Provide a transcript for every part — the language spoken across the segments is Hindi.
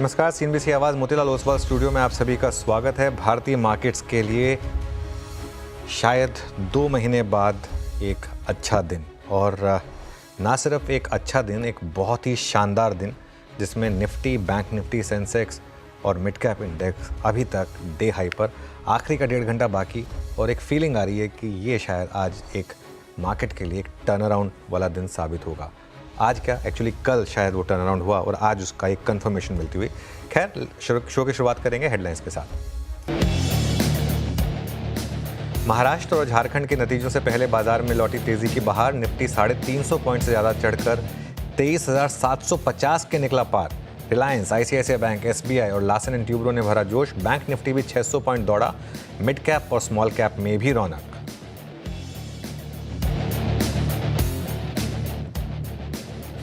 नमस्कार, सीएनबीसी आवाज़ मोतीलाल ओसवाल स्टूडियो में आप सभी का स्वागत है। भारतीय मार्केट्स के लिए शायद 2 महीने बाद एक अच्छा दिन, और ना सिर्फ एक अच्छा दिन, एक बहुत ही शानदार दिन जिसमें निफ्टी, बैंक निफ्टी, सेंसेक्स और मिड कैप इंडेक्स अभी तक डे हाई पर, आखिरी का 1.5 घंटा बाकी, और एक फीलिंग आ रही है कि ये शायद आज एक मार्केट के लिए एक टर्न अराउंड वाला दिन साबित होगा। आज क्या, एक्चुअली कल शायद वो टर्न अराउंड हुआ और आज उसका एक कंफर्मेशन मिलती हुई। खैर, शो की शुरुआत करेंगे हेडलाइंस के साथ। महाराष्ट्र और झारखंड के नतीजों से पहले बाजार में लौटी तेजी की बहार। निफ्टी 350 पॉइंट से ज़्यादा चढ़कर 23,750 के निकला पार। रिलायंस, आईसीआईसीआई बैंक, एसबीआई और लार्सन एंड ट्यूब्रो ने भरा जोश। बैंक निफ्टी भी 600 पॉइंट दौड़ा। मिड कैप और स्मॉल कैप में भी रौनक।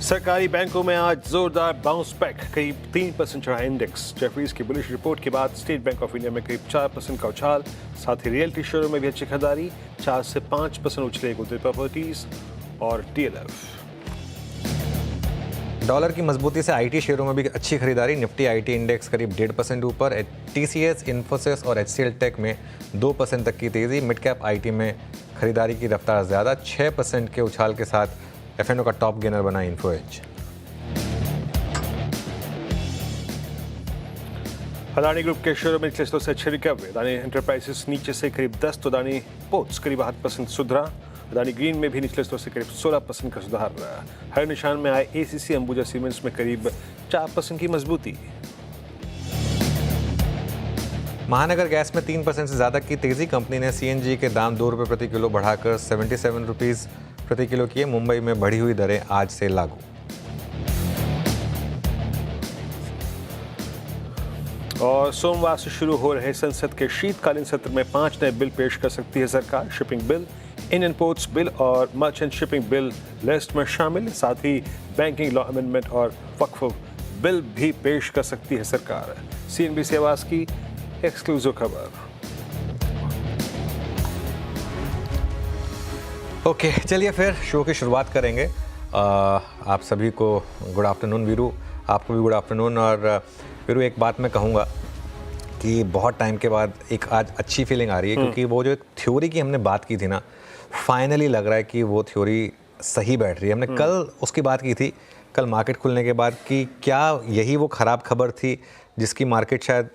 सरकारी बैंकों में आज जोरदार बाउंस बैक, करीब 3% चढ़ा इंडेक्स। जेफरीज की बुलिश रिपोर्ट के बाद स्टेट बैंक ऑफ इंडिया में करीब 4% का उछाल। साथ ही रियल्टी शेयरों में भी अच्छी खरीदारी, 4 से 5% उछले गुजरात प्रॉपर्टीज और डीएलएफ। डॉलर की मजबूती से आईटी शेयरों में भी अच्छी खरीदारी। निफ्टी आईटी इंडेक्स करीब 1.5% ऊपर। टीसीएस, इन्फोसिस और एचसीएल टेक में 2% तक की तेजी। मिड कैप आईटी में खरीदारी की रफ्तार ज़्यादा, 6% के उछाल के साथ एफएनओ का टॉप गेनर बना इन्फो एज। अदानी ग्रुप के शेयरों में निचले स्तरों से अच्छी रिकवरी। अदानी एंटरप्राइजेस नीचे से करीब 10 तो अदानी पोर्ट्स करीब 8% सुधरा। अदानी ग्रीन में भी निचले स्तरों से करीब 16% का सुधार रहा। हर निशान में आए एसीसी, अंबुजा सीमेंट्स में करीब 4% की मजबूती। महानगर गैस में 3% से ज़्यादा की तेज़ी। कंपनी ने सीएनजी के दाम 2 रुपये प्रति किलो बढ़ाकर 77 रुपीज़ प्रति किलो किए। मुंबई में बढ़ी हुई दरें आज से लागू। और सोमवार से शुरू हो रहे संसद के शीतकालीन सत्र में 5 नए बिल पेश कर सकती है सरकार। Shipping bill, Indian ports bill और मर्चेंट शिपिंग बिल लिस्ट में शामिल। साथ ही बैंकिंग लॉ अमेंडमेंट और वक्फ बिल भी पेश कर सकती है सरकार। सीएनबीसी आवाज़ की एक्सक्लूसिव खबर। ओके, चलिए फिर शो की शुरुआत करेंगे। आप सभी को गुड आफ्टरनून। वीरू, आपको भी गुड आफ्टरनून। और वीरू, एक बात मैं कहूँगा कि बहुत टाइम के बाद एक आज अच्छी फीलिंग आ रही है, क्योंकि वो जो एक थ्योरी की हमने बात की थी ना, फाइनली लग रहा है कि वो थ्योरी सही बैठ रही है। हमने कल उसकी बात की थी, कल मार्केट खुलने के बाद, कि क्या यही वो ख़राब खबर थी जिसकी मार्केट शायद,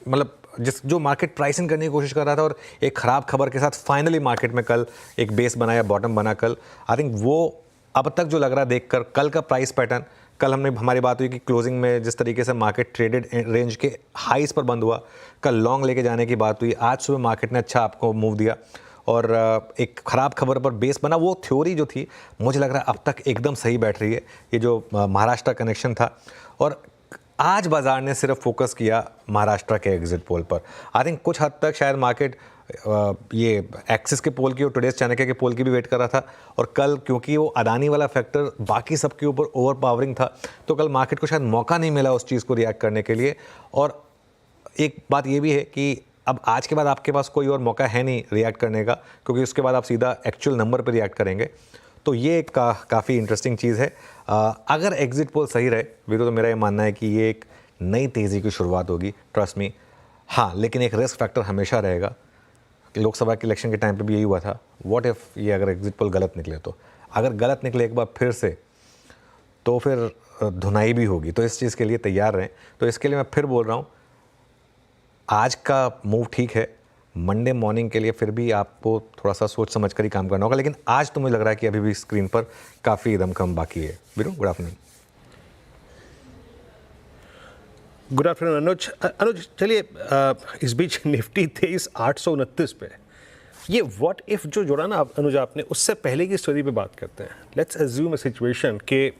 मतलब जो मार्केट प्राइसिंग करने की कोशिश कर रहा था, और एक ख़राब खबर के साथ फाइनली मार्केट में कल एक बेस बना या बॉटम बना। कल आई थिंक वो अब तक जो लग रहा है देखकर, कल का प्राइस पैटर्न, कल हमारी बात हुई कि क्लोजिंग में जिस तरीके से मार्केट ट्रेडेड रेंज के हाईस पर बंद हुआ, कल लॉन्ग लेके जाने की बात हुई। आज सुबह मार्केट ने अच्छा आपको मूव दिया और एक ख़राब खबर पर बेस बना। वो थ्योरी जो थी, मुझे लग रहा है अब तक एकदम सही बैठ रही है। ये जो महाराष्ट्र कनेक्शन था, और आज बाजार ने सिर्फ फोकस किया महाराष्ट्र के एग्जिट पोल पर। आई थिंक कुछ हद तक शायद मार्केट ये एक्सिस के पोल की और टुडेज चाणक्य के पोल की भी वेट कर रहा था। और कल क्योंकि वो अदानी वाला फैक्टर बाकी सबके ऊपर ओवर पावरिंग था, तो कल मार्केट को शायद मौका नहीं मिला उस चीज़ को रिएक्ट करने के लिए। और एक बात ये भी है कि अब आज के बाद आपके पास कोई और मौका है नहीं रिएक्ट करने का, क्योंकि उसके बाद आप सीधा एक्चुअल नंबर पर रिएक्ट करेंगे। तो ये काफ़ी इंटरेस्टिंग चीज़ है। अगर एग्जिट पोल सही रहे वीरो, तो मेरा ये मानना है कि ये एक नई तेज़ी की शुरुआत होगी, ट्रस्ट मी। हाँ, लेकिन एक रिस्क फैक्टर हमेशा रहेगा। लोकसभा के इलेक्शन के टाइम पे भी यही हुआ था। व्हाट इफ़ ये अगर एग्जिट पोल गलत निकले, तो अगर गलत निकले एक बार फिर से, तो फिर धुनाई भी होगी। तो इस चीज़ के लिए तैयार रहें। तो इसके लिए मैं फिर बोल रहा हूँ, आज का मूव ठीक है। मंडे मॉर्निंग के लिए फिर भी आपको थोड़ा सा सोच समझ कर ही काम करना होगा, लेकिन आज तो मुझे लग रहा है कि अभी भी स्क्रीन पर काफ़ी दमखम बाकी है। Veeru, good afternoon. Good afternoon Anuj, चलिए इस बीच निफ्टी 23,829 पे, ये व्हाट इफ जो जोड़ा ना अनुज आपने, उससे पहले की स्टोरी पे बात करते हैं। लेट्स अज्यूम अ सिचुएशन कि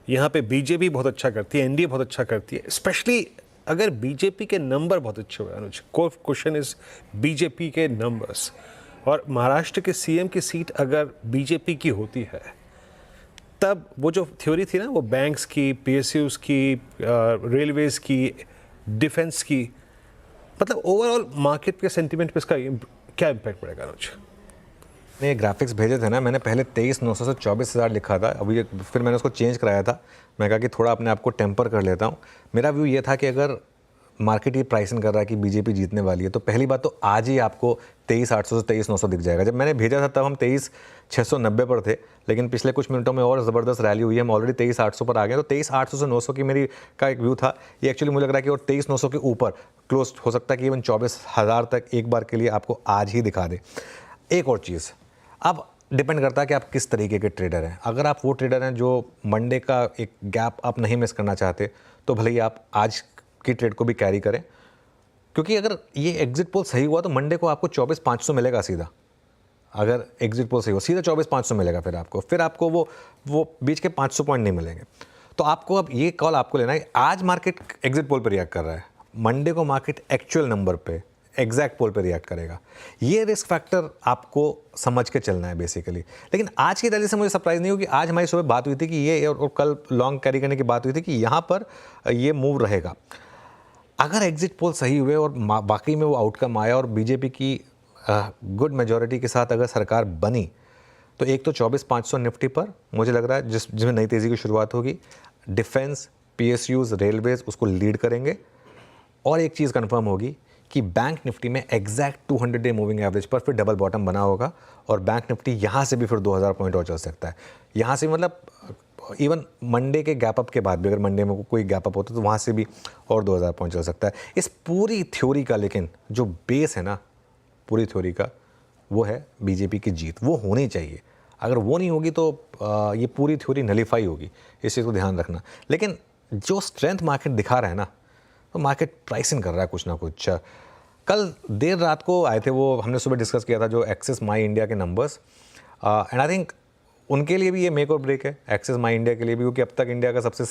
यहाँ पे बीजेपी बहुत अच्छा करती है, एनडीए बहुत अच्छा करती है, स्पेशली अगर बीजेपी के नंबर बहुत अच्छे हुए। अनुज, क्वेश्चन इज बीजेपी के नंबर्स, और महाराष्ट्र के सीएम की सीट अगर बीजेपी की होती है, तब वो जो थ्योरी थी ना, वो बैंक्स की, पीएसयूज की, रेलवेज की, डिफेंस की, मतलब ओवरऑल मार्केट के सेंटिमेंट पे इसका क्या इम्पैक्ट पड़ेगा अनुज? ये ग्राफिक्स भेजे थे ना, मैंने पहले 23,900 से 24,000 लिखा था, अभी फिर मैंने उसको चेंज कराया था। मैं कहा कि थोड़ा अपने आप को टेम्पर कर लेता हूँ। मेरा व्यू ये था कि अगर मार्केट ये प्राइसिंग कर रहा है कि बीजेपी जीतने वाली है, तो पहली बात तो आज ही आपको 23,800 से 23,900 दिख जाएगा। जब मैंने भेजा था तब हम 23,690 पर थे, लेकिन पिछले कुछ मिनटों में और ज़बरदस्त रैली हुई है, हम ऑलरेडी 23,800 पर आ गए। तो 23,800 से 900 की मेरी का एक व्यू था। ये एक्चुअली मुझे लग रहा है कि और 23,900 के ऊपर क्लोज हो सकता है कि इवन 24,000 तक एक बार के लिए आपको आज ही दिखा दे। एक और चीज़, अब डिपेंड करता है कि आप किस तरीके के ट्रेडर हैं। अगर आप वो ट्रेडर हैं जो मंडे का एक गैप आप नहीं मिस करना चाहते, तो भले ही आप आज की ट्रेड को भी कैरी करें, क्योंकि अगर ये एग्जिट पोल सही हुआ तो मंडे को आपको 24,500 मिलेगा सीधा। अगर एग्जिट पोल सही हो सीधा 24,500 मिलेगा, फिर आपको वो बीच के 500 पॉइंट नहीं मिलेंगे। तो आपको अब ये कॉल आपको लेना है। आज मार्केट एग्जिट पोल पर रिएक्ट कर रहा है, मंडे को मार्केट एक्चुअल नंबर पे एग्जैक्ट पोल पे रिएक्ट करेगा। ये रिस्क फैक्टर आपको समझ के चलना है बेसिकली। लेकिन आज की रैली से मुझे सरप्राइज नहीं होगी। आज हमारी सुबह बात हुई थी कि ये और कल लॉन्ग कैरी करने की बात हुई थी कि यहाँ पर ये मूव रहेगा। अगर एग्जिट पोल सही हुए और बाकी में वो आउटकम आया और बीजेपी की गुड मेजॉरिटी के साथ अगर सरकार बनी, तो एक तो 24,500 निफ्टी पर मुझे लग रहा है जिसमें नई तेज़ी की शुरुआत होगी। डिफेंस, PSUs, रेलवेज उसको लीड करेंगे। और एक चीज़ कंफर्म होगी कि बैंक निफ्टी में एग्जैक्ट 200 डे मूविंग एवरेज पर फिर डबल बॉटम बना होगा और बैंक निफ्टी यहाँ से भी फिर 2,000 पॉइंट और चल सकता है। यहाँ से मतलब इवन मंडे के गैप अप के बाद भी, अगर मंडे में कोई गैप अप होता है तो वहाँ से भी और 2,000 पॉइंट चल सकता है। इस पूरी थ्योरी का लेकिन जो बेस है ना, पूरी थ्योरी का, वो है बीजेपी की जीत। वो होनी चाहिए। अगर वो नहीं होगी तो ये पूरी थ्योरी नलीफाई होगी। इस चीज़ को ध्यान रखना। लेकिन जो स्ट्रेंथ मार्केट दिखा रहा है ना, तो मार्केट प्राइसिंग कर रहा है कुछ ना कुछ। कल देर रात को आए थे वो, हमने सुबह डिस्कस किया था, जो एक्सिस माई इंडिया के नंबर्स, एंड आई थिंक उनके लिए भी ये मेक और ब्रेक है, एक्सिस माई इंडिया के लिए भी, क्योंकि अब तक इंडिया का सबसे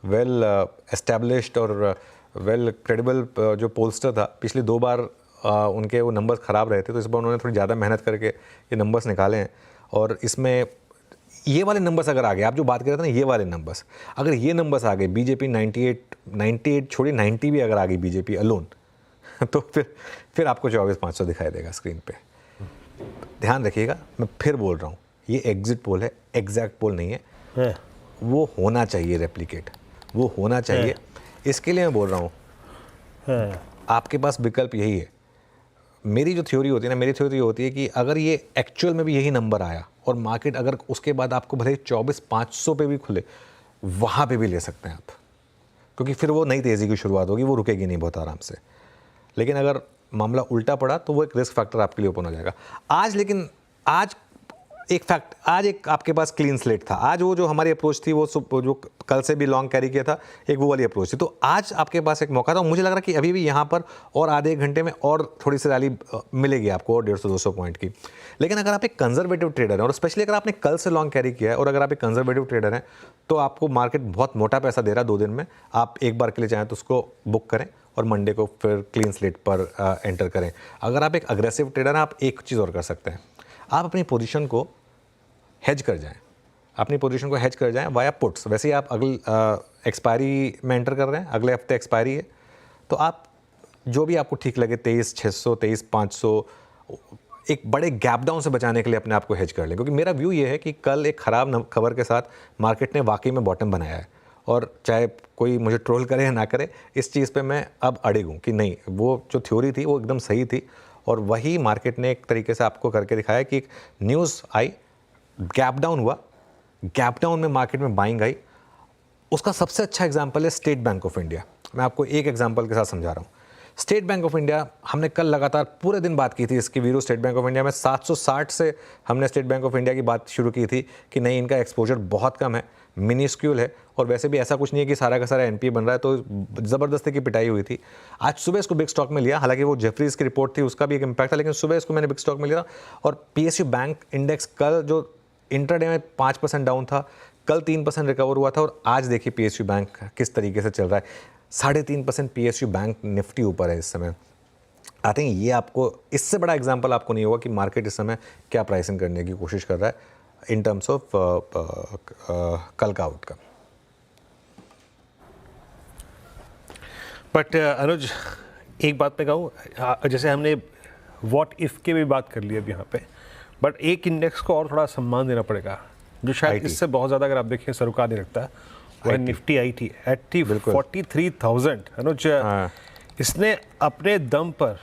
वेल एस्टेब्लिश्ड और वेल क्रेडिबल जो पोलस्टर था, पिछली 2 बार उनके वो नंबर्स ख़राब रहे थे, तो इस बार उन्होंने थोड़ी ज़्यादा मेहनत करके ये नंबर्स निकाले हैं। और इसमें ये वाले नंबर्स अगर आ गए, आप जो बात कर रहे थे ना, ये वाले नंबर्स, अगर ये नंबर्स आ गए, बीजेपी 98 छोड़ी 90 भी अगर आ गई बीजेपी अलोन, तो फिर आपको 24,500 दिखाई देगा स्क्रीन पे। ध्यान रखिएगा, मैं फिर बोल रहा हूँ, ये एग्जिट पोल है, एग्जैक्ट पोल नहीं है। वो होना चाहिए रेप्लिकेट, वो होना चाहिए। इसके लिए मैं बोल रहा हूँ, आपके पास विकल्प यही है। मेरी जो थ्योरी होती है ना, मेरी थ्योरी होती है कि अगर ये एक्चुअल में भी यही नंबर आया और मार्केट अगर उसके बाद आपको भले 24,500 पे भी खुले, वहाँ पे भी ले सकते हैं आप, क्योंकि फिर वो नई तेज़ी की शुरुआत होगी, वो रुकेगी नहीं बहुत आराम से। लेकिन अगर मामला उल्टा पड़ा तो वो एक रिस्क फैक्टर आपके लिए ओपन हो जाएगा। आज एक आपके पास क्लीन स्लेट था। आज वो जो हमारी अप्रोच थी, वो जो कल से भी लॉन्ग कैरी किया था, एक वो वाली अप्रोच थी। तो आज आपके पास एक मौका था। मुझे लग रहा है कि अभी भी यहाँ पर और आधे एक घंटे में और थोड़ी सी रैली मिलेगी आपको, और 150-200 पॉइंट की। लेकिन अगर आप एक कंजर्वेटिव ट्रेडर हैं, और स्पेशली अगर आपने कल से लॉन्ग कैरी किया है, और अगर आप एक कंजर्वेटिव ट्रेडर हैं, तो आपको मार्केट बहुत मोटा पैसा दे रहा है 2 दिन में। आप एक बार के लिए चाहें तो उसको बुक करें और मंडे को फिर क्लीन स्लेट पर एंटर करें। अगर आप एक अग्रेसिव ट्रेडर हैं, आप एक चीज़ और कर सकते हैं, आप अपनी पोजीशन को हेज कर जाएं, वाया पुट्स। वैसे ही आप अगले एक्सपायरी में एंटर कर रहे हैं, अगले हफ्ते एक्सपायरी है, तो आप जो भी आपको ठीक लगे, 23,600, 23,500, एक बड़े गैप डाउन से बचाने के लिए अपने आप को हेज कर लें। क्योंकि मेरा व्यू ये है कि कल एक ख़राब खबर के साथ मार्केट ने वाकई में बॉटम बनाया है, और चाहे कोई मुझे ट्रोल करे या ना करे, इस चीज़ पे मैं अब अड़िग हूँ कि नहीं, वो जो थ्योरी थी वो एकदम सही थी। और वही मार्केट ने एक तरीके से आपको करके दिखाया कि एक न्यूज़ आई, गैप डाउन हुआ, गैप डाउन में मार्केट में बाइंग आई। उसका सबसे अच्छा एग्जांपल है स्टेट बैंक ऑफ इंडिया। मैं आपको एक एग्जांपल के साथ समझा रहा हूँ। स्टेट बैंक ऑफ इंडिया, हमने कल लगातार पूरे दिन बात की थी इसकी Veeru. State bank of India में 760 से हमने स्टेट बैंक ऑफ इंडिया की बात शुरू की थी कि नहीं, इनका एक्सपोजर बहुत कम है, मिनिस्क्यूल है, और वैसे भी ऐसा कुछ नहीं है कि सारा का सारा एनपीए बन रहा है। तो ज़बरदस्ती की पिटाई हुई थी। आज सुबह इसको बिग स्टॉक में लिया, हालांकि वो जेफरीज की रिपोर्ट थी, उसका भी एक इम्पैक्ट था, लेकिन सुबह इसको मैंने बिग स्टॉक में लिया। और PSU बैंक इंडेक्स कल जो इंट्राडे में 5% डाउन था, कल 3% रिकवर हुआ था, और आज देखिए PSU बैंक किस तरीके से चल रहा है। 3.5% PSU बैंक निफ्टी ऊपर है इस समय। आई थिंक ये आपको, इससे बड़ा एग्जांपल आपको नहीं होगा कि मार्केट इस समय क्या प्राइसिंग करने की कोशिश कर रहा है इन टर्म्स ऑफ कल का आउटकम। बट अनुज, एक बात मैं कहूँ, जैसे हमने व्हाट इफ़ के भी बात कर ली अब यहाँ पे, बट एक इंडेक्स को और थोड़ा सम्मान देना पड़ेगा जो शायद IT. इससे बहुत ज़्यादा अगर आप देखें सरोकार नहीं रखता है, वो है IT. निफ्टी IT एट बिल्कुल। 43,000। अनुज, हाँ। इसने अपने दम पर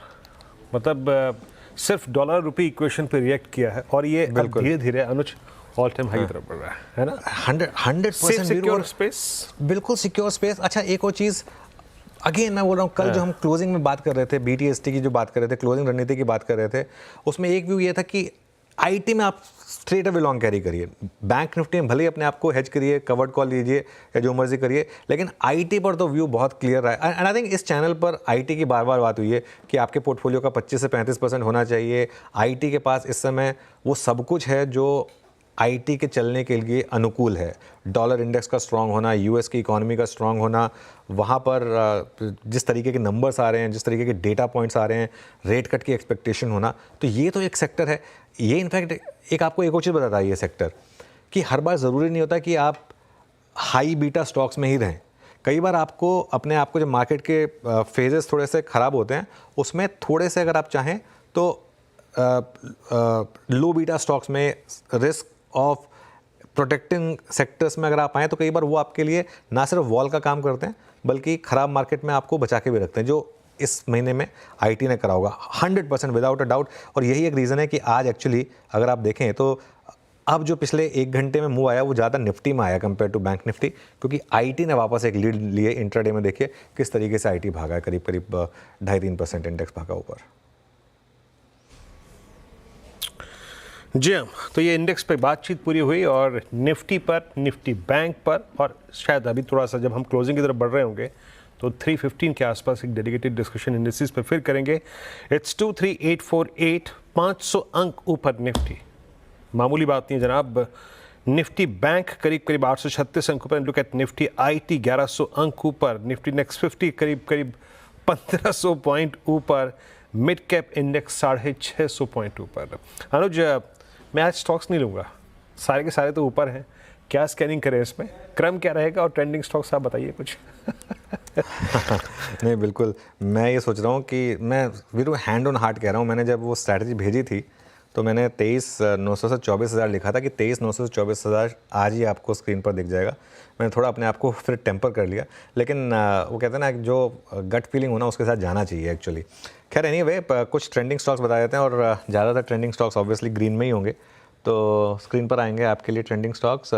मतलब सिर्फ डॉलर रुपये इक्वेशन पे रिएक्ट किया है और ये अब बिल्कुल। धीरे धीरे अनुज ऑल टाइम हाई की तरफ बढ़ रहा है ना? 100% सिक्योर स्पेस। बिल्कुल सिक्योर स्पेस। अच्छा, एक और चीज़ अगेन मैं बोल रहा हूँ, कल जो हम क्लोजिंग में बात कर रहे थे, BTST की जो बात कर रहे थे, क्लोजिंग रणनीति की बात कर रहे थे, उसमें एक व्यू ये था कि IT में आप स्ट्रेट अवे लॉन्ग कैरी करिए। बैंक निफ्टी में भले ही अपने आप को हेज करिए, कवर्ड कॉल लीजिए या जो मर्जी करिए, लेकिन IT पर तो व्यू बहुत क्लियर रहा है। एंड आई थिंक इस चैनल पर IT की बार बार बात हुई है कि आपके पोर्टफोलियो का 25 से 35% होना चाहिए। IT के पास इस समय वो सब कुछ है जो IT के चलने के लिए अनुकूल है। डॉलर इंडेक्स का स्ट्रांग होना, US की इकोनॉमी का स्ट्रांग होना, वहाँ पर जिस तरीके के नंबर्स आ रहे हैं, जिस तरीके के डेटा पॉइंट्स आ रहे हैं, रेट कट की एक्सपेक्टेशन होना, तो ये तो एक सेक्टर है। ये इनफैक्ट एक आपको एक और चीज़ बताता है ये सेक्टर, कि हर बार ज़रूरी नहीं होता कि आप हाई बीटा स्टॉक्स में ही रहें। कई बार आपको अपने आप को जब मार्केट के फेजेस थोड़े से ख़राब होते हैं, उसमें थोड़े से अगर आप चाहें तो लो बीटा स्टॉक्स में रिस्क ऑफ प्रोटेक्टिंग सेक्टर्स में अगर आप आएँ तो कई बार वो आपके लिए ना सिर्फ वॉल का काम करते हैं, बल्कि ख़राब मार्केट में आपको बचा के भी रखते हैं, जो इस महीने में IT ने करा होगा 100% विदाउट अ डाउट। और यही एक रीज़न है कि आज एक्चुअली अगर आप देखें तो अब जो पिछले 1 घंटे में मूव आया वो ज़्यादा निफ्टी में आया कंपेयर टू बैंक निफ्टी, क्योंकि IT ने वापस एक लीड लिए इंट्राडे में। देखिए किस तरीके से IT भागा है, करीब करीब 2.5-3% इंडेक्स भागा ऊपर। जी हाँ, तो ये इंडेक्स पे बातचीत पूरी हुई और निफ्टी पर, निफ्टी बैंक पर, और शायद अभी थोड़ा सा जब हम क्लोजिंग की तरफ बढ़ रहे होंगे तो 315 के आसपास एक डेडिकेटेड डिस्कशन इंडेक्सेस पे फिर करेंगे। इट्स 23848, 500 अंक ऊपर निफ्टी, मामूली बात नहीं है जनाब। निफ्टी बैंक करीब करीब 836 अंक ऊपर। लुक एट निफ्टी IT 1100 अंक ऊपर। निफ्टी नेक्स्ट 50 करीब करीब 1500 पॉइंट ऊपर। मिड कैप इंडेक्स 650 पॉइंट ऊपर। अनुज, मैं आज स्टॉक्स नहीं लूँगा, सारे के सारे तो ऊपर हैं। क्या स्कैनिंग करें इसमें, क्रम क्या रहेगा, और ट्रेंडिंग स्टॉक्स आप बताइए कुछ। नहीं बिल्कुल, मैं ये सोच रहा हूँ कि मैं वीरू हैंड ऑन हार्ट कह रहा हूँ, मैंने जब वो स्ट्रैटेजी भेजी थी तो मैंने 23,900 से 24,000 लिखा था कि 23,900 से 24,000 आज ही आपको स्क्रीन पर दिख जाएगा। मैंने थोड़ा अपने आप को फिर टेम्पर कर लिया, लेकिन वो कहते हैं ना जो गट फीलिंग होना उसके साथ जाना चाहिए एक्चुअली। खैर एनीवे, कुछ ट्रेंडिंग स्टॉक्स बताए देते हैं और ज़्यादातर ट्रेंडिंग स्टॉक्स ऑब्वियसली ग्रीन में ही होंगे। तो स्क्रीन पर आएंगे आपके लिए ट्रेंडिंग स्टॉक्स।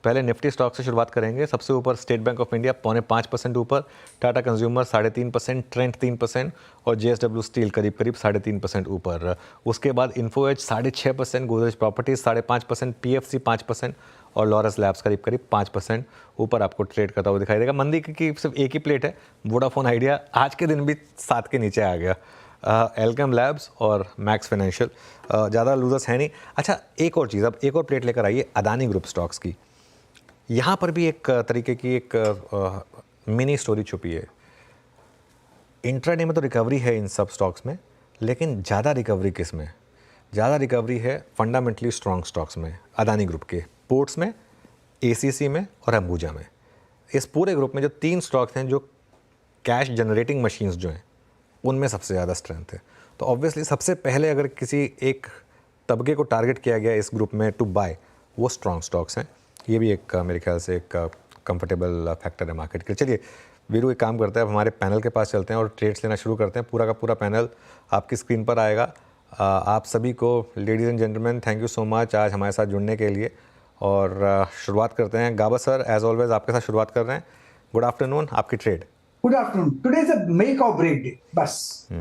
पहले निफ्टी स्टॉक से शुरुआत करेंगे। सबसे ऊपर स्टेट बैंक ऑफ इंडिया 4.5% ऊपर, टाटा कंज्यूमर 3.5%, ट्रेंट 3% और JSW स्टील करीब करीब 3.5% ऊपर। उसके बाद Info Edge 6.5%, Godrej Properties 5.5%, PFC 5% और लॉरस लैब्स करीब करीब 5% ऊपर आपको ट्रेड करता हुआ दिखाई देगा। मंदी की सिर्फ एक ही प्लेट है, वोडाफोन आइडिया आज के दिन भी 7 के नीचे आ गया। एल्केम लैब्स और मैक्स फाइनेंशियल ज़्यादा लूजर्स है नहीं। अच्छा, एक और चीज़, अब एक और प्लेट लेकर आइए अदानी ग्रुप स्टॉक्स की। यहाँ पर भी एक तरीके की एक मिनी स्टोरी छुपी है। इंट्राडे में तो रिकवरी है इन सब स्टॉक्स में, लेकिन ज़्यादा रिकवरी किस में? ज़्यादा रिकवरी है फंडामेंटली स्ट्रॉन्ग स्टॉक्स में, अदानी ग्रुप के, पोर्ट्स में, ACC में और अंबुजा में। इस पूरे ग्रुप में जो 3 स्टॉक्स हैं जो कैश जनरेटिंग मशीन्स जो हैं उनमें सबसे ज़्यादा स्ट्रेंथ है। तो ऑब्वियसली सबसे पहले अगर किसी एक तबके को टारगेट किया गया इस ग्रुप में टू बाय, वो स्ट्रॉन्ग स्टॉक्स हैं। ये भी एक मेरे ख्याल से एक कंफर्टेबल फैक्टर है मार्केट के। चलिए वीरू एक काम करते हैं, अब हमारे पैनल के पास चलते हैं और ट्रेड्स लेना शुरू करते हैं। पूरा का पूरा पैनल आपकी स्क्रीन पर आएगा। आप सभी को ladies and gentleman thank you so much आज हमारे साथ जुड़ने के लिए। और शुरुआत करते हैं। गाबा सर एज ऑलवेज आपके साथ शुरुआत कर रहे हैं। गुड आफ्टरनून, आपकी trade. Good afternoon. Today is a make और ब्रेक डे। बस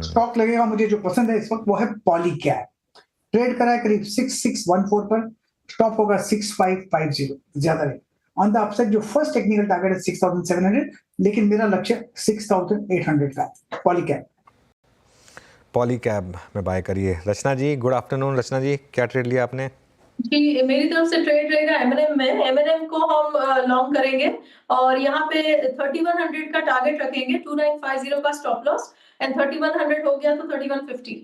स्टॉक लगेगा मुझे जो पसंद है इस वक्त वो है पॉलीकैब। ट्रेड करा है करीब 6614 पर, स्टॉप होगा 6550, ज्यादा नहीं। ऑन द अपसाइड जो फर्स्ट टेक्निकल टारगेट है 6700, लेकिन मेरा लक्ष्य 6800 का है। पॉलीकैब में बाय करिए। रचना जी, गुड आफ्टरनून। रचना जी, क्या ट्रेड लिया आपने? जी, मेरी तरफ से ट्रेड रहेगा M&M में। M&M को हम लॉन्ग करेंगे और यहाँ पे 3100 का टारगेट रखेंगे, 2950 का स्टॉप लॉस, एंड 3100 हो गया तो 3150।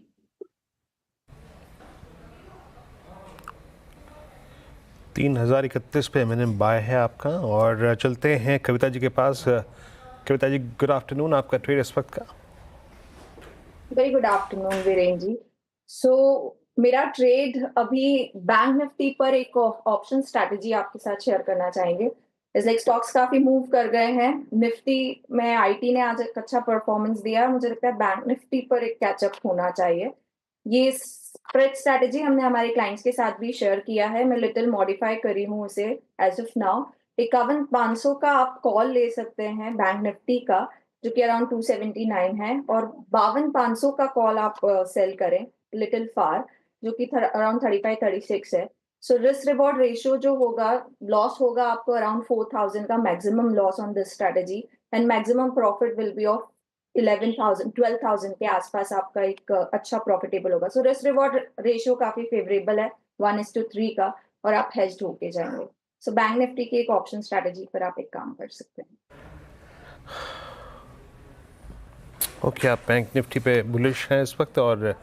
3031 पे M&M बाय है आपका। और चलते हैं कविता जी के पास। कविता जी, गुड आफ्टरनून, आपका ट्रेड इस वक्त का। Very good afternoon, Viren ji. So मेरा ट्रेड अभी बैंक निफ्टी पर एक ऑप्शन स्ट्रैटेजी आपके साथ शेयर करना चाहेंगे। इस लाइक स्टॉक्स काफी मूव कर गए हैं। निफ्टी में आईटी ने आज एक अच्छा परफॉर्मेंस दिया, मुझे लगता है बैंक निफ्टी पर एक कैचअप होना चाहिए। ये स्प्रेड स्ट्रैटेजी हमने हमारे क्लाइंट्स के साथ भी शेयर किया है, मैं लिटिल मॉडिफाई करी हूँ उसे एज ऑफ नाउ। 51,500 का आप कॉल ले सकते हैं बैंक निफ्टी का, जो कि अराउंड 279 है, और 52,500 का कॉल आप सेल करें लिटिल फार, जो कि अराउंड 35-36 है। सो रिस्क रिवॉर्ड रेशियो जो होगा, लॉस होगा आपको अराउंड 4,000 का maximum loss on this strategy, and maximum profit will be of 11,000-12,000 के आसपास आपका एक अच्छा प्रॉफिटेबल होगा। सो रिस्क रिवॉर्ड रेशियो काफी फेवरेबल है 1:3 का, और आप हेज्ड होके जाएंगे। सो बैंक निफ्टी की एक ऑप्शन स्ट्रैटेजी पर आप एक काम कर सकते हैं। ओके, आप बैंक निफ्टी पे बुलिश हैं इस वक्त, और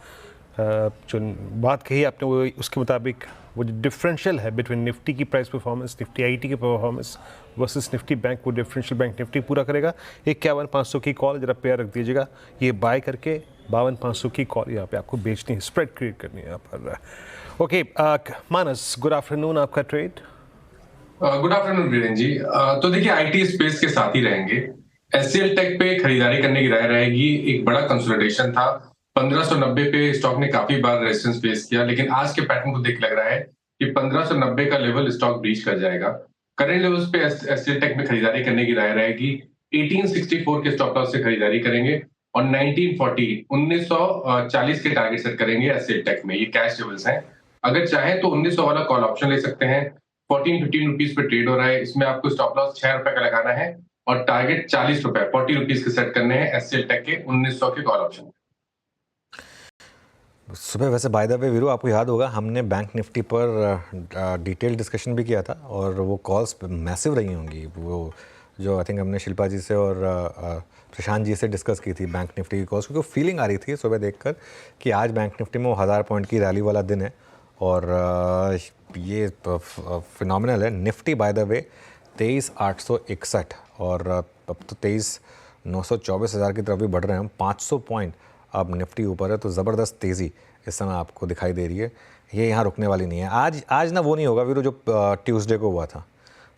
जो बात कही आपने वो उसके मुताबिक वो जो डिफरेंशियल है बिटवीन निफ्टी की प्राइस परफॉर्मेंस, निफ्टी आईटी की परफॉर्मेंस वर्सेस निफ्टी बैंक, वो डिफरेंशियल बैंक निफ्टी पूरा करेगा। 51,500 की कॉल जरा पेयर रख दीजिएगा, ये बाय करके 52,500 की कॉल यहाँ पे आपको बेचनी है, स्प्रेड क्रिएट करनी है यहाँ पर। ओके, मानस, गुड आफ्टरनून, आपका ट्रेड। गुड आफ्टरनून वीरेन जी। तो देखिए, आईटी स्पेस के साथ ही रहेंगे। एचसीएल टेक पे खरीदारी करने की राय रहेगी। एक बड़ा कंसोलिडेशन था, 1590 पे स्टॉक ने काफी बार रेजिस्टेंस फेस किया, लेकिन आज के पैटर्न को देख लग रहा है कि 1590 का लेवल स्टॉक ब्रीच कर जाएगा। करंट लेवल्स पे एचसीएल टेक में खरीदारी करने की राय रहेगी। 1864 के स्टॉप लॉस से खरीदारी करेंगे, और 1940 के टारगेट सेट करेंगे एचसीएल टेक में। ये कैश लेवल्स हैं। अगर चाहे तो 1900 वाला कॉल ऑप्शन ले सकते हैं। 14-15 रुपीज पे ट्रेड हो रहा है। इसमें आपको स्टॉप लॉस 6 रुपए का लगाना है, और टारगेट 40 रुपए 40 रुपीज के सेट करने हैं एचसीएल टेक के 1900 के कॉल ऑप्शन। सुबह वैसे बाय द वे वीरू, आपको याद होगा हमने बैंक निफ्टी पर डिटेल डिस्कशन भी किया था, और वो कॉल्स मैसिव रही होंगी। वो जो आई थिंक हमने शिल्पा जी से और प्रशांत जी से डिस्कस की थी बैंक निफ्टी की कॉल्स, क्योंकि फीलिंग आ रही थी सुबह देखकर कि आज बैंक निफ्टी में वो 1000 पॉइंट की रैली वाला दिन है, और ये फिनोमिनल है। निफ्टी बाय द वे 23,861, और अब तो 23,924,000 की तरफ भी बढ़ रहे हैं हम। 500 पॉइंट अब निफ्टी ऊपर है, तो ज़बरदस्त तेज़ी इस समय आपको दिखाई दे रही है। ये यहाँ रुकने वाली नहीं है। आज ना वो नहीं होगा वीरू जो ट्यूसडे को हुआ था।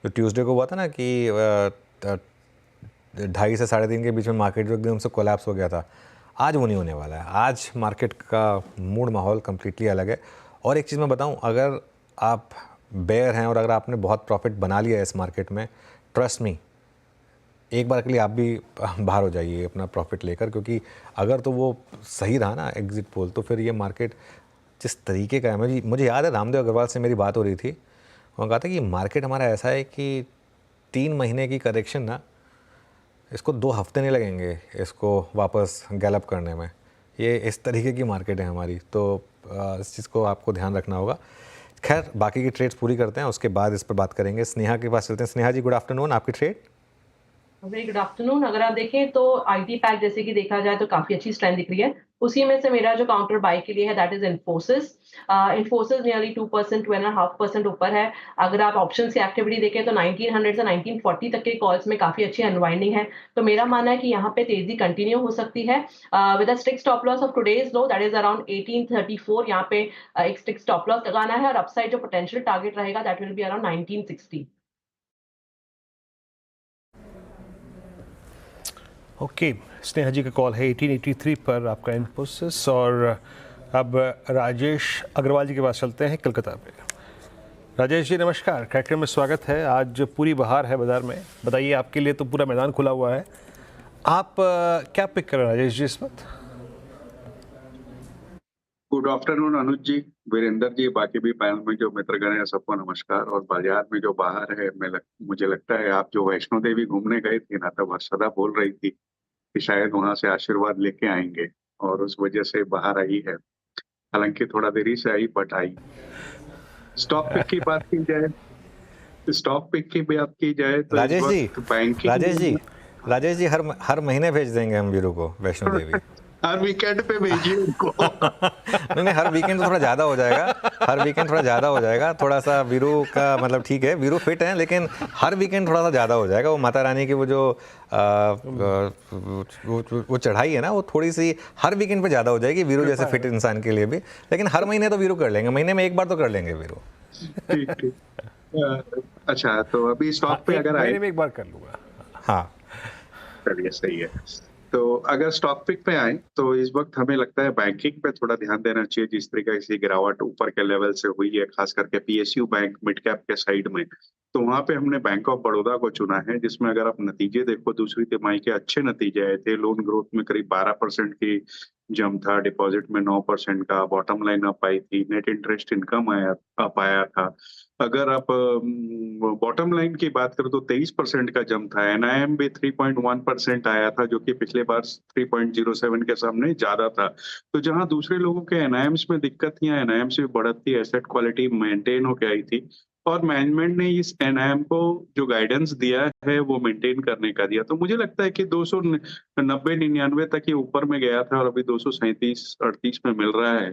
जो ट्यूसडे को हुआ था ना कि 2:30 से 3:30 के बीच में मार्केट जो एकदम से कोलैप्स हो गया था, आज वो नहीं होने वाला है। आज मार्केट का मूड माहौल कम्प्लीटली अलग है। और एक चीज़ मैं बताऊं, अगर आप बेयर हैं और अगर आपने बहुत प्रॉफिट बना लिया है इस मार्केट में, ट्रस्ट मी, एक बार के लिए आप भी बाहर हो जाइए अपना प्रॉफिट लेकर, क्योंकि अगर तो वो सही रहा ना एग्जिट पोल, तो फिर ये मार्केट जिस तरीके का है, मुझे याद है रामदेव अग्रवाल से मेरी बात हो रही थी, उन्होंने कहा था कि मार्केट हमारा ऐसा है कि 3 महीने की करेक्शन ना, इसको 2 हफ्ते नहीं लगेंगे इसको वापस गैलअप करने में। ये इस तरीके की मार्केट है हमारी, तो इस चीज़ को आपको ध्यान रखना होगा। खैर, बाकी की ट्रेड्स पूरी करते हैं, उसके बाद इस पर बात करेंगे। स्नेहा के पास चलते हैं। स्नेहा जी, गुड आफ्टरनून, आपकी ट्रेड। Very good afternoon. अगर आप देखें तो आईटी पैक जैसे कि देखा जाए तो काफी अच्छी स्ट्रेंथ दिख रही है। उसी में से मेरा जो काउंटर बाय के लिए है that is Infosys. Infosys nearly 2%, 2.5% ऊपर है। अगर आप ऑप्शंस की एक्टिविटी देखें तो 1900 से 1940 तक के कॉल्स में काफी अच्छी अनवाइंडिंग है। तो मेरा मानना है कि यहाँ पे तेजी कंटिन्यू हो सकती है with a strict stop loss of today's low that is around 1834। यहाँ पे एक स्ट्रिक्ट स्टॉप लॉस लगाना है, और अपसाइड जो पोटेंशियल टारगेट रहेगा that will be around 1960। Okay, Sneha ji का कॉल है 1883 पर आपका इन्फोसिस। और अब राजेश अग्रवाल जी के पास चलते हैं कलकत्ता पे। राजेश जी नमस्कार, कार्यक्रम में स्वागत है। आज पूरी बहार है बाजार में, बताइए, आपके लिए तो पूरा मैदान खुला हुआ है। आप क्या पिक कर रहे हैं राजेश जी इस वक्त? गुड आफ्टरनून अनुज जी, वीरेंद्र जी, बाकी भी पैनल में जो मित्रगण है सबको नमस्कार। और बाजार में जो बाहर है, मुझे लगता है आप जो वैष्णो देवी घूमने गए थे ना, तब हर्षदा बोल रही थी कि शायद वहां से आशीर्वाद लेके आएंगे, और उस वजह से बाहर आई है। हालांकि थोड़ा देरी से आई, बट आई। स्टॉक पिक की बात की जाए, स्टॉक पिक की बात की जाए तो राजेश जी हर महीने भेज देंगे हम वीरू को वैष्णो देवी। हर वीकेंड पे भेजिए उनको। नहीं, हर वीकेंड तो थोड़ा ज़्यादा हो जाएगा, हर वीकेंड थोड़ा ज़्यादा हो जाएगा, थोड़ा सा वीरू का मतलब ठीक है, वीरू फिट है, लेकिन हर वीकेंड थोड़ा सा ज़्यादा हो जाएगा। वो माता रानी की वो जो वो चढ़ाई है ना, वो थोड़ी सी हर वीकेंड पे ज़्यादा हो जाएगी वीरू जैसे फिट इंसान के लिए भी। लेकिन हर महीने तो वीरू कर लेंगे, महीने में एक बार तो कर लेंगे वीरू। ठीक ठीक। अच्छा, तो अभी स्टॉक पे अगर आए, महीने में एक बार कर लूंगा। हाँ, चलिए सही है। तो अगर स्टॉक पिक पे आए तो इस वक्त हमें लगता है बैंकिंग पे थोड़ा ध्यान देना चाहिए। जिस तरीके से गिरावट ऊपर के लेवल से हुई है, खास करके पीएसयू बैंक मिड कैप के साइड में, तो वहां पे हमने बैंक ऑफ बड़ौदा को चुना है, जिसमें अगर आप नतीजे देखो, दूसरी तिमाही के अच्छे नतीजे आए थे। लोन ग्रोथ में करीब 12% की जम था, डिपॉजिट में 9% का, बॉटम लाइन अप आई थी, नेट इंटरेस्ट इनकम अप आया था। अगर आप बॉटम लाइन की बात करें तो 23% का जम था। एनआईएम भी 3.1% आया था, जो कि पिछले बार 3.07 के सामने ज्यादा था। तो जहां दूसरे लोगों के एनआईएम्स में दिक्कत थी, एनआईएम्स भी बढ़त थी, एसेट क्वालिटी मेंटेन होकर आई थी, और मैनेजमेंट ने इस एनआईएम को जो गाइडेंस दिया है वो मेंटेन करने का दिया। तो मुझे लगता है कि 290-99 तक ये ऊपर में गया था और अभी 237-38 में मिल रहा है।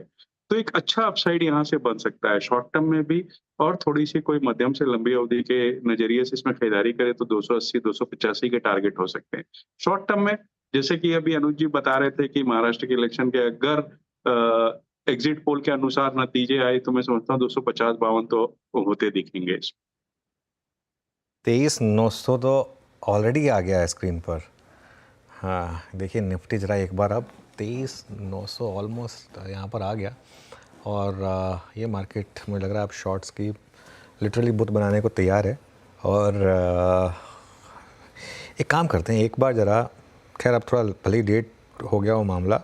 तो एक अच्छा अपसाइड यहाँ से बन सकता है शॉर्ट टर्म में भी, और थोड़ी सी कोई मध्यम से लंबी अवधि के नजरिए से इसमें खरीदारी करे तो 280-285 के टारगेट हो सकते हैं शॉर्ट टर्म में। जैसे कि अभी अनुज जी बता रहे थे कि महाराष्ट्र के इलेक्शन के अगर एग्जिट पोल के अनुसार नतीजे आए तो मैं समझता हूँ 250-52 तो होते दिखेंगे। 23,900 तो ऑलरेडी आ गया है स्क्रीन पर। हाँ, देखिए निफ्टी जरा एक बार, अब 23,900 ऑलमोस्ट यहाँ पर आ गया। और ये मार्केट मुझे लग रहा है अब शॉर्ट्स की लिटरली बुत बनाने को तैयार है। और एक काम करते हैं, एक बार ज़रा, खैर अब थोड़ा भले ही डेट हो गया वो मामला,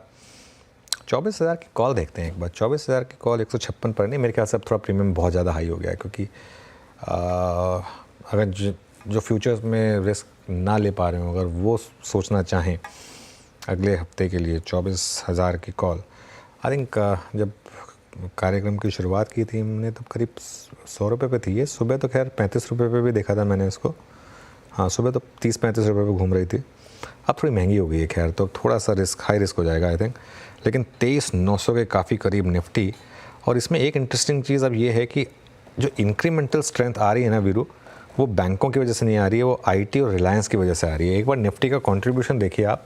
24,000 की कॉल देखते हैं एक बार। 24,000 की कॉल 156 पर नहीं, मेरे ख्याल से अब थोड़ा प्रीमियम बहुत ज़्यादा हाई हो गया है, क्योंकि अगर जो फ्यूचर्स में रिस्क ना ले पा रहे हो, अगर वो सोचना चाहें अगले हफ्ते के लिए 24,000 की कॉल, आई थिंक जब कार्यक्रम की शुरुआत की थी हमने तब करीब 100 रुपये पे थी ये। सुबह तो खैर 35 रुपये पे भी देखा था मैंने इसको। हाँ, सुबह तो 30-35 रुपये पे घूम रही थी, अब थोड़ी महंगी हो गई है खैर, तो थोड़ा सा रिस्क, हाई रिस्क हो जाएगा आई थिंक। लेकिन 23,900 के काफ़ी करीब निफ्टी। और इसमें एक इंटरेस्टिंग चीज़ अब ये है कि जो इंक्रीमेंटल स्ट्रेंथ आ रही है ना वीरू, वो बैंकों की वजह से नहीं आ रही है, वो आईटी और रिलायंस की वजह से आ रही है। एक बार निफ्टी का कंट्रीब्यूशन देखिए आप,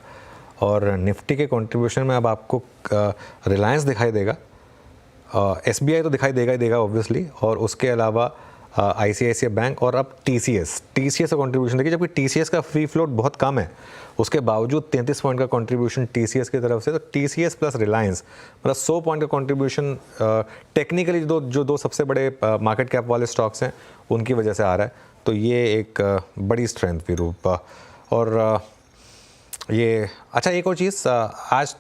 और निफ्टी के कंट्रीब्यूशन में अब आपको रिलायंस दिखाई देगा, एसबीआई तो दिखाई देगा ही देगा ऑब्वियसली, और उसके अलावा आईसीआईसीआई बैंक, और अब टीसीएस का कंट्रीब्यूशन देखिए, जबकि टीसीएस का फ्री फ्लोट बहुत कम है, उसके बावजूद 33 पॉइंट का कंट्रीब्यूशन टीसीएस की तरफ से। तो टीसीएस प्लस रिलायंस मतलब 100 पॉइंट का कंट्रीब्यूशन टेक्निकली जो दो सबसे बड़े मार्केट कैप वाले स्टॉक्स हैं उनकी वजह से आ रहा है। तो ये एक बड़ी स्ट्रेंथ भी रूप। और ये अच्छा, एक और चीज़, आज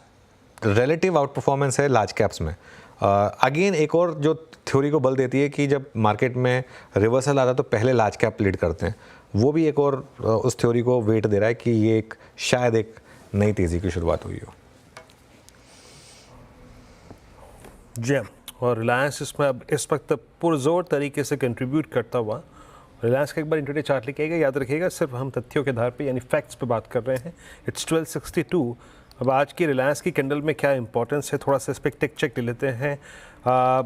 रिलेटिव आउट परफॉर्मेंस है लार्ज कैप्स में। अगेन एक और जो थ्योरी को बल देती है कि जब मार्केट में रिवर्सल आता है तो पहले लार्ज कैप लीड करते हैं, वो भी एक और उस थ्योरी को वेट दे रहा है कि ये एक शायद एक नई तेज़ी की शुरुआत हुई हो। जी, और रिलायंस इसमें अब इस वक्त पुरजोर तरीके से कंट्रीब्यूट करता हुआ। रिलायंस का एक बार इंटरडे चार्ट लेके आएगा, याद रखिएगा सिर्फ हम तथ्यों के आधार पे यानी फैक्ट्स पे बात कर रहे हैं। इट्स 1262। अब आज की रिलायंस की कैंडल में क्या इंपॉर्टेंस है, थोड़ा सा इस पर टिक चेक ले लेते हैं।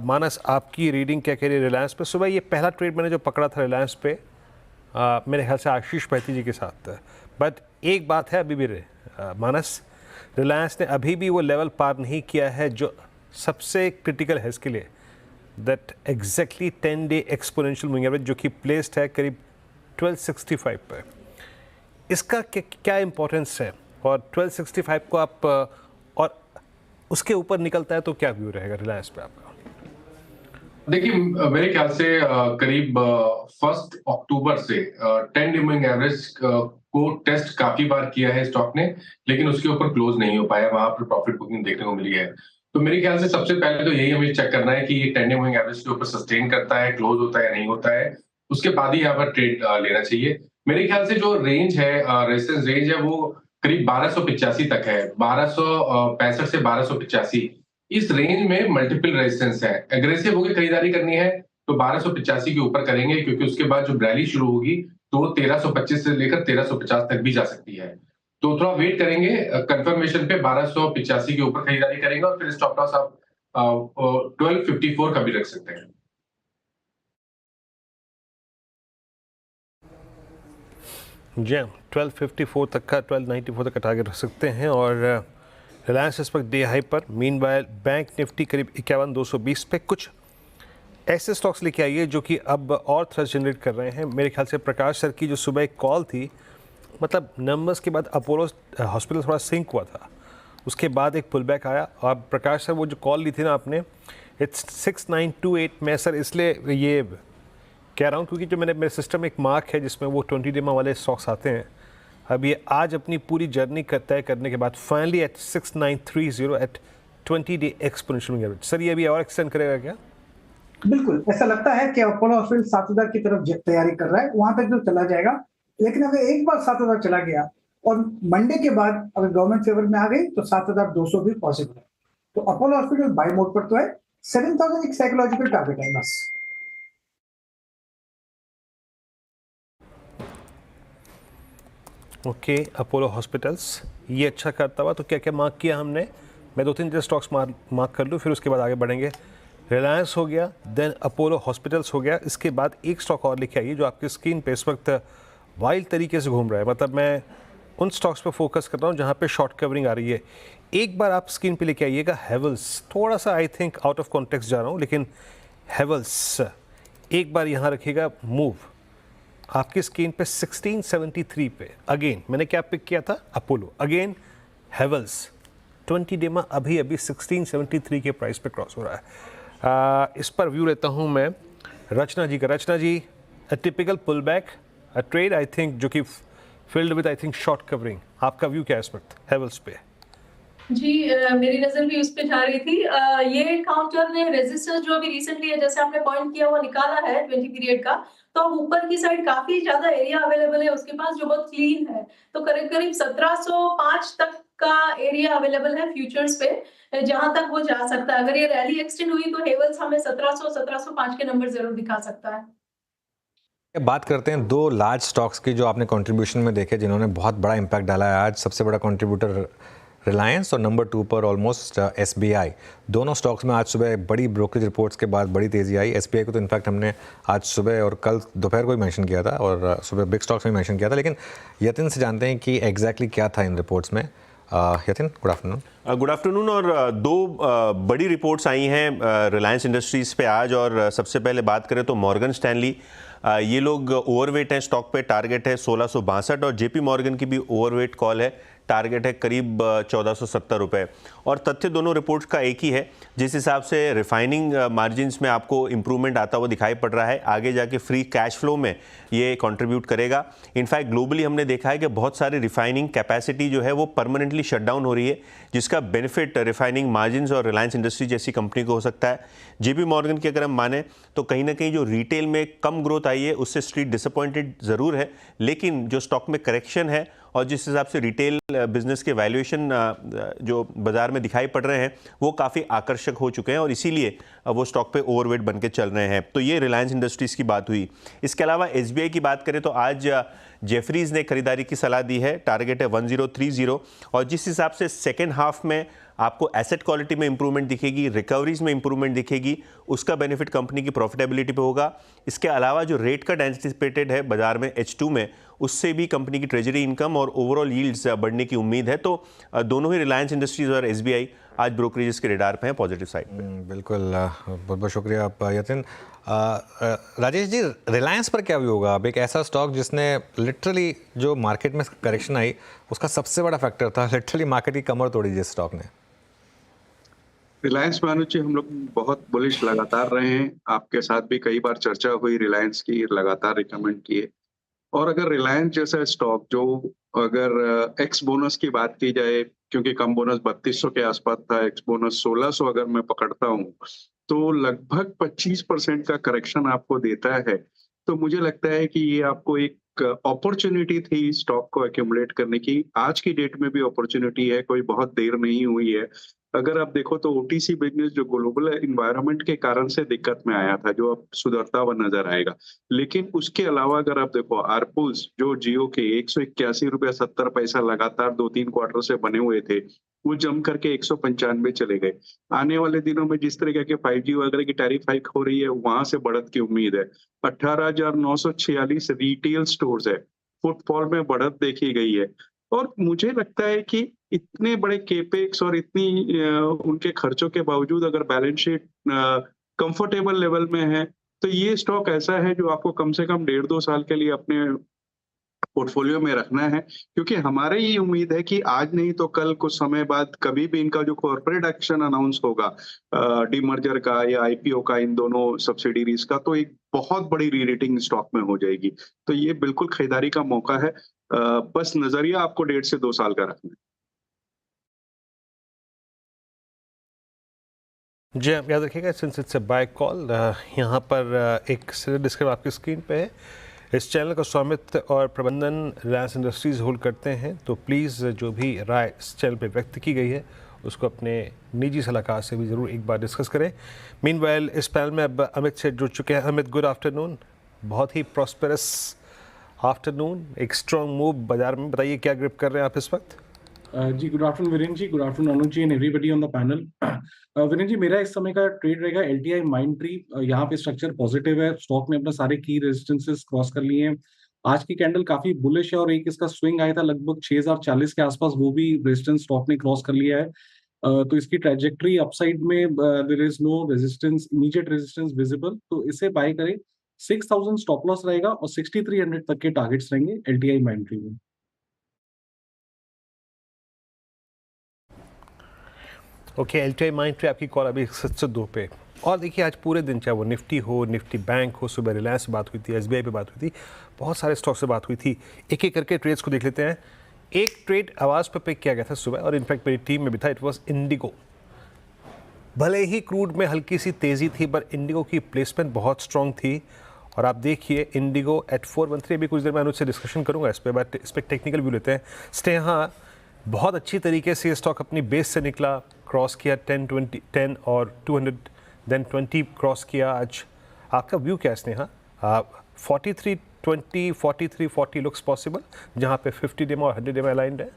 मानस, आपकी रीडिंग क्या कह रही है रिलायंस पे? सुबह ये पहला ट्रेड मैंने जो पकड़ा था रिलायंस पे, मेरे ख्याल से आशीष पैती जी के साथ। बट एक बात है अभी भी मानस, रिलायंस ने अभी भी वो लेवल पार नहीं किया है जो सबसे क्रिटिकल है इसके लिए, that exactly 10 day exponential moving average, जो कि प्लेस्ड है करीब 1265 पर। इसका क्या इंपॉर्टेंस है, और 1265 को आप और उसके ऊपर निकलता है तो क्या व्यू रहेगा रिलायंस पे आपका? देखिए, मेरे ख्याल से करीब 1 अक्टूबर से 10 डे मूविंग एवरेज को टेस्ट काफी बार किया है स्टॉक ने, लेकिन उसके ऊपर क्लोज नहीं हो पाया, वहां पर प्रॉफिट बुकिंग देखने को मिली है। तो मेरे ख्याल से सबसे पहले तो यही हमें चेक करना है कि ये 10 डे मूविंग एवरेज के ऊपर सस्टेन करता है, क्लोज होता है या नहीं होता है, उसके बाद ही यहाँ पर ट्रेड लेना चाहिए। मेरे ख्याल से जो रेंज है, रेजिस्टेंस रेंज है, वो करीब 1285 तक है, 1265 से 1285। इस रेंज में मल्टीपल रेजिस्टेंस है। एग्रेसिव होकर खरीदारी करनी है तो 1285 के ऊपर करेंगे, क्योंकि उसके बाद जो रैली शुरू होगी तो 1325 से लेकर 1350 तक भी जा सकती है। तो थोड़ा वेट करेंगे, कंफर्मेशन पे 1285 के ऊपर खरीदारी करेंगे और फिर स्टॉप लॉस आप 1254 का भी रख सकते हैं। जी 1254 तक का 1294 तक का टारगेट रख सकते हैं। और रिलायंस इस वक्त डे हाई पर, मीनवाइल बैंक निफ्टी करीब 51,220 पे। कुछ ऐसे स्टॉक्स लेके आइए जो कि अब और थ्रस्ट जनरेट कर रहे हैं। मेरे ख्याल से प्रकाश सर की जो सुबह एक कॉल थी, मतलब नंबर्स के बाद अपोलो हॉस्पिटल थोड़ा सिंक हुआ था, उसके बाद एक पुल बैक आया। और प्रकाश सर वो जो कॉल ली थी ना आपने, इट्स 6928, मैं सर इसलिए ये कह रहा हूँ क्योंकि जो मेरे सिस्टम में एक मार्क है जिसमें वो 20 डेमा वाले स्टॉक्स आते हैं। अब ये आज अपनी पूरी जर्नी तय करने के बाद finally at 6930 at 20 day exponential average. Sir ये अभी और एक्सटेंड करेगा क्या? बिल्कुल ऐसा लगता है कि अपोलो हॉस्पिटल 7000 की तरफ तैयारी कर रहा है, वहां तक जो चला जाएगा। लेकिन अगर एक बार 7000 चला गया और मंडे के बाद अगर गवर्नमेंट फेवर में आ गई तो 7200 भी पॉसिबल है। तो अपोलो हॉस्पिटल बाय मोड पर तो है, 7000 एक साइकोलॉजिकल टारगेट है बस। ओके अपोलो हॉस्पिटल्स ये अच्छा करता हुआ, तो क्या क्या मार्क किया हमने? मैं 2-3 स्टॉक्स मार्क कर लूँ, फिर उसके बाद आगे बढ़ेंगे। रिलायंस हो गया, देन अपोलो हॉस्पिटल्स हो गया, इसके बाद एक स्टॉक और लेके आइए जो आपकी स्क्रीन पे इस वक्त वाइल्ड तरीके से घूम रहा है। मतलब मैं उन स्टॉक्स पे फोकस कर रहा हूँ जहाँ पे शॉर्ट कवरिंग आ रही है। एक बार आप स्क्रीन पे लेके आइएगा हेवल्स। थोड़ा सा I think out of context जा रहा हूँ, लेकिन हेवल्स एक बार यहाँ रखिएगा। मूव आपकी स्क्रीन पे 1673 पे। अगेन मैंने क्या पिक किया था? अपोलो। अगेन हेवल्स 20 डेमा अभी 1673 के प्राइस पे क्रॉस हो रहा है। इस पर व्यू लेता हूँ मैं रचना जी का। Rachna ji, a typical pull back, a trade I think जो कि fuelled with I think short covering. आपका व्यू क्या है इस वक्त हेवल्स पे? जी मेरी नजर भी उस पे जा रही थी। ये काउंटर ने रेजिस्टेंस जो अभी रिसेंटली है, जैसे आपने पॉइंट किया, वो निकाला है 20 पीरियड का, तो अब ऊपर की साइड काफी ज्यादा एरिया अवेलेबल है उसके पास जो बहुत क्लीन है। तो करीब करीब 1705 तक का एरिया अवेलेबल है फ्यूचर्स पे, जहां तक वो जा सकता है। अगर ये रैली एक्सटेंड हुई तो हेवल्स हमें 1705 के नंबर जरूर दिखा सकता है। बात करते हैं दो लार्ज स्टॉक्स की जो आपने कंट्रीब्यूशन में देखे, जिन्होंने बहुत बड़ा इम्पैक्ट डाला है आज। सबसे बड़ा कंट्रीब्यूटर रिलायंस और नंबर 2 पर ऑलमोस्ट SBI। दोनों स्टॉक्स में आज सुबह बड़ी ब्रोकरेज रिपोर्ट्स के बाद बड़ी तेज़ी आई। SBI को तो इनफैक्ट हमने आज सुबह और कल दोपहर को ही मेंशन किया था और सुबह बिग स्टॉक्स में मेंशन किया था। लेकिन यतिन से जानते हैं कि एग्जैक्टली क्या था इन रिपोर्ट्स में। Yatin, good afternoon. Good afternoon. और दो बड़ी रिपोर्ट्स आई हैं रिलायंस इंडस्ट्रीज़ पे आज। और सबसे पहले बात करें तो मॉर्गन स्टैनली, ये लोग ओवरवेट हैं स्टॉक पे, टारगेट है 1662। और JP मॉर्गन की भी ओवरवेट कॉल है, टारगेट है करीब 1470 रुपये। और तथ्य दोनों रिपोर्ट्स का एक ही है, जिस हिसाब से रिफाइनिंग मार्जिन्स में आपको इंप्रूवमेंट आता हुआ दिखाई पड़ रहा है, आगे जाके फ्री कैश फ्लो में ये कंट्रीब्यूट करेगा। इनफैक्ट ग्लोबली हमने देखा है कि बहुत सारी रिफाइनिंग कैपेसिटी जो है वो परमानेंटली शट डाउन हो रही है, जिसका बेनिफिट रिफाइनिंग मार्जिन्स और रिलायंस इंडस्ट्री जैसी कंपनी को हो सकता है। JP मॉर्गन की अगर हम माने तो कहीं ना कहीं जो रिटेल में कम ग्रोथ आई है उससे स्ट्रीट डिसअपॉइंटेड ज़रूर है, लेकिन जो स्टॉक में करेक्शन है और जिस हिसाब से रिटेल बिजनेस के वैल्यूएशन जो बाजार में दिखाई पड़ रहे हैं वो काफ़ी आकर्षक हो चुके हैं और इसीलिए वो स्टॉक पे ओवरवेट बन के चल रहे हैं। तो ये रिलायंस इंडस्ट्रीज़ की बात हुई। इसके अलावा SBI की बात करें तो आज जेफरीज ने खरीदारी की सलाह दी है, टारगेट है 1030। और जिस हिसाब से सेकेंड हाफ में आपको एसेट क्वालिटी में इंप्रूवमेंट दिखेगी, रिकवरीज में इंप्रूवमेंट दिखेगी, उसका बेनिफिट कंपनी की प्रॉफिटेबिलिटी पे होगा। इसके अलावा जो रेट कट एंटिसिपेटेड है बाजार में H2 में, उससे भी कंपनी की ट्रेजरी इनकम और ओवरऑल यील्ड्स बढ़ने की उम्मीद है। तो दोनों ही रिलायंस इंडस्ट्रीज और SBI आज ब्रोकरेजेस के रडार पे हैं पॉजिटिव साइड पे। बिल्कुल, बहुत बहुत शुक्रिया आप यतिन। राजेश जी, रिलायंस पर क्या व्यू होगा? अब एक ऐसा स्टॉक जिसने लिटरली जो मार्केट में करेक्शन आई उसका सबसे बड़ा फैक्टर था, लिटरली मार्केट की कमर तोड़ी जिस स्टॉक ने। रिलायंस में अनुज जी हम लोग बहुत बुलिश लगातार रहे हैं, आपके साथ भी कई बार चर्चा हुई रिलायंस की, लगातार रिकमेंड किए। और अगर रिलायंस जैसा स्टॉक जो अगर एक्स बोनस की बात की जाए, क्योंकि कम बोनस 3200 के आसपास था, एक्स बोनस 1600 अगर मैं पकड़ता हूँ तो लगभग 25% का करेक्शन आपको देता है। तो मुझे लगता है कि ये आपको एक एक अपॉर्चुनिटी थी स्टॉक को एक्यूमुलेट करने की। आज की डेट में भी अपॉर्चुनिटी है, कोई बहुत देर नहीं हुई है। अगर आप देखो तो ओटीसी बिजनेस जो ग्लोबल एनवायरनमेंट के कारण से दिक्कत में आया था, जो अब सुधरता हुआ नजर आएगा। लेकिन उसके अलावा अगर आप देखो आरपुल्स जो जियो के 181 रुपया 70 पैसा लगातार 2-3 क्वार्टर से बने हुए थे, वो जम करके 195 चले गए। आने वाले दिनों में जिस तरीके के 5G वगैरह की टैरिफ हाइक हो रही है, वहां से बढ़त की उम्मीद है। 18,946 रिटेल स्टोर्स है, फुटफॉल में बढ़त देखी गई है। और मुझे लगता है कि इतने बड़े केपेक्स और इतनी उनके खर्चों के बावजूद अगर बैलेंस शीट कंफर्टेबल लेवल में है, तो ये स्टॉक ऐसा है जो आपको कम से कम 1.5-2 साल के लिए अपने पोर्टफोलियो में रखना है। क्योंकि हमारे ये उम्मीद है कि आज नहीं तो कल कुछ समय बाद कभी भी इनका जो कॉर्पोरेट एक्शन अनाउंस होगा डीमर्जर का या आईपीओ का, इन दोनों सब्सिडीज का, तो एक बहुत बड़ी री रेटिंग स्टॉक में हो जाएगी। तो ये बिल्कुल खरीदारी का मौका है। बस नजरिया आपको 1.5 से 2 साल का रखना है। जी आप याद रखिएगा, since it's a buy call, यहाँ पर एक डिस्क्रिप्शन आपकी स्क्रीन पे है। इस चैनल का स्वामित्व और प्रबंधन रिलायंस इंडस्ट्रीज़ होल्ड करते हैं, तो प्लीज़ जो भी राय इस चैनल पे व्यक्त की गई है उसको अपने निजी सलाहकार से भी ज़रूर एक बार डिस्कस करें। मीनवाइल इस पैनल में अब अमित से जुड़ चुके हैं। Amit, good afternoon. बहुत ही प्रॉस्पेरस आफ्टरनून, एक स्ट्रॉन्ग मूव बाजार में, बताइए क्या ग्रिप कर रहे हैं आप इस वक्त? जी good afternoon Virendra ji, good afternoon Anuj ji and everybody on the panel. Virendra ji, मेरा इस समय का ट्रेड रहेगा एलटीआई माइंडट्री। यहाँ पे स्ट्रक्चर पॉजिटिव है, स्टॉक ने अपने सारे की रेजिस्टेंसेस क्रॉस कर लिए हैं। आज की कैंडल काफी बुलिश है और एक इसका स्विंग आया था लगभग 6040 के आसपास, वो भी रेजिस्टेंस स्टॉक ने क्रॉस कर लिया है। तो इसकी ट्रैजेक्टरी अपसाइड में there is no resistance, immediate resistance visible, तो इसे बाय करें। 6000 स्टॉप लॉस रहेगा और 6300 तक के टारगेट्स रहेंगे एलटीआई माइंडट्री में। ओके, एलटीआई माइंडट्री आपकी कॉल अभी 702 पे। और देखिए आज पूरे दिन, चाहे वो निफ्टी हो, निफ्टी बैंक हो, सुबह रिलायंस से बात हुई थी, एसबीआई पे बात हुई थी, बहुत सारे स्टॉक से बात हुई थी। एक एक करके ट्रेड्स को देख लेते हैं। एक ट्रेड आवाज़ पर पिक किया गया था सुबह और इनफैक्ट मेरी टीम में भी था, इट वॉज इंडिगो। भले ही क्रूड में हल्की सी तेज़ी थी, पर इंडिगो की प्लेसमेंट बहुत स्ट्रॉन्ग थी। और आप देखिए इंडिगो एट 413, अभी कुछ देर में अनुज से डिस्कशन करूँगा इस पर, बट इस पर टेक्निकल व्यू लेते हैं। स्टे, हाँ बहुत अच्छी तरीके से ये स्टॉक अपनी बेस से निकला, क्रॉस किया 10 और 200, देन 20 क्रॉस किया। आज आपका व्यू क्या है स्नेहा? 4320, 4340 लुक्स पॉसिबल, जहाँ पे 50 डेमा और 100 डेमा अलाइंड है?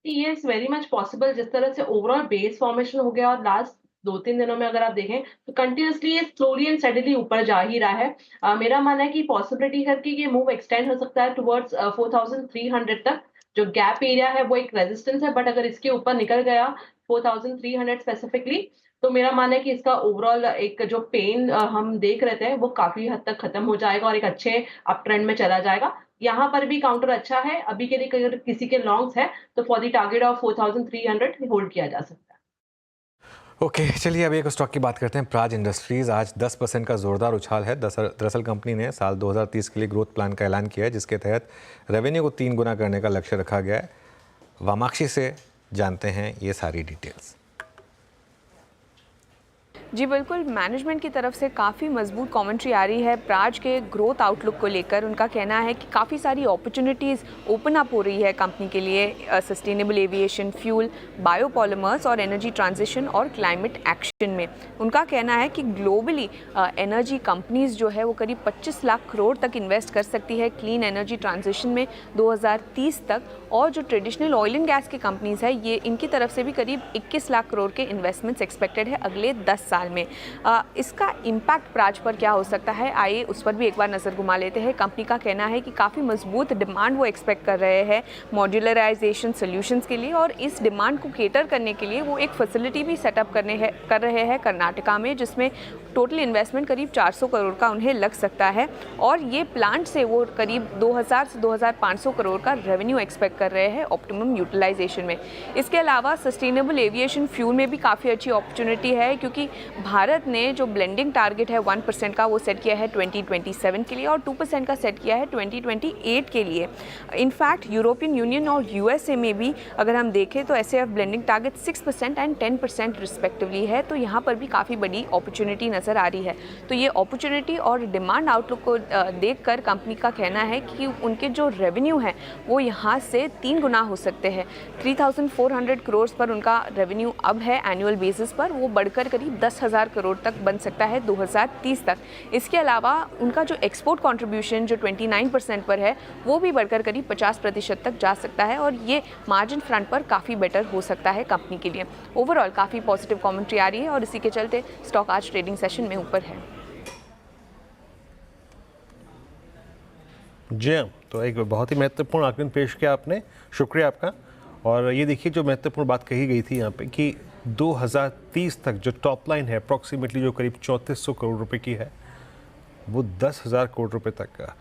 Yes, very much possible. जिस तरह से ओवरऑल बेस फॉर्मेशन हो गया और लास्ट 2-3 दिनों में अगर आप देखें तो कंटिन्यूसली ये स्लोली एंड स्टेडीली ऊपर जा ही रहा है। मेरा मानना है कि पॉसिबिलिटी है कि ये मूव एक्सटेंड हो सकता है टुवर्ड्स 4300 तक। जो गैप एरिया है वो एक रेजिस्टेंस है, बट अगर इसके ऊपर निकल गया 4300 स्पेसिफिकली, तो मेरा मानना है कि इसका ओवरऑल एक जो पेन हम देख रहे थे वो काफी हद तक खत्म हो जाएगा और एक अच्छे अप ट्रेंड में चला जाएगा। यहाँ पर भी काउंटर अच्छा है अभी के लिए, अगर किसी के लॉन्ग्स है तो for the target of 4300 hold किया जा सकता है। ओके, चलिए अब एक स्टॉक की बात करते हैं, प्राज इंडस्ट्रीज़। आज 10% का ज़ोरदार उछाल है। दरअसल कंपनी ने साल 2030 के लिए ग्रोथ प्लान का ऐलान किया है, जिसके तहत रेवेन्यू को 3 गुना करने का लक्ष्य रखा गया है। वामाक्षी से जानते हैं ये सारी डिटेल्स। जी बिल्कुल, मैनेजमेंट की तरफ से काफ़ी मजबूत कमेंट्री आ रही है प्राज के ग्रोथ आउटलुक को लेकर। उनका कहना है कि काफ़ी सारी अपॉर्चुनिटीज़ ओपन अप हो रही है कंपनी के लिए, सस्टेनेबल एविएशन फ्यूल, बायोपॉलिमर्स और एनर्जी ट्रांजिशन और क्लाइमेट एक्शन में। उनका कहना है कि ग्लोबली एनर्जी कंपनीज़ जो है वो करीब 25 लाख करोड़ तक इन्वेस्ट कर सकती है क्लीन एनर्जी ट्रांजिशन में 2030 तक, और जो ट्रेडिशनल ऑयल एंड गैस की कंपनीज़ है ये इनकी तरफ से भी करीब 21 लाख करोड़ के इन्वेस्टमेंट्स एक्सपेक्टेड है अगले 10 साल में। इसका इम्पैक्ट प्राज पर क्या हो सकता है, आइए उस पर भी एक बार नज़र घुमा लेते हैं। कंपनी का कहना है कि काफ़ी मजबूत डिमांड वो एक्सपेक्ट कर रहे हैं मॉड्यूलराइजेशन सॉल्यूशंस के लिए, और इस डिमांड को केटर करने के लिए वो एक फैसिलिटी भी सेटअप कर रहे हैं कर्नाटका में, जिसमें टोटल इन्वेस्टमेंट करीब 400 करोड़ का उन्हें लग सकता है, और ये प्लांट से वो करीब 2000 से 2500 करोड़ का रेवेन्यू एक्सपेक्ट कर रहे हैं ऑप्टिमम यूटिलाइजेशन में। इसके अलावा सस्टेनेबल एविएशन फ्यूल में भी काफ़ी अच्छी अपॉर्चुनिटी है, क्योंकि भारत ने जो ब्लेंडिंग टारगेट है 1% का वो सेट किया है 2027 के लिए और 2% का सेट किया है 2028 के लिए। इनफैक्ट यूरोपियन यूनियन और यूएसए में भी अगर हम देखें तो SAF blending target 6% and 10% respectively है, तो यहाँ पर भी काफ़ी बड़ी अपॉर्चुनिटी नज़र आ रही है। तो ये अपॉर्चुनिटी और डिमांड आउटलुक को देखकर कंपनी का कहना है कि उनके जो रेवेन्यू है वो यहाँ से 3 गुना हो सकते हैं। 3,400 करोड़ पर उनका रेवेन्यू अब है एनुअल बेसिस पर, वो बढ़कर करीब 10,000 करोड़ तक बन सकता है 2030 तक। इसके अलावा उनका जो एक्सपोर्ट कंट्रीब्यूशन जो 29% पर है वो भी बढ़कर करीब 50% तक जा सकता है और ये मार्जिन फ्रंट पर काफ़ी बेटर हो सकता है कंपनी के लिए। ओवरऑल काफ़ी पॉजिटिव कमेंट्री आ रही है और इसी के चलते स्टॉक आज ट्रेडिंग सेशन में ऊपर है। जी हाँ, तो एक बहुत ही महत्वपूर्ण आकलन पेश किया आपने, शुक्रिया आपका। और ये देखिए जो महत्वपूर्ण बात कही गई थी यहाँ पे कि 2030 तक जो टॉप लाइन है अप्रॉक्सीमेटली जो करीब 3400 करोड़ रुपए की है वो 10,000 करोड़ रुपए तक का।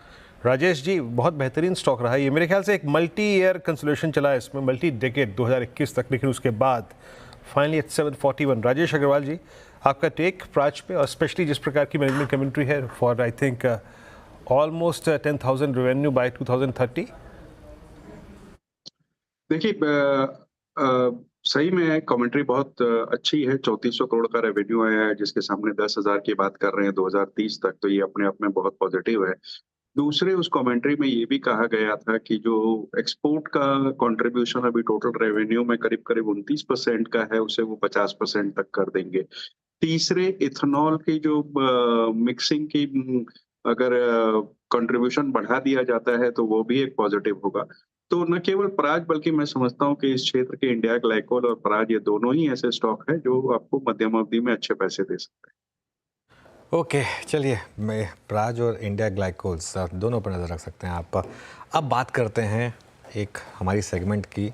राजेश जी, बहुत बेहतरीन स्टॉक रहा है ये, मेरे ख्याल से एक मल्टी ईयर कंसोलिडेशन चला है इसमें, मल्टी डेकेड 2021 तक, लेकिन उसके बाद फाइनली एट 741। राजेश अग्रवाल जी, आपका टेक प्राज पे और स्पेशली जिस प्रकार की मैनेजमेंट कमेंट्री है for I think almost 10,000 revenue by 2030। देखिए सही में कमेंट्री बहुत अच्छी है। 3400 करोड़ का रेवेन्यू है जिसके सामने 10,000 की बात कर रहे हैं 2030 तक, तो ये अपने आप में बहुत पॉजिटिव है। दूसरे उस कमेंट्री में ये भी कहा गया था कि जो एक्सपोर्ट का कंट्रीब्यूशन अभी टोटल रेवेन्यू में करीब करीब 29% का है, उसे वो 50% तक कर देंगे। तीसरे, इथेनॉल की जो मिक्सिंग की अगर कंट्रीब्यूशन बढ़ा दिया जाता है तो वो भी एक पॉजिटिव होगा। तो न केवल प्राज बल्कि मैं समझता हूँ कि इस क्षेत्र के इंडिया ग्लाइकोल और प्राज ये दोनों ही ऐसे स्टॉक है जो आपको मध्यम अवधि में अच्छे पैसे दे सकते हैं। ओके, चलिए मैं प्राज और इंडिया ग्लाइकोल्स दोनों पर नज़र रख सकते हैं आप। अब बात करते हैं एक हमारी सेगमेंट की,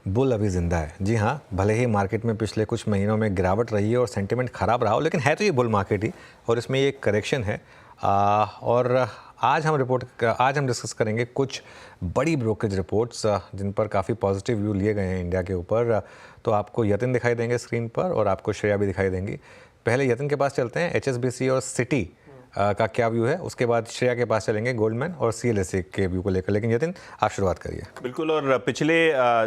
बुल अभी ज़िंदा है। जी हाँ, भले ही मार्केट में पिछले कुछ महीनों में गिरावट रही है और सेंटिमेंट ख़राब रहा हो, लेकिन है तो ये बुल मार्केट ही और इसमें ये एक करेक्शन है। और आज हम डिस्कस करेंगे कुछ बड़ी ब्रोकरेज रिपोर्ट्स जिन पर काफ़ी पॉजिटिव व्यू लिए गए हैं इंडिया के ऊपर। तो आपको यतिन दिखाई देंगे स्क्रीन पर और आपको श्रेया भी दिखाई देंगी। पहले यतिन के पास चलते हैं, HSBC और सिटी का क्या व्यू है, उसके बाद श्रेया के पास चलेंगे गोल्डमैन और CLSA के व्यू को लेकर। लेकिन यतिन, आप शुरुआत करिए। बिल्कुल, और पिछले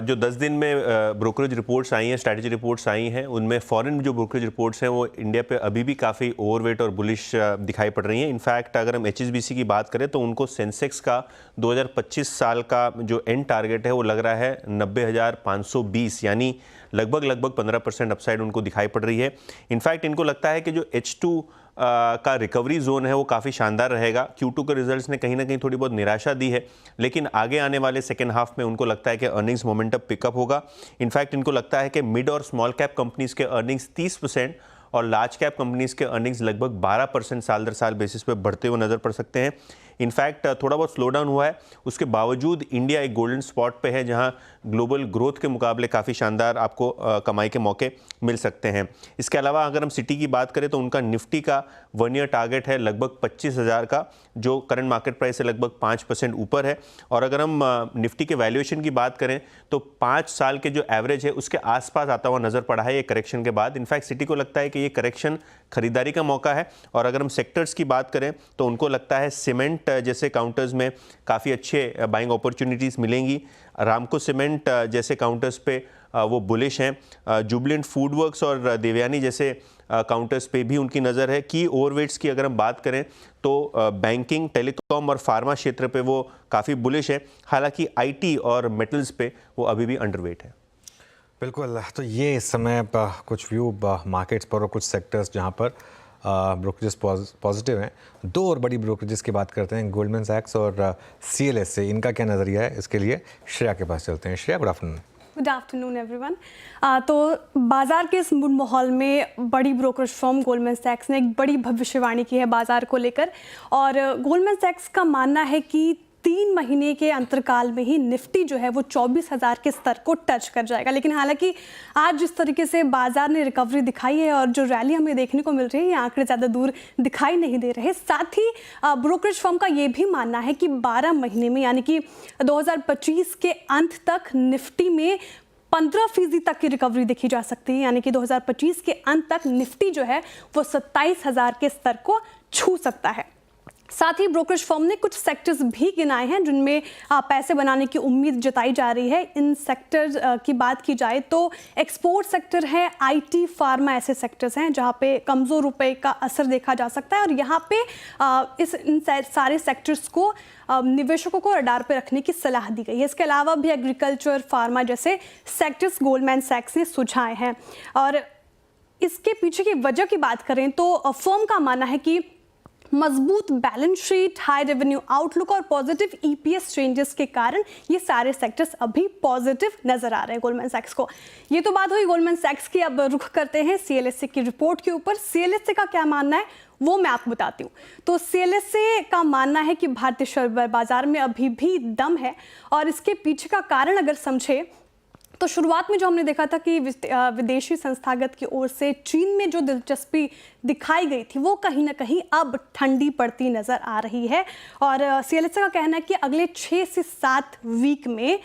जो 10 दिन में ब्रोकरेज रिपोर्ट्स आई हैं, स्ट्रैटेजी रिपोर्ट्स आई हैं, उनमें फॉरेन जो ब्रोकरेज रिपोर्ट्स हैं वो इंडिया पे अभी भी काफ़ी ओवरवेट और बुलिश दिखाई पड़ रही हैं। इनफैक्ट अगर हम HSBC की बात करें तो उनको सेंसेक्स का 2025 साल का जो एंड टारगेट है वो लग रहा है 90,520, यानी लगभग 15% अपसाइड उनको दिखाई पड़ रही है। इनफैक्ट इनको लगता है कि जो H2 का रिकवरी जोन है वो काफ़ी शानदार रहेगा। Q2 के रिजल्ट्स ने कहीं ना कहीं थोड़ी बहुत निराशा दी है, लेकिन आगे आने वाले सेकेंड हाफ में उनको लगता है कि अर्निंग्स मोमेंटम पिकअप होगा। इनफैक्ट इनको लगता है कि मिड और स्मॉल कैप कंपनीज के अर्निंग्स 30% और लार्ज कैप कंपनीज के अर्निंग्स लगभग 12% साल दर साल बेसिस पे बढ़ते हुए नज़र पड़ सकते हैं। इनफैक्ट थोड़ा बहुत स्लो डाउन हुआ है, उसके बावजूद इंडिया एक गोल्डन स्पॉट पे है जहां ग्लोबल ग्रोथ के मुकाबले काफ़ी शानदार आपको कमाई के मौके मिल सकते हैं। इसके अलावा अगर हम सिटी की बात करें तो उनका निफ्टी का 1 ईयर टारगेट है लगभग 25,000 का, जो करंट मार्केट प्राइस से लगभग 5% ऊपर है। और अगर हम निफ्टी के वैल्यूएशन की बात करें तो 5 साल के जो एवरेज है उसके आसपास आता हुआ नज़र पड़ा है ये करेक्शन के बाद। इनफैक्ट सिटी को लगता है कि ये करेक्शन खरीदारी का मौका है। और अगर हम सेक्टर्स की बात करें तो उनको लगता है सीमेंट जैसे काउंटर्स में काफ़ी अच्छे बाइंग अपॉर्चुनिटीज़ मिलेंगी। रामको सीमेंट जैसे काउंटर्स पे वो बुलिश हैं। जुबलेंट फूडवर्क्स और देवयानी जैसे काउंटर्स पे भी उनकी नज़र है। की ओवरवेट्स की अगर हम बात करें तो बैंकिंग, टेलीकॉम और फार्मा क्षेत्र पे वो काफ़ी बुलिश है। हालांकि IT और मेटल्स पे वो अभी भी अंडरवेट है। बिल्कुल, तो ये इस समय कुछ व्यू मार्केट्स पर और कुछ सेक्टर्स जहाँ पर ब्रोकरेजेस पॉजिटिव हैं। दो और बड़ी ब्रोकरेजेस की बात करते हैं, गोल्डमैन सैक्स और CLSA। इनका क्या नज़रिया है, इसके लिए श्रेया के पास चलते हैं। Shreya, good afternoon. Good afternoon everyone. तो बाजार के इस माहौल में बड़ी ब्रोकरेज फर्म गोल्डमैन सैक्स ने एक बड़ी भविष्यवाणी की है बाजार को लेकर, और गोल्डमैन सैक्स का मानना है कि 3 महीने के अंतरकाल में ही निफ्टी जो है वो 24,000 के स्तर को टच कर जाएगा। लेकिन हालांकि आज जिस तरीके से बाजार ने रिकवरी दिखाई है और जो रैली हमें देखने को मिल रही है, ये आंकड़े ज़्यादा दूर दिखाई नहीं दे रहे। साथ ही ब्रोकरेज फर्म का ये भी मानना है कि 12 महीने में यानी कि 2025 के अंत तक निफ्टी में 15% तक की रिकवरी देखी जा सकती है, यानी कि 2025 के अंत तक निफ्टी जो है वो 27,000 के स्तर को छू सकता है। साथ ही ब्रोकरेज फर्म ने कुछ सेक्टर्स भी गिनाए हैं जिनमें पैसे बनाने की उम्मीद जताई जा रही है। इन सेक्टर्स की बात की जाए तो एक्सपोर्ट सेक्टर है, आईटी, फार्मा ऐसे सेक्टर्स हैं जहां पे कमज़ोर रुपए का असर देखा जा सकता है और यहाँ पे इन सारे सेक्टर्स को निवेशकों को रडार पे रखने की सलाह दी गई है। इसके अलावा भी एग्रीकल्चर, फार्मा जैसे सेक्टर्स गोल्डमैन सैक्स ने सुझाए हैं। और इसके पीछे की वजह की बात करें तो फर्म का मानना है कि मजबूत balance sheet, high revenue outlook और पॉजिटिव ईपीएस चेंजेस के कारण ये सारे सेक्टर्स अभी पॉजिटिव नजर आ रहे हैं गोल्डमैन सैक्स को। ये तो बात हुई गोल्डमैन सैक्स की। अब रुख करते हैं सीएलएसए की रिपोर्ट के ऊपर। सीएलएसए का क्या मानना है वो मैं आपको बताती हूँ। तो सीएलएसए का मानना है कि भारतीय शेयर बाजार में अभी भी दम है और इसके पीछे का कारण अगर समझे तो शुरुआत में जो हमने देखा था कि विदेशी संस्थागत की ओर से चीन में जो दिलचस्पी दिखाई गई थी वो कहीं ना कहीं अब ठंडी पड़ती नजर आ रही है। और सीएलएसए का कहना है कि अगले 6 से 7 वीक में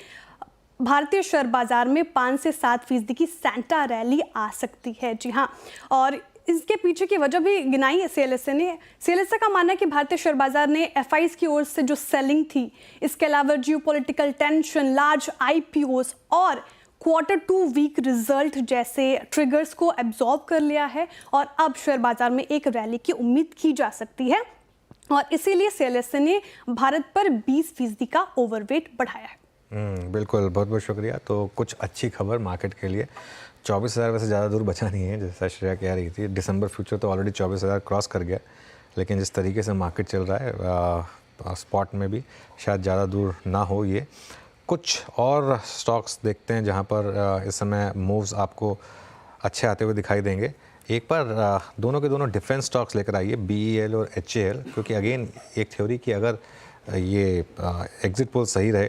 भारतीय शेयर बाजार में 5 से 7% की सैंटा रैली आ सकती है। जी हाँ, और इसके पीछे की वजह भी गिनाई है सीएलएसए ने। सीएलएसए का मानना है कि भारतीय शेयर बाजार ने एफआईज की ओर से जो सेलिंग थी, इसके अलावा जियोपॉलिटिकल टेंशन, लार्ज आईपीओस और Q2 वीक रिजल्ट जैसे ट्रिगर्स को एब्जॉर्ब कर लिया है और अब शेयर बाजार में एक रैली की उम्मीद की जा सकती है और इसीलिए सीएलएसए ने भारत पर 20% का ओवरवेट बढ़ाया है। बिल्कुल, बहुत बहुत शुक्रिया। तो कुछ अच्छी खबर मार्केट के लिए। 24,000 वैसे ज़्यादा दूर बचा नहीं है, जैसा श्रेया कह रही थी। दिसंबर फ्यूचर तो ऑलरेडी 24,000 क्रॉस कर गया, लेकिन जिस तरीके से मार्केट चल रहा है स्पॉट में भी शायद ज़्यादा दूर ना हो ये। कुछ और स्टॉक्स देखते हैं जहां पर इस समय मूव्स आपको अच्छे आते हुए दिखाई देंगे। एक बार दोनों के दोनों डिफेंस स्टॉक्स लेकर आइए, BEL और HAL, क्योंकि अगेन एक थ्योरी कि अगर ये एग्जिट पोल सही रहे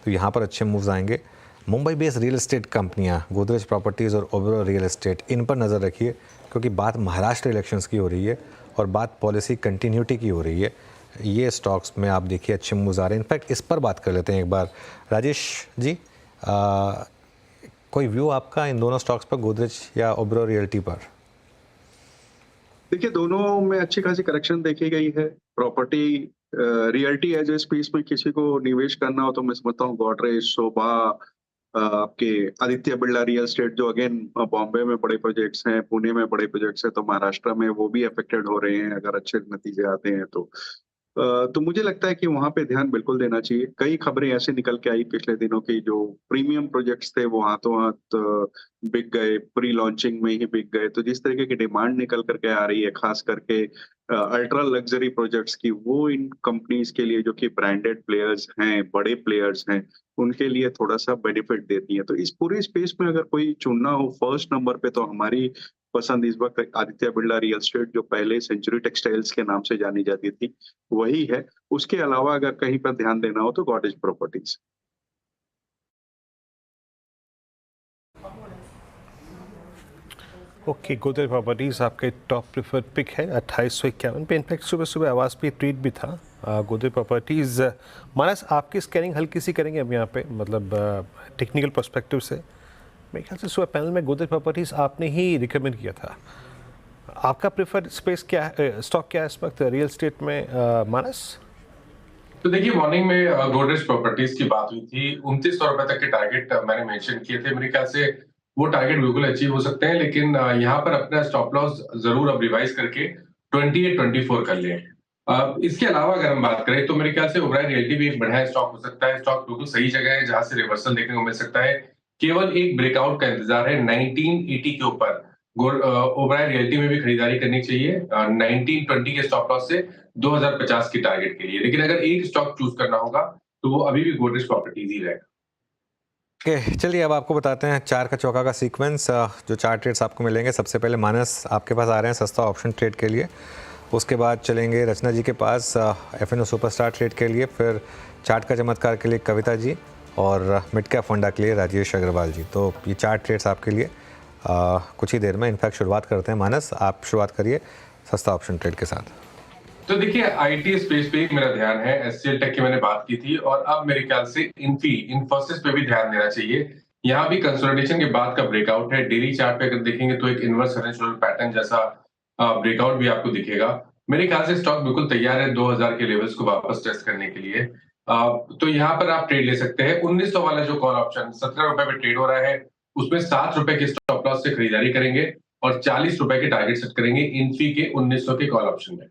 तो यहाँ पर अच्छे मूव्स आएंगे। मुंबई बेस्ड रियल एस्टेट कंपनियाँ गोदरेज प्रॉपर्टीज़ और ओबेरॉय रियल एस्टेट, इन पर नज़र रखिए क्योंकि बात महाराष्ट्र इलेक्शंस की हो रही है और बात पॉलिसी कंटिन्यूटी की हो रही है। ये स्टॉक्स में आप देखिए अच्छे मूव्स आ रहे हैं। इनफैक्ट इस पर बात कर लेते हैं एक बार। राजेश जी, कोई व्यू आपका इन दोनों स्टॉक्स पर, गोदरेज या ओबेरॉय रियल्टी पर? देखिए, दोनों में अच्छी खासी करेक्शन देखी गई है। प्रॉपर्टी रियल्टी है जो स्पेस में किसी को निवेश करना हो तो मैं समझता हूँ गोदरेज, शोभा, आपके आदित्य बिरला रियल एस्टेट जो अगेन बॉम्बे में बड़े प्रोजेक्ट्स हैं, पुणे में बड़े प्रोजेक्ट्स हैं, तो महाराष्ट्र में वो भी अफेक्टेड हो रहे हैं अगर अच्छे नतीजे आते हैं तो मुझे लगता है कि वहां पे ध्यान बिल्कुल देना चाहिए। कई खबरें ऐसे निकल के आई पिछले दिनों की जो प्रीमियम प्रोजेक्ट्स थे वो हाथों हाथ बिक गए, प्री लॉन्चिंग में ही बिक गए। तो जिस तरीके की डिमांड निकल करके आ रही है खास करके अल्ट्रा लग्जरी प्रोजेक्ट्स की, वो इन कंपनीज के लिए जो कि ब्रांडेड प्लेयर्स हैं, बड़े प्लेयर्स हैं, उनके लिए थोड़ा सा बेनिफिट देती है। तो इस पूरे स्पेस में अगर कोई चुनना हो फर्स्ट नंबर पे तो हमारी पसंद इस वक्त आदित्य बिरला रियल एस्टेट जो पहले सेंचुरी टेक्सटाइल्स के नाम से जानी जाती थी वही है। उसके अलावा अगर कहीं पर ध्यान देना हो तो Godrej properties. Okay, Godrej properties आपके टॉप प्रिफर्ड पिक है 2851 पे। इनफैक्ट सुबह सुबह आवाज़ पे ट्वीट भी था गोदरेज प्रॉपर्टीज़। मानस, आपकी स्कैनिंग हल्की सी करेंगे अब यहाँ पे, मतलब टेक्निकल पर्सपेक्टिव से। मेरे ख्याल से सुबह पैनल में गोदरेज प्रॉपर्टीज़ आपने ही रिकमेंड किया था। आपका प्रेफर्ड स्पेस क्या है, स्टॉक क्या है इस वक्त रियल एस्टेट में, मानस? तो देखिए, मॉर्निंग में गोदरेज प्रॉपर्टीज की बात हुई थी। 2900 रुपए तक के टारगेट मैंने मेंशन किए थे। मेरे ख्याल से वो टारगेट बिल्कुल अचीव हो सकते हैं, लेकिन यहाँ पर अपना स्टॉप लॉस जरूर अब रिवाइज करके 28-24 कर लें। इसके अलावा अगर हम बात करें तो मेरे ख्याल से ओबेरॉय रियल्टी भी एक बढ़िया स्टॉक हो सकता है। स्टॉक बिल्कुल सही जगह है जहां से रिवर्सल देखने को मिल सकता है। केवल एक ब्रेकआउट का इंतजार है 1980 के ऊपर। ओबेरॉय रियल्टी में भी खरीदारी करनी चाहिए 1920 के स्टॉप लॉस से 2050 की टारगेट के लिए। लेकिन अगर एक स्टॉक चूज करना होगा तो वो अभी भी गोदरेज प्रॉपर्टीज ही रहेगा। चलिए अब आपको बताते हैं 4 का चौका का सीक्वेंस, जो 4 ट्रेड्स आपको मिलेंगे। सबसे पहले मानस आपके पास आ रहे हैं सस्ता ऑप्शन ट्रेड के लिए, उसके बाद चलेंगे रचना जी के पास FNO सुपरस्टार ट्रेड के लिए, फिर चार्ट का चमत्कार के लिए कविता जी और मिड कैप फंडा के लिए राजेश अग्रवाल जी। तो ये 4 ट्रेड्स आपके लिए कुछ ही देर में इनफैक्ट शुरुआत करते हैं। मानस, आप शुरुआत करिए सस्ता ऑप्शन ट्रेड के साथ। तो देखिए, आईटी स्पेस पे मेरा ध्यान है। एचसीएल टेक की मैंने बात की थी और अब मेरे ख्याल से इन्फोसिस पे भी ध्यान देना चाहिए। यहाँ भी कंसोलिडेशन के बाद का ब्रेकआउट है। डेली चार्ट पे अगर देखेंगे तो एक इनवर्स हेड पैटर्न जैसा ब्रेकआउट भी आपको दिखेगा। मेरे ख्याल से स्टॉक बिल्कुल तैयार है 2000 के लेवल्स को वापस टेस्ट करने के लिए। तो यहाँ पर आप ट्रेड ले सकते हैं। 1900 वाला जो कॉल ऑप्शन 17 रुपए पे ट्रेड हो रहा है, उसमें 7 रुपए के स्टॉप लॉस से खरीदारी करेंगे और 40 रुपए के टारगेट सेट करेंगे इन्फी के 1900 के कॉल ऑप्शन में।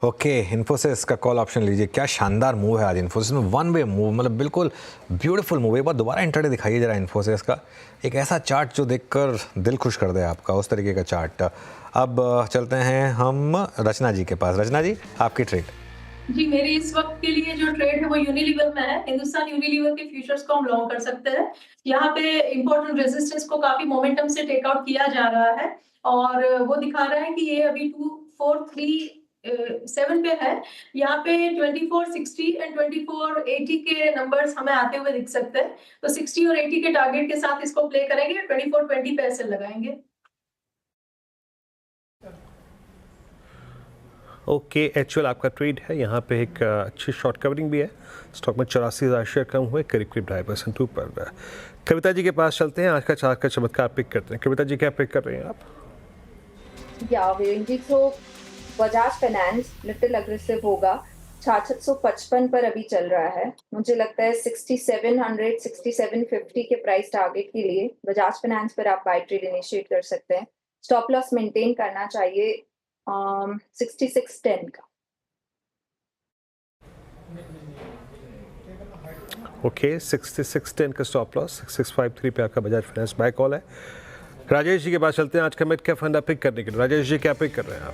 ओके, इन्फोसिस का कॉल ऑप्शन लीजिए। क्या शानदार मूव है आज इन्फोसिस में, वन वे मूव, मतलब बिल्कुल ब्यूटीफुल मूव। एक बार दोबारा इंट्राडे दिखाइए जरा इन्फोसिस का, एक ऐसा चार्ट जो देखकर दिल खुश कर दे आपका, उस तरीके का चार्ट। अब चलते हैं हम रचना जी के पास। रचना जी, आपकी ट्रेड। जी, मेरी इस वक्त के लिए जो ट्रेड है वो यूनिलीवर में है। हिंदुस्तान यूनिलीवर के फ्यूचर्स को हम लॉन्ग कर सकते हैं। यहाँ पे इंपॉर्टेंट रेजिस्टेंस को काफी मोमेंटम से टेक आउट किया जा रहा है और वो दिखा रहा है कि ये अभी 2437 पे है। यहाँ पे 2460 एंड 2480 के नंबर्स हमें आते हुए दिख सकते हैं। तो 60 और 80 के टारगेट के साथ इसको प्ले करेंगे, 2420 पे ऐसे लगाएंगे। ओके, एचएल आपका ट्रेड है। यहाँ पे एक अच्छी शॉर्ट कवरिंग भी है। स्टॉक में 84,000 शेयर कम हुए, करीब 2.5% ऊपर। कविता जी के पास चलते हैं, आज का चार्ट का चमत्कार पिक करते हैं। कविता जी, क्या पिक कर रहे हैं आप? या वीरेंद्र जी, तो बजाज फाइनेंस लिटिल अग्रेसिव होगा। 6655 पर अभी चल रहा है। मुझे लगता है 6700 6750 के प्राइस टारगेट के लिए बजाज फाइनेंस पर आप बाय ट्रेड इनिशिएट कर सकते हैं। स्टॉप लॉस मेंटेन करना चाहिए 6610 का। ओके, 6610 का स्टॉप लॉस, 6653 पे आपका बजाज फाइनेंस बाय कॉल है। राजेश जी के पास चलते हैं, आज का मिड कैप फंड पिक करने के लिए। राजेश जी, क्या पिक कर रहे हैं आप?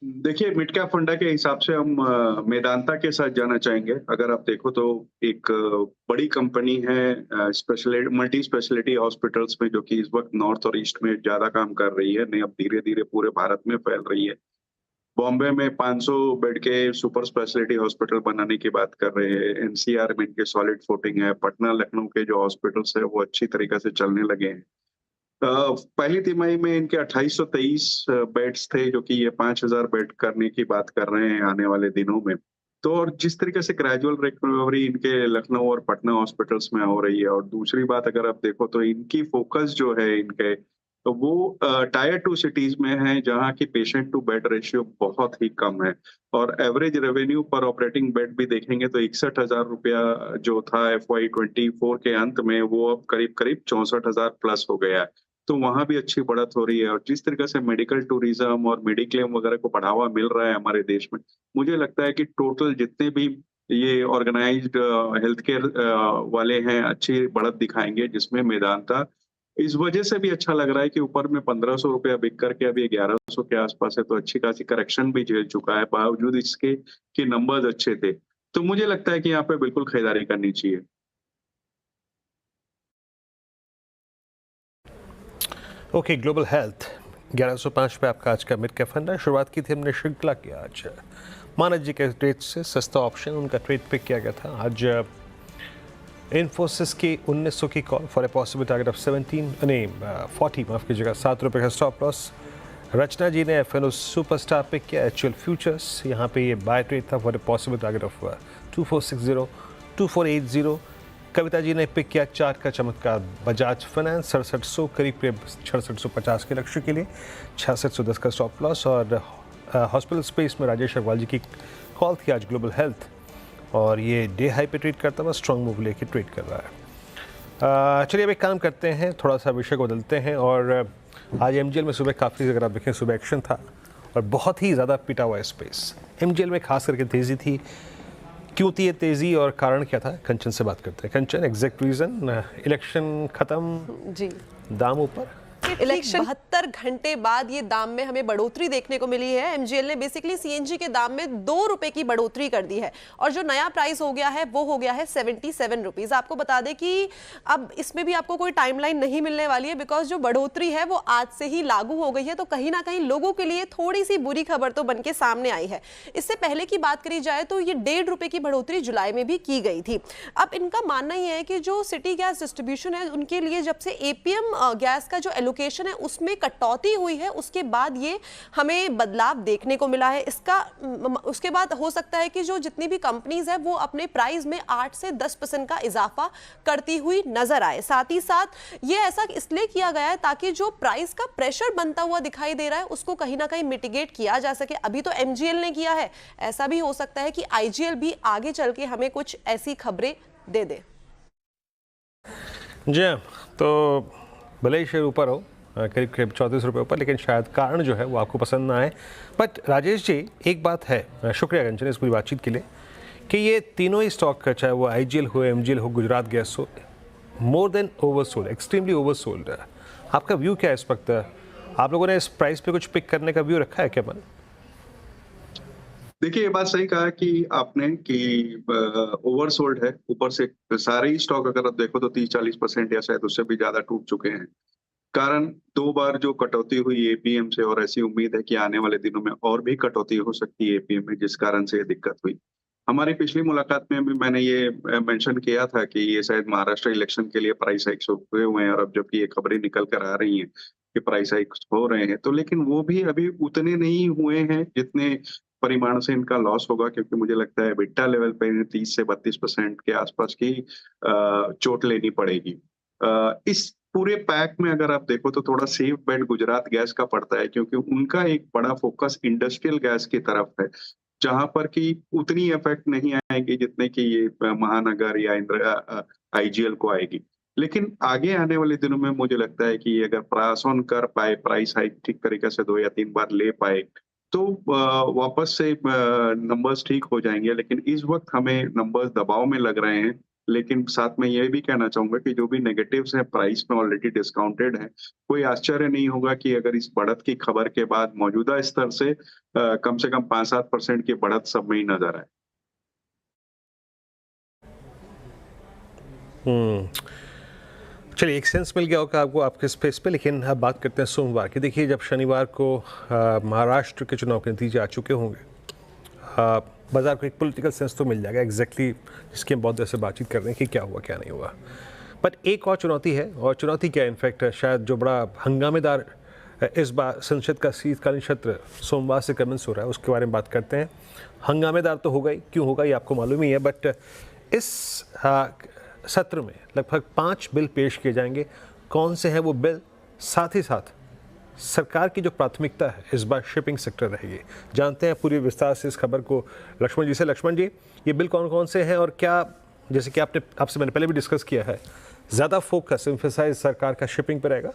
देखिए, मिड कैप फंडा के हिसाब से हम मेदांता के साथ जाना चाहेंगे। अगर आप देखो तो एक बड़ी कंपनी है मल्टी स्पेशलिटी हॉस्पिटल्स में, जो कि इस वक्त नॉर्थ और ईस्ट में ज्यादा काम कर रही है, अब धीरे धीरे पूरे भारत में फैल रही है। बॉम्बे में 500 बेड के सुपर स्पेशलिटी हॉस्पिटल बनाने की बात कर रहे हैं। एनसीआर में इनके सॉलिड फुटिंग है। पटना लखनऊ के जो हॉस्पिटल्स है वो अच्छी तरीके से चलने लगे हैं। पहली तिमाही में इनके 2823 बेड्स थे, जो कि ये 5000 बेड करने की बात कर रहे हैं आने वाले दिनों में। तो और जिस तरीके से ग्रेजुअल रिकवरी इनके लखनऊ और पटना हॉस्पिटल्स में हो रही है, और दूसरी बात अगर आप देखो तो इनकी फोकस जो है इनके, तो वो टायर 2 सिटीज में है, जहाँ की पेशेंट टू बेड रेशियो बहुत ही कम है। और एवरेज रेवेन्यू पर ऑपरेटिंग बेड भी देखेंगे तो 61,000 रुपया जो था FY24 के अंत में, वो अब करीब करीब 64,000 प्लस हो गया है। तो वहां भी अच्छी बढ़त हो रही है। और जिस तरीके से मेडिकल टूरिज्म और मेडिक्लेम वगैरह को बढ़ावा मिल रहा है हमारे देश में, मुझे लगता है कि टोटल जितने भी ये ऑर्गेनाइज्ड हेल्थ केयर वाले हैं, अच्छी बढ़त दिखाएंगे, जिसमें मेदांता इस वजह से भी अच्छा लग रहा है कि ऊपर में 1500 रुपया बिक करके अभी 1100 के आसपास है। तो अच्छी खासी करेक्शन भी झेल चुका है, बावजूद इसके कि नंबर्स अच्छे थे। तो मुझे लगता है कि यहाँ पे बिल्कुल खरीदारी करनी चाहिए। ओके, ग्लोबल हेल्थ 1105 पे आपका आज का मिड कैप फंड है। शुरुआत की थी हमने श्रृंखला की आज मानस जी के ट्रेड से, सस्ता ऑप्शन उनका ट्रेड पिक किया गया था। आज इन्फोसिस की 1900 की call for a possible target of 40, माफ कीजिएगा, 7 रुपये का स्टॉप लॉस। रचना जी ने FNO सुपरस्टार पिक किया, HUL फ्यूचर्स, यहाँ पे ये बाय ट्रेड था for a possible target of 2460 2480। Kavita ji ने पिक किया चार्ट का चमत्कार बजाज फाइनेंस 6700, करीब 6650 के लक्ष्य के लिए, 6610 का स्टॉप लॉस। और हॉस्पिटल स्पेस में राजेश अग्रवाल जी की कॉल थी आज ग्लोबल हेल्थ, और ये डे हाई पे ट्रेड करता हुआ स्ट्रॉन्ग मूव लेके ट्रेड कर रहा है। चलिए अब एक काम करते हैं, थोड़ा सा विषय को बदलते हैं। और आज MGL में सुबह काफ़ी, अगर आप देखें सुबह एक्शन था और बहुत ही ज़्यादा पिटा हुआ है स्पेस। MGL में खास करके तेज़ी थी। क्यों थी ये तेज़ी और कारण क्या था, कंचन से बात करते हैं। कंचन, एग्जैक्ट रीज़न? इलेक्शन ख़त्म जी, दाम ऊपर, इलेक्शन 72 घंटे बाद ये दाम में हमें बढ़ोतरी देखने को मिली है। MGL ने बेसिकली CNG के दाम में 2 रुपए की बढ़ोतरी कर दी है और जो नया प्राइस हो गया है वो हो गया है 77 रुपीज। आपको बता दें कि अब इसमें भी आपको कोई टाइमलाइन नहीं मिलने वाली है, बिकॉज जो बढ़ोतरी है वो आज से ही लागू हो गई है। तो कहीं ना कहीं लोगों के लिए थोड़ी सी बुरी खबर तो बनके सामने आई है। इससे पहले की बात करी जाए तो ये 1.5 रुपए की बढ़ोतरी जुलाई में भी की गई थी। अब इनका मानना यह है कि जो सिटी गैस डिस्ट्रीब्यूशन है उनके लिए जब से APM गैस का जो एलोकेशन एलोकेशन है उसमें कटौती हुई है, उसके बाद ये हमें बदलाव देखने को मिला है। इसका उसके बाद हो सकता है कि जो जितनी भी कंपनीज है वो अपने प्राइस में 8 से 10% का इजाफा करती हुई नजर आए। साथ ही साथ ये ऐसा इसलिए किया गया है ताकि जो प्राइस का प्रेशर बनता हुआ दिखाई दे रहा है उसको कहीं ना कहीं मिटिगेट किया जा सके। अभी तो एमजीएल ने किया है, ऐसा भी हो सकता है कि आईजीएल भी आगे चल के हमें कुछ ऐसी खबरें दे दे। जी हाँ, तो भले ही शेयर ऊपर हो करीब करीब 34 रुपये ऊपर, लेकिन शायद कारण जो है वो आपको पसंद ना आए। बट राजेश जी, एक बात है, शुक्रिया कंचन इस पूरी बातचीत के लिए, कि ये तीनों ही स्टॉक, चाहे वो आईजीएल हो, एमजीएल हो, गुजरात गैस हो, more than oversold, extremely oversold है। आपका व्यू क्या है इस वक्त? आप लोगों ने इस प्राइस पे कुछ पिक करने का व्यू रखा है क्या मन? देखिए, ये बात सही कहा कि आपने कि ओवरसोल्ड है। ऊपर से सारे ही स्टॉक अगर आप देखो तो 30-40% या शायद उससे भी ज्यादा टूट चुके हैं। कारण 2 बार जो कटौती हुई एपीएम से, और ऐसी उम्मीद है कि आने वाले दिनों में और भी कटौती हो सकती है एपीएम में, जिस कारण से ये दिक्कत हुई। हमारी पिछली मुलाकात में भी मैंने ये मेंशन किया था कि ये शायद महाराष्ट्र इलेक्शन के लिए प्राइस हाइक्स हुए हुए हैं, और अब जबकि ये खबरें निकल कर आ रही हैं कि प्राइस हाइक्स हो रहे हैं, तो लेकिन वो भी अभी उतने नहीं हुए हैं जितने परिमाण से इनका लॉस होगा, क्योंकि मुझे लगता है बिट्टा लेवल पे 30 से 32% के आसपास की चोट लेनी पड़ेगी। इस पूरे पैक में अगर आप देखो तो थोड़ा सेफ बेट गुजरात गैस का पड़ता है, क्योंकि उनका एक बड़ा फोकस इंडस्ट्रियल गैस की तरफ है, जहां पर कि उतनी इफेक्ट नहीं आएगी जितने कि ये महानगर या आईजीएल को आएगी। लेकिन आगे आने वाले दिनों में मुझे लगता है कि अगर पास ऑन कर पाए, प्राइस हाइक ठीक तरीके से 2 या 3 बार ले पाए, तो वापस से नंबर्स ठीक हो जाएंगे। लेकिन इस वक्त हमें नंबर्स दबाव में लग रहे हैं। लेकिन साथ में ये भी कहना चाहूंगा कि जो भी नेगेटिव्स हैं प्राइस में ऑलरेडी डिस्काउंटेड है। कोई आश्चर्य नहीं होगा कि अगर इस बढ़त की खबर के बाद मौजूदा स्तर से कम 5-7% की बढ़त सब में ही नजर आए। चलिए, एक सेंस मिल गया होगा आपको आपके स्पेस पे। लेकिन अब बात करते हैं सोमवार की। देखिए, जब शनिवार को महाराष्ट्र के चुनाव के नतीजे आ चुके होंगे, बाजार को एक पॉलिटिकल सेंस तो मिल जाएगा एग्जैक्टली जिसकी हम बहुत देर से बातचीत कर रहे हैं कि क्या हुआ क्या नहीं हुआ। बट एक और चुनौती है, और चुनौती क्या इनफैक्ट शायद जो बड़ा हंगामेदार इस बार संसद का शीतकालीन सत्र सोमवार से कमेंस हो रहा है, उसके बारे में बात करते हैं। हंगामेदार तो होगा ही, क्यों होगा ये आपको मालूम ही है। बट इस सत्र में लगभग 5 बिल पेश किए जाएंगे। कौन से हैं वो बिल? साथ ही साथ सरकार की जो प्राथमिकता है इस बार शिपिंग सेक्टर रहेगी। जानते हैं पूरी विस्तार से इस खबर को लक्ष्मण जी से। लक्ष्मण जी, ये बिल कौन कौन से हैं, और क्या, जैसे कि आपसे मैंने पहले भी डिस्कस किया है, ज़्यादा फोकस एम्फेसाइज सरकार का शिपिंग पर रहेगा?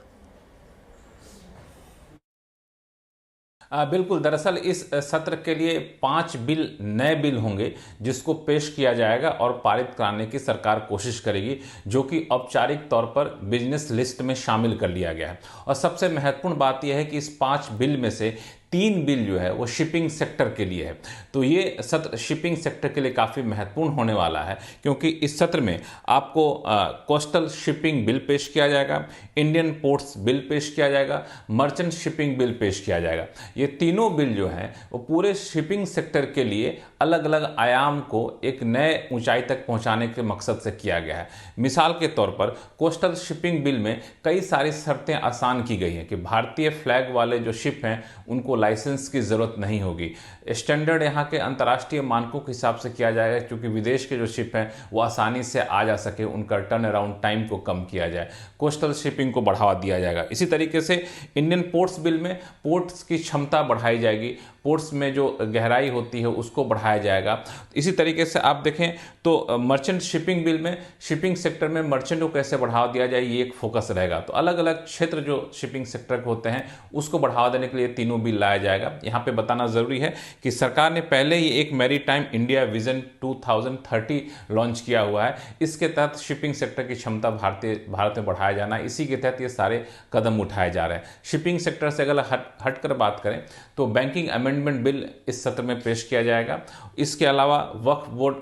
बिल्कुल, दरअसल इस सत्र के लिए 5 नए बिल होंगे जिसको पेश किया जाएगा और पारित कराने की सरकार कोशिश करेगी, जो कि औपचारिक तौर पर बिजनेस लिस्ट में शामिल कर लिया गया है। और सबसे महत्वपूर्ण बात यह है कि इस 5 बिल में से 3 बिल जो है वो शिपिंग सेक्टर के लिए है। तो ये सत्र शिपिंग सेक्टर के लिए काफ़ी महत्वपूर्ण होने वाला है, क्योंकि इस सत्र में आपको कोस्टल शिपिंग बिल पेश किया जाएगा, इंडियन पोर्ट्स बिल पेश किया जाएगा, मर्चेंट शिपिंग बिल पेश किया जाएगा। ये तीनों बिल जो हैं वो पूरे शिपिंग सेक्टर के लिए अलग अलग आयाम को एक नए ऊंचाई तक पहुंचाने के मकसद से किया गया है। मिसाल के तौर पर कोस्टल शिपिंग बिल में कई सारी शर्तें आसान की गई हैं कि भारतीय फ्लैग वाले जो शिप हैं उनको लाइसेंस की ज़रूरत नहीं होगी। स्टैंडर्ड यहाँ के अंतर्राष्ट्रीय मानकों के हिसाब से किया जाएगा, क्योंकि विदेश के जो शिप हैं वो आसानी से आ जा सके, उनका टर्न अराउंड टाइम को कम किया जाए, कोस्टल शिपिंग को बढ़ावा दिया जाएगा। इसी तरीके से इंडियन पोर्ट्स बिल में पोर्ट्स की क्षमता बढ़ाई जाएगी, पोर्ट्स में जो गहराई होती है उसको बढ़ाया जाएगा। इसी तरीके से आप देखें तो मर्चेंट शिपिंग बिल में शिपिंग सेक्टर में मर्चेंट को कैसे बढ़ावा दिया जाए, ये एक फोकस रहेगा। तो अलग अलग क्षेत्र जो शिपिंग सेक्टर के होते हैं उसको बढ़ावा देने के लिए तीनों बिल लाया जाएगा। यहाँ पे बताना ज़रूरी है कि सरकार ने पहले ही एक मैरीटाइम इंडिया विजन 2030 लॉन्च किया हुआ है। इसके तहत शिपिंग सेक्टर की क्षमता भारत में बढ़ाया जाना है, इसी के तहत ये सारे कदम उठाए जा रहे हैं। शिपिंग सेक्टर से अगर हटकर बात करें तो बैंकिंग अमेंडमेंट बिल इस सत्र में पेश किया जाएगा। इसके अलावा वक्फ बोर्ड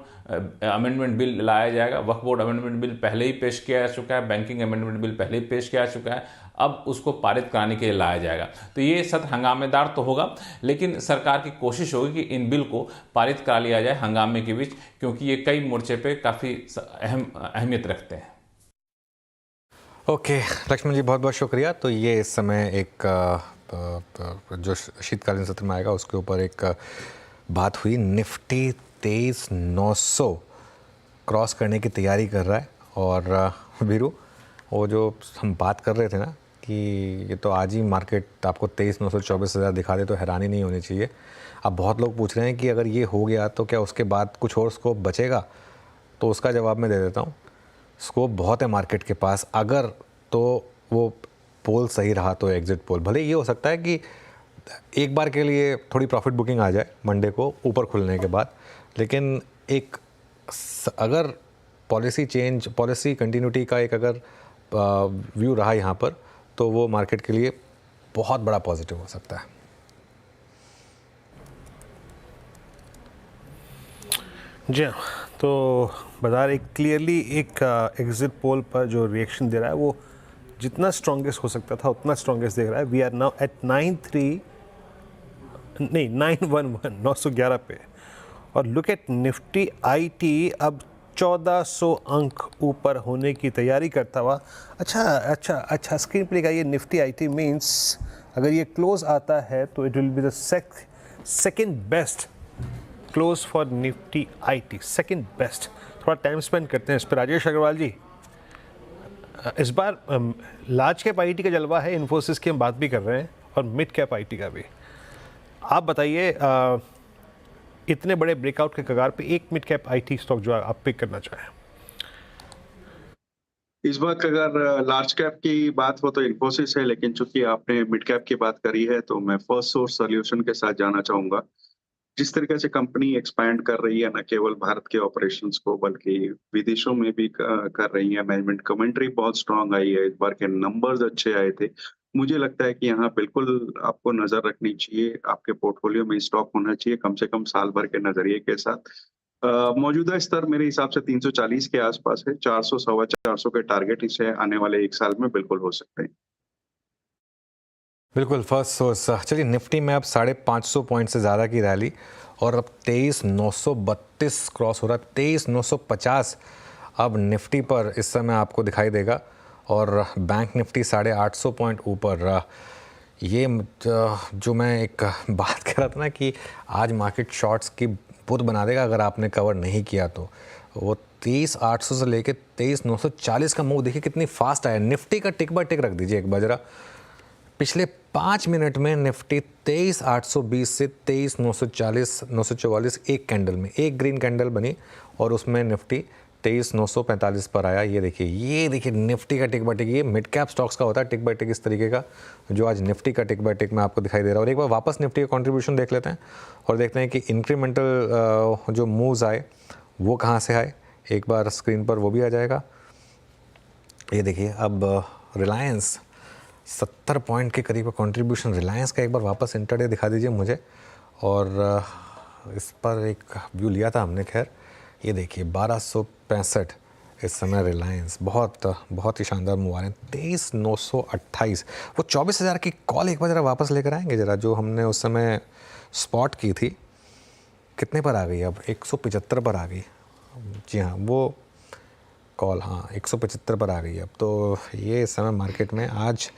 अमेंडमेंट बिल लाया जाएगा। वक्फ बोर्ड अमेंडमेंट बिल पहले ही पेश किया जा चुका है, बैंकिंग अमेंडमेंट बिल पहले ही पेश किया जा चुका है, अब उसको पारित कराने के लिए लाया जाएगा। तो ये सत्र हंगामेदार तो होगा, लेकिन सरकार की कोशिश होगी कि इन बिल को पारित करा लिया जाए हंगामे के बीच, क्योंकि ये कई मोर्चे पे काफ़ी अहमियत रखते हैं। ओके लक्ष्मण जी, बहुत बहुत शुक्रिया। तो ये इस समय एक जो शीतकालीन सत्र में आएगा उसके ऊपर एक बात हुई। निफ्टी 23,900 क्रॉस करने की तैयारी कर रहा है। और वीरू, वो जो हम बात कर रहे थे ना कि ये तो आज ही मार्केट आपको 23,900 24,000 दिखा दे तो हैरानी नहीं होनी चाहिए। अब बहुत लोग पूछ रहे हैं कि अगर ये हो गया तो क्या उसके बाद कुछ और स्कोप बचेगा, तो उसका जवाब मैं दे देता हूँ। स्कोप बहुत है मार्केट के पास, अगर तो वो पोल सही रहा तो एग्जिट पोल। भले ये हो सकता है कि एक बार के लिए थोड़ी प्रॉफिट बुकिंग आ जाए मंडे को ऊपर खुलने के बाद, लेकिन एक अगर पॉलिसी कंटिन्यूटी का एक अगर व्यू रहा यहाँ पर, तो वो मार्केट के लिए बहुत बड़ा पॉजिटिव हो सकता है। जी हाँ, तो बाजार एक क्लियरली एक एग्जिट पोल पर जो रिएक्शन दे रहा है वो जितना स्ट्रॉन्गेस्ट हो सकता था उतना स्ट्रॉन्गेस्ट देख रहा है। वी आर नाउ एट 911 पे। और लुक एट निफ्टी आईटी अब 1400 अंक ऊपर होने की तैयारी करता हुआ। अच्छा स्क्रीन पर लिखा ये निफ्टी आईटी मीन्स अगर ये क्लोज आता है तो it will be the second best close for Nifty IT, second best. थोड़ा टाइम स्पेंड करते हैं इस पर। राजेश अग्रवाल जी, इस बार लार्ज कैप आईटी का जलवा है, इन्फोसिस की हम बात भी कर रहे हैं और मिड कैप आईटी का भी। आप बताइए, इतने बड़े ब्रेकआउट के कगार पे एक मिड कैप आईटी स्टॉक जो आप पिक करना चाहें। इस बार अगर लार्ज कैप की बात हो तो इन्फोसिस है, लेकिन चूंकि आपने मिड कैप की बात करी है तो मैं फर्स्ट सोर्स सॉल्यूशन के साथ जाना चाहूंगा। जिस तरीके से कंपनी एक्सपैंड कर रही है, न केवल भारत के ऑपरेशंस को बल्कि विदेशों में भी कर रही है, मैनेजमेंट कमेंट्री बहुत स्ट्रांग आई है, इस बार के नंबर्स अच्छे आए थे। मुझे लगता है कि यहाँ बिल्कुल आपको नजर रखनी चाहिए, आपके पोर्टफोलियो में स्टॉक होना चाहिए कम से कम साल भर के नजरिए के साथ। मौजूदा स्तर मेरे हिसाब से 340 के आसपास है। 400 सवा 400 के टारगेट इसे आने वाले एक साल में बिल्कुल हो सकते हैं। बिल्कुल फर्स्ट सोर्स। चलिए, निफ्टी में अब 550 पॉइंट से ज़्यादा की रैली और अब 23,932 क्रॉस हो रहा है। 23,950 अब निफ्टी पर इस समय आपको दिखाई देगा और बैंक निफ्टी 850 पॉइंट ऊपर। ये जो मैं एक बात कर रहा था ना कि आज मार्केट शॉर्ट्स की बुत बना देगा अगर आपने कवर नहीं किया तो, वो 23,800 से लेके 23,940 का मूव देखिए कितनी फास्ट आया। निफ्टी का टिक बाय टिक रख दीजिए एक बार जरा। पिछले 5 मिनट में निफ्टी 23,820 से 23,940 944 एक कैंडल में, एक ग्रीन कैंडल बनी और उसमें निफ्टी 23,945 पर आया। ये देखिए निफ्टी का टिक बाय टिक। ये मिड कैप स्टॉक्स का होता है टिक बाय टिक इस तरीके का, जो आज निफ्टी का टिक बाय टिक में आपको दिखाई दे रहा है। और एक बार वापस निफ्टी का कंट्रीब्यूशन देख लेते हैं और देखते हैं कि इंक्रीमेंटल जो मूव्स आए वो कहाँ से आए। एक बार स्क्रीन पर वो भी आ जाएगा। ये देखिए, अब रिलायंस 70 पॉइंट के करीब कंट्रीब्यूशन रिलायंस का एक बार वापस इंटरडे दिखा दीजिए मुझे। और इस पर एक व्यू लिया था हमने, खैर ये देखिए 1265 इस समय रिलायंस। बहुत ही शानदार मूव आ रहे हैं। 23,928 वो 24,000 की कॉल एक बार ज़रा वापस लेकर आएंगे जरा, जो हमने उस समय स्पॉट की थी। कितने पर आ गई अब? 175 पर आ गई। जी हाँ, वो कॉल 175 पर आ गई अब। तो ये इस समय मार्केट में आज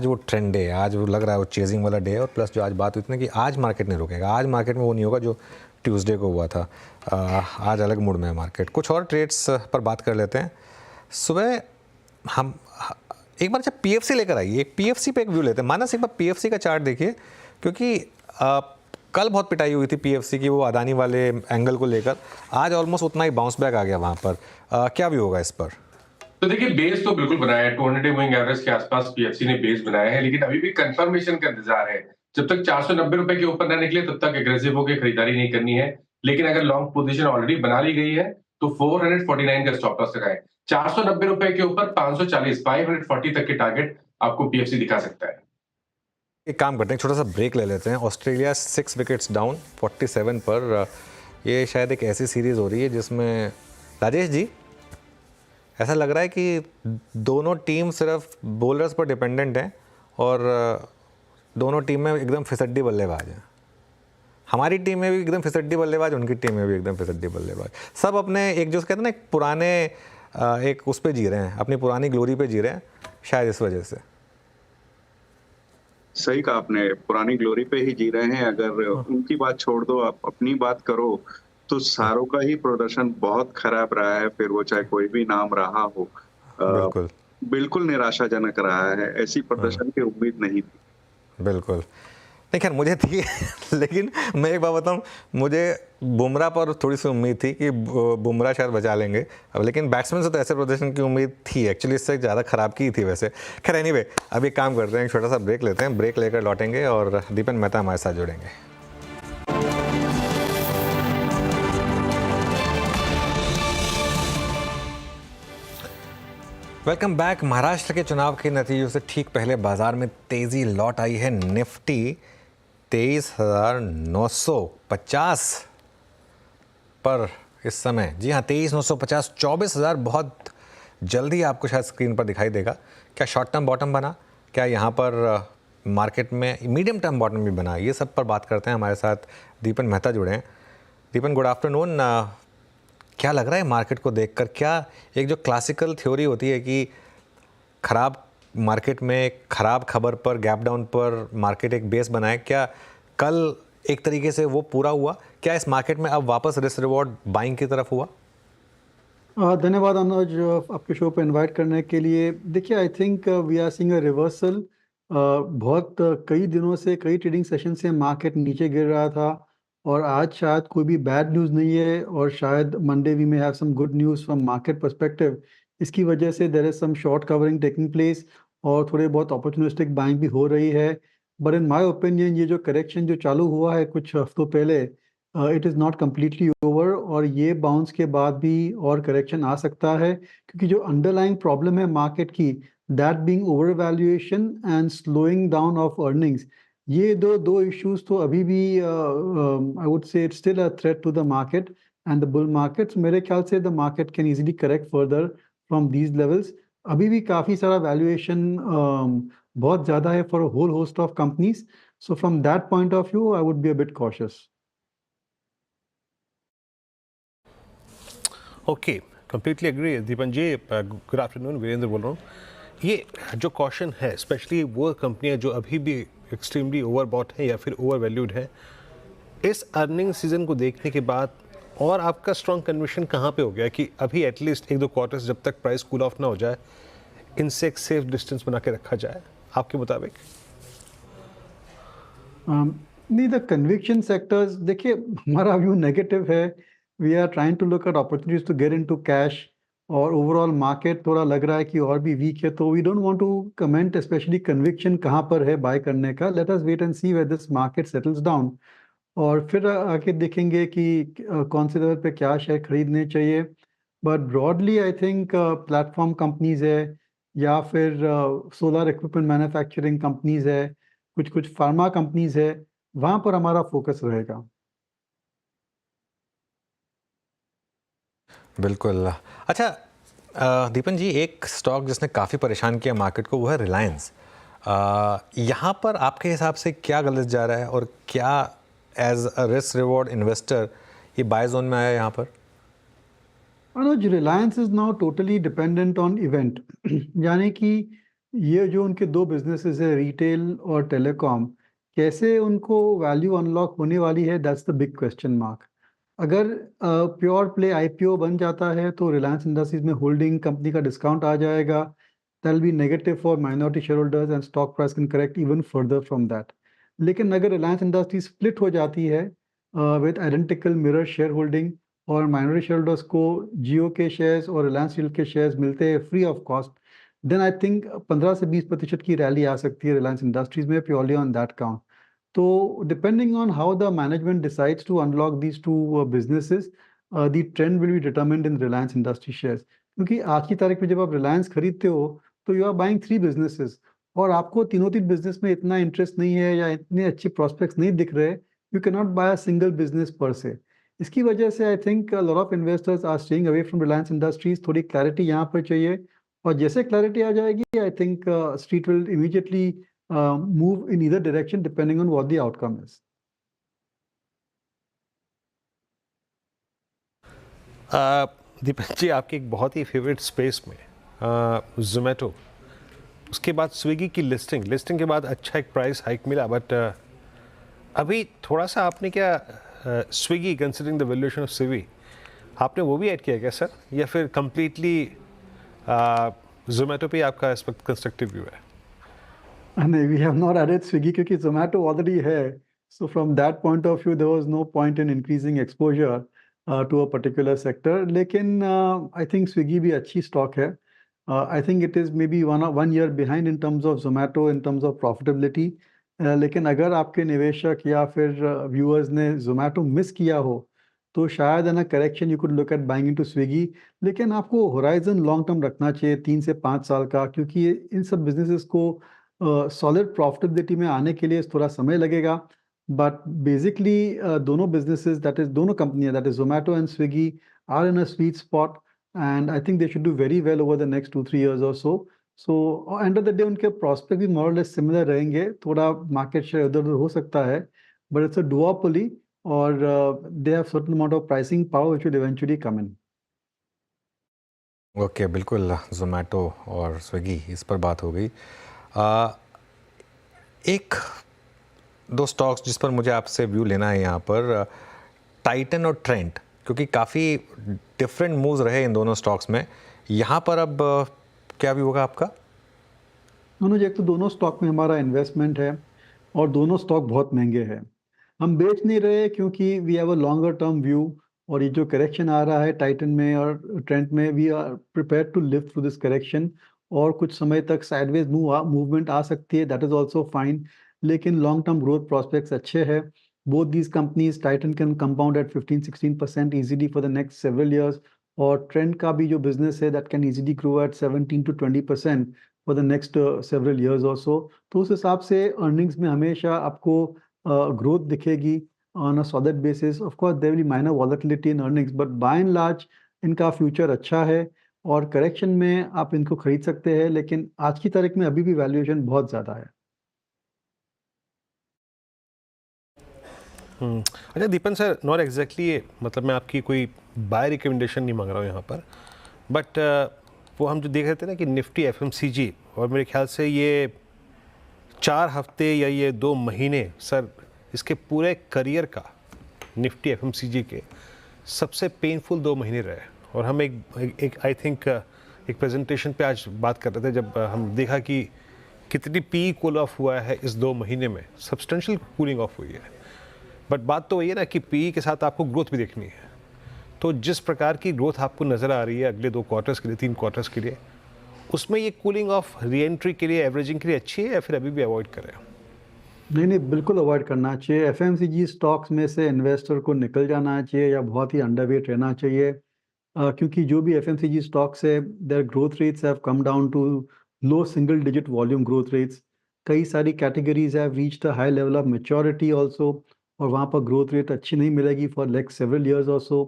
वो ट्रेंड है, आज वो लग रहा है वो चेजिंग वाला डे है। और प्लस जो आज बात हुई थी ना कि आज मार्केट नहीं रुकेगा, आज मार्केट में वो नहीं होगा जो ट्यूसडे को हुआ था। आज अलग मूड में है मार्केट। कुछ और ट्रेड्स पर बात कर लेते हैं। सुबह हम एक बार जब पीएफसी लेकर आइए, एक पीएफसी पे एक व्यू लेते हैं। मानस एक बार पीएफसी का चार्ट देखिए, क्योंकि कल बहुत पिटाई हुई थी पीएफसी की वो अदानी वाले एंगल को लेकर। आज ऑलमोस्ट उतना ही बाउंस बैक आ गया वहाँ पर। क्या व्यू होगा इस पर? तो देखिए, बेस तो बिल्कुल बनाया है। 200 डे मूविंग एवरेज के आसपास पीएफसी ने बेस बनाया है, लेकिन अभी भी कंफर्मेशन का इंतजार है। जब तक 490 रुपए के ऊपर न निकले तब तक एग्रेसिव होकर खरीदारी नहीं करनी है। लेकिन अगर लॉन्ग पोजीशन ऑलरेडी बना ली गई है तो 449 का स्टॉप लॉस लगाए। 490 रुपए के ऊपर 540 तक के टारगेट आपको पीएफसी दिखा सकता है। एक काम करते हैं, छोटा सा ब्रेक ले लेते हैं। ऑस्ट्रेलिया 6 विकेट्स डाउन 47 पर। ये शायद एक ऐसी सीरीज़ हो रही है जिसमें राजेश जी ऐसा लग रहा है कि दोनों टीम सिर्फ बॉलर्स पर डिपेंडेंट हैं और दोनों टीम में एकदम फिसड्डी बल्लेबाज हैं। हमारी टीम में भी एकदम फिसड्डी बल्लेबाज, उनकी टीम में भी एकदम फिसड्डी बल्लेबाज। सब अपने एक जो कहते हैं ना एक पुराने एक उस पे जी रहे हैं, अपनी पुरानी ग्लोरी पे जी रहे हैं। शायद इस वजह से। सही कहा आपने, पुरानी ग्लोरी पे ही जी रहे हैं। अगर उनकी बात छोड़ दो, आप अपनी बात करो, तो सारों का ही प्रदर्शन बहुत खराब रहा है, फिर वो चाहे कोई भी नाम रहा हो। बिल्कुल बिल्कुल निराशाजनक रहा है, ऐसी प्रदर्शन की उम्मीद नहीं थी। बिल्कुल नहीं, खैर मुझे थी लेकिन मैं एक बात बताऊं, मुझे बुमराह पर थोड़ी सी उम्मीद थी कि बुमराह शायद बचा लेंगे, अब लेकिन बैट्समैन से तो ऐसे प्रदर्शन की उम्मीद थी एक्चुअली, इससे ज़्यादा ख़राब की थी वैसे। खैर एनीवे, अब एक काम करते हैं, एक छोटा सा ब्रेक लेते हैं, ब्रेक लेकर लौटेंगे और दीपन मेहता हमारे साथ जुड़ेंगे। Welcome back. महाराष्ट्र के चुनाव के नतीजों से ठीक पहले बाजार में तेजी लौट आई है। निफ्टी 23,950 पर इस समय, जी हाँ 23,950, 24,000 बहुत जल्दी आपको शायद स्क्रीन पर दिखाई देगा। क्या शॉर्ट टर्म बॉटम बना, क्या यहाँ पर मार्केट में मीडियम टर्म बॉटम भी बना, ये सब पर बात करते हैं। हमारे साथ दीपन मेहता जुड़े हैं। दीपन, गुड आफ्टरनून। क्या लग रहा है मार्केट को देखकर, क्या एक जो क्लासिकल थ्योरी होती है कि ख़राब मार्केट में ख़राब खबर पर, गैप डाउन पर मार्केट एक बेस बनाए, क्या कल एक तरीके से वो पूरा हुआ? क्या इस मार्केट में अब वापस रिस्क रिवॉर्ड बाइंग की तरफ हुआ? धन्यवाद अनुज आपके शो पे इनवाइट करने के लिए। देखिए, I think we are seeing a reversal. बहुत कई दिनों से, कई ट्रेडिंग सेशन से मार्केट नीचे गिर रहा था और आज शायद कोई भी बैड न्यूज़ नहीं है और शायद Monday we may have some good news from market perspective. इसकी वजह से there is some short covering taking place और थोड़े बहुत अपॉर्चुनिस्टिक बाइंग भी हो रही है। बट इन माय ओपिनियन ये जो करेक्शन जो चालू हुआ है कुछ हफ्तों पहले, it is not completely over और ये बाउंस के बाद भी और करेक्शन आ सकता है, क्योंकि जो अंडरलाइंग प्रॉब्लम है मार्केट की, that being over valuation and slowing down of earnings, ये दो इश्यूज तो अभी भी I would say it's still a threat to the market and the bull markets. मेरे ख्याल से the market can easily correct further from these levels. अभी भी काफ़ी सारा वैल्यूएशन बहुत ज़्यादा है for a whole host of companies, so from that point of view I would be a bit cautious. Okay, completely agree Deepan ji. Good afternoon, Virendra बोल रहा हूँ। ये जो कॉशन है, स्पेशली वो कंपनियां जो अभी भी एक्सट्रीमली ओवरबॉट है या फिर ओवर वैल्यूड है, इस अर्निंग सीजन को देखने के बाद और आपका स्ट्रॉन्ग कन्विक्शन कहाँ पे हो गया कि अभी एटलीस्ट 1-2 क्वार्टर्स जब तक प्राइस कूल ऑफ ना हो जाए, इनसे एक सेफ डिस्टेंस बना के रखा जाए आपके मुताबिक? नहीं, द कन्विक्शन सेक्टर्स, देखिए हमारा व्यू नेगेटिव है। We are trying to look at opportunities to get into cash और ओवरऑल मार्केट थोड़ा लग रहा है कि और भी वीक है, तो we don't want to comment specially conviction कहाँ पर है बाय करने का। Let us wait and see where this market settles down और फिर आके देखेंगे कि कौन से लेवल पे क्या शेयर खरीदने चाहिए। But broadly I think platform companies है या फिर सोलर इक्विपमेंट मैन्युफैक्चरिंग कंपनीज है, कुछ फार्मा कंपनीज है, वहाँ पर हमारा फोकस रहेगा। बिल्कुल। अच्छा दीपन जी, एक स्टॉक जिसने काफ़ी परेशान किया मार्केट को वो है रिलायंस। यहाँ पर आपके हिसाब से क्या गलत जा रहा है और क्या as a risk reward investor ये बाय जोन में आया यहाँ पर? Anuj, Reliance is now totally dependent on event यानी कि ये जो उनके दो बिजनेसेस है, रिटेल और टेलीकॉम, कैसे उनको वैल्यू अनलॉक होने वाली है, that's the big question mark. अगर प्योर प्ले आईपीओ बन जाता है तो रिलायंस इंडस्ट्रीज में होल्डिंग कंपनी का डिस्काउंट आ जाएगा, that will B negative for minority share holders and stock price can correct even further from that. लेकिन अगर रिलायंस इंडस्ट्रीज स्प्लिट हो जाती है with identical mirror share holding और माइनॉरिटी शेयर होल्डर्स को जियो के शेयर्स और रिलायंस स्टील के शेयर्स मिलते हैं free of cost, then I think 15 से 20% की रैली आ सकती है रिलायंस इंडस्ट्रीज में प्योरली ऑन दैट काउंट। तो depending on how the management decides to unlock these two businesses, the trend will be determined in Reliance Industry shares. क्योंकि आज की तारीख में जब आप रिलायंस खरीदते हो तो यू आर बाइंग 3 बिजनेसेस और आपको तीनों बिजनेस में इतना इंटरेस्ट नहीं है या इतने अच्छे प्रॉस्पेक्ट्स नहीं दिख रहे, you can not buy a single business per se. इसकी वजह से I think lot of investors are staying away from Reliance Industries. थोड़ी क्लैरिटी यहाँ पर चाहिए और जैसे क्लैरिटी आ जाएगी I think street will immediately move in either direction depending on what the outcome is. Deepak ji, आपके एक बहुत ही फेवरेट स्पेस में जोमेटो उसके बाद स्विगी की लिस्टिंग के बाद अच्छा एक प्राइस हाइक मिला, बट अभी थोड़ा सा आपने क्या Swiggy considering the valuation of Swiggy आपने वो भी ऐड किया क्या सर, या फिर कंप्लीटली जोमेटो पे आपका इस वक्त कंस्ट्रक्टिव व्यू है? नहीं, we have not added Swiggy क्योंकि जोमेटो ऑलरेडी है, so from that point of view there was no point in increasing exposure to a particular sector. लेकिन आई थिंक स्विगी भी अच्छी स्टॉक है। I think it is maybe one year behind in terms of Zomato in terms of profitability. लेकिन अगर आपके निवेशक या फिर व्यूअर्स ने जोमेटो मिस किया हो तो शायद है ना correction you could look at buying into Swiggy. लेकिन आपको होराइजन लॉन्ग टर्म रखना चाहिए 3 से 5 साल का, क्योंकि इन सब बिजनेसेस को सॉलिड प्रॉफिटेबिलिटी में आने के लिए थोड़ा समय लगेगा। बट बेसिकली दोनों बिजनेसेस दैट इज दोनों कंपनियां that is Zomato and Swiggy are in a sweet spot and I think they should do very well over the next 2-3 years और so. So end of the day उनके प्रॉस्पेक्ट भी मोर और लेस सिमिलर रहेंगे, थोड़ा मार्केट शेयर इधर उधर हो सकता है, बट इट्स अ डुओपोली और they have certain amount of pricing power which will eventually come in. Okay, बिल्कुल जोमेटो और स्विगी इस पर बात हो गई। एक दो स्टॉक्स जिस पर मुझे आपसे व्यू लेना है यहाँ पर, टाइटन और ट्रेंट, क्योंकि काफ़ी डिफरेंट मूव्स रहे इन दोनों स्टॉक्स में। यहाँ पर अब क्या व्यू होगा आपका? अनुज, एक तो दोनों स्टॉक में हमारा इन्वेस्टमेंट है और दोनों स्टॉक बहुत महंगे हैं। हम बेच नहीं रहे क्योंकि we have a longer term view, और ये जो करेक्शन आ रहा है टाइटन में और ट्रेंट में, we are prepared to live through this correction, और कुछ समय तक साइडवेज मूवमेंट आ सकती है, दैट इज ऑल्सो फाइन। लेकिन लॉन्ग टर्म ग्रोथ प्रोस्पेक्ट्स अच्छे हैं। Both these companies, Titan can compound at 15-16% easily for the next several years, और ट्रेंड का भी जो बिजनेस है that can easily grow at 17-20% for the next several years और सो। तो उस हिसाब से अर्निंग्स में हमेशा आपको ग्रोथ दिखेगी on a solid basis. Of course, there will be minor volatility in earnings, but by and large इनका फ्यूचर अच्छा है और करेक्शन में आप इनको खरीद सकते हैं, लेकिन आज की तारीख में अभी भी वैल्यूएशन बहुत ज़्यादा है। अच्छा दीपन सर, नॉट एग्जैक्टली मतलब मैं आपकी कोई बाय रिकमेंडेशन नहीं मांग रहा हूँ यहाँ पर, बट वो हम जो देख रहे थे ना कि निफ्टी एफएमसीजी, और मेरे ख्याल से ये 4 हफ्ते या ये 2 महीने सर इसके पूरे करियर का निफ्टी एफएमसीजी के सबसे पेनफुल 2 महीने रहे। और हम एक आई थिंक एक प्रेजेंटेशन पे आज बात कर रहे थे, जब हम देखा कि कितनी पी कूल ऑफ हुआ है इस 2 महीने में, सब्सटेंशियल कूलिंग ऑफ हुई है। बट बात तो वही है ना कि पी के साथ आपको ग्रोथ भी देखनी है। तो जिस प्रकार की ग्रोथ आपको नज़र आ रही है अगले 2 क्वार्टर्स के लिए, 3 क्वार्टर्स के लिए, उसमें ये कूलिंग ऑफ री एंट्री के लिए, एवरेजिंग के लिए अच्छी है या फिर अभी भी अवॉइड करें? नहीं, बिल्कुल अवॉइड करना चाहिए। एफएमसीजी स्टॉक्स में से इन्वेस्टर को निकल जाना चाहिए या बहुत ही अंडरवेट रहना चाहिए, क्योंकि जो भी एफएमसीजी स्टॉक्स है their growth rates have come down to low single digit volume growth rates. कई सारी categories have reached a high level of maturity also, और वहाँ पर ग्रोथ रेट अच्छी नहीं मिलेगी फॉर नेक्स्ट सेवरल ईयर्स और सो।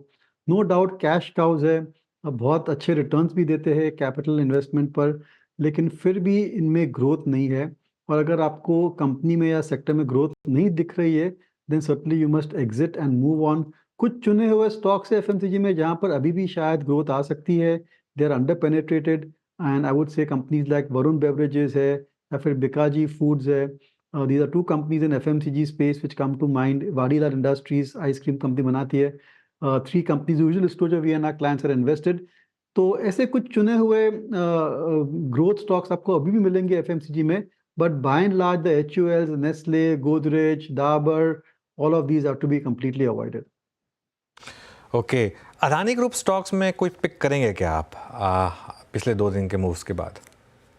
नो डाउट कैश काउज है, बहुत अच्छे रिटर्न्स भी देते हैं कैपिटल इन्वेस्टमेंट पर, लेकिन फिर भी इनमें ग्रोथ नहीं है। और अगर आपको कंपनी में या सेक्टर में ग्रोथ नहीं दिख रही है, then certainly you must exit and move on. कुछ चुने हुए स्टॉक्स है एफएमसीजी में जहाँ पर अभी भी शायद ग्रोथ आ सकती है, they are under penetrated, and I would say companies like Varun Beverages है या फिर बिकाजी फूड्स है। These are 2 companies in FMCG space which come to mind. Vadilal Industries ice cream company बनाती है। 3 companies usual exposure we and our clients are invested. तो ऐसे कुछ चुने हुए ग्रोथ स्टॉक्स आपको अभी भी मिलेंगे एफएमसीजी में, but by and large the HULs, Nestle, Godrej, Dabur, all of these have to be completely avoided. Okay, Adani group stocks में कोई पिक करेंगे क्या आप पिछले 2 दिन के मूव्स के बाद?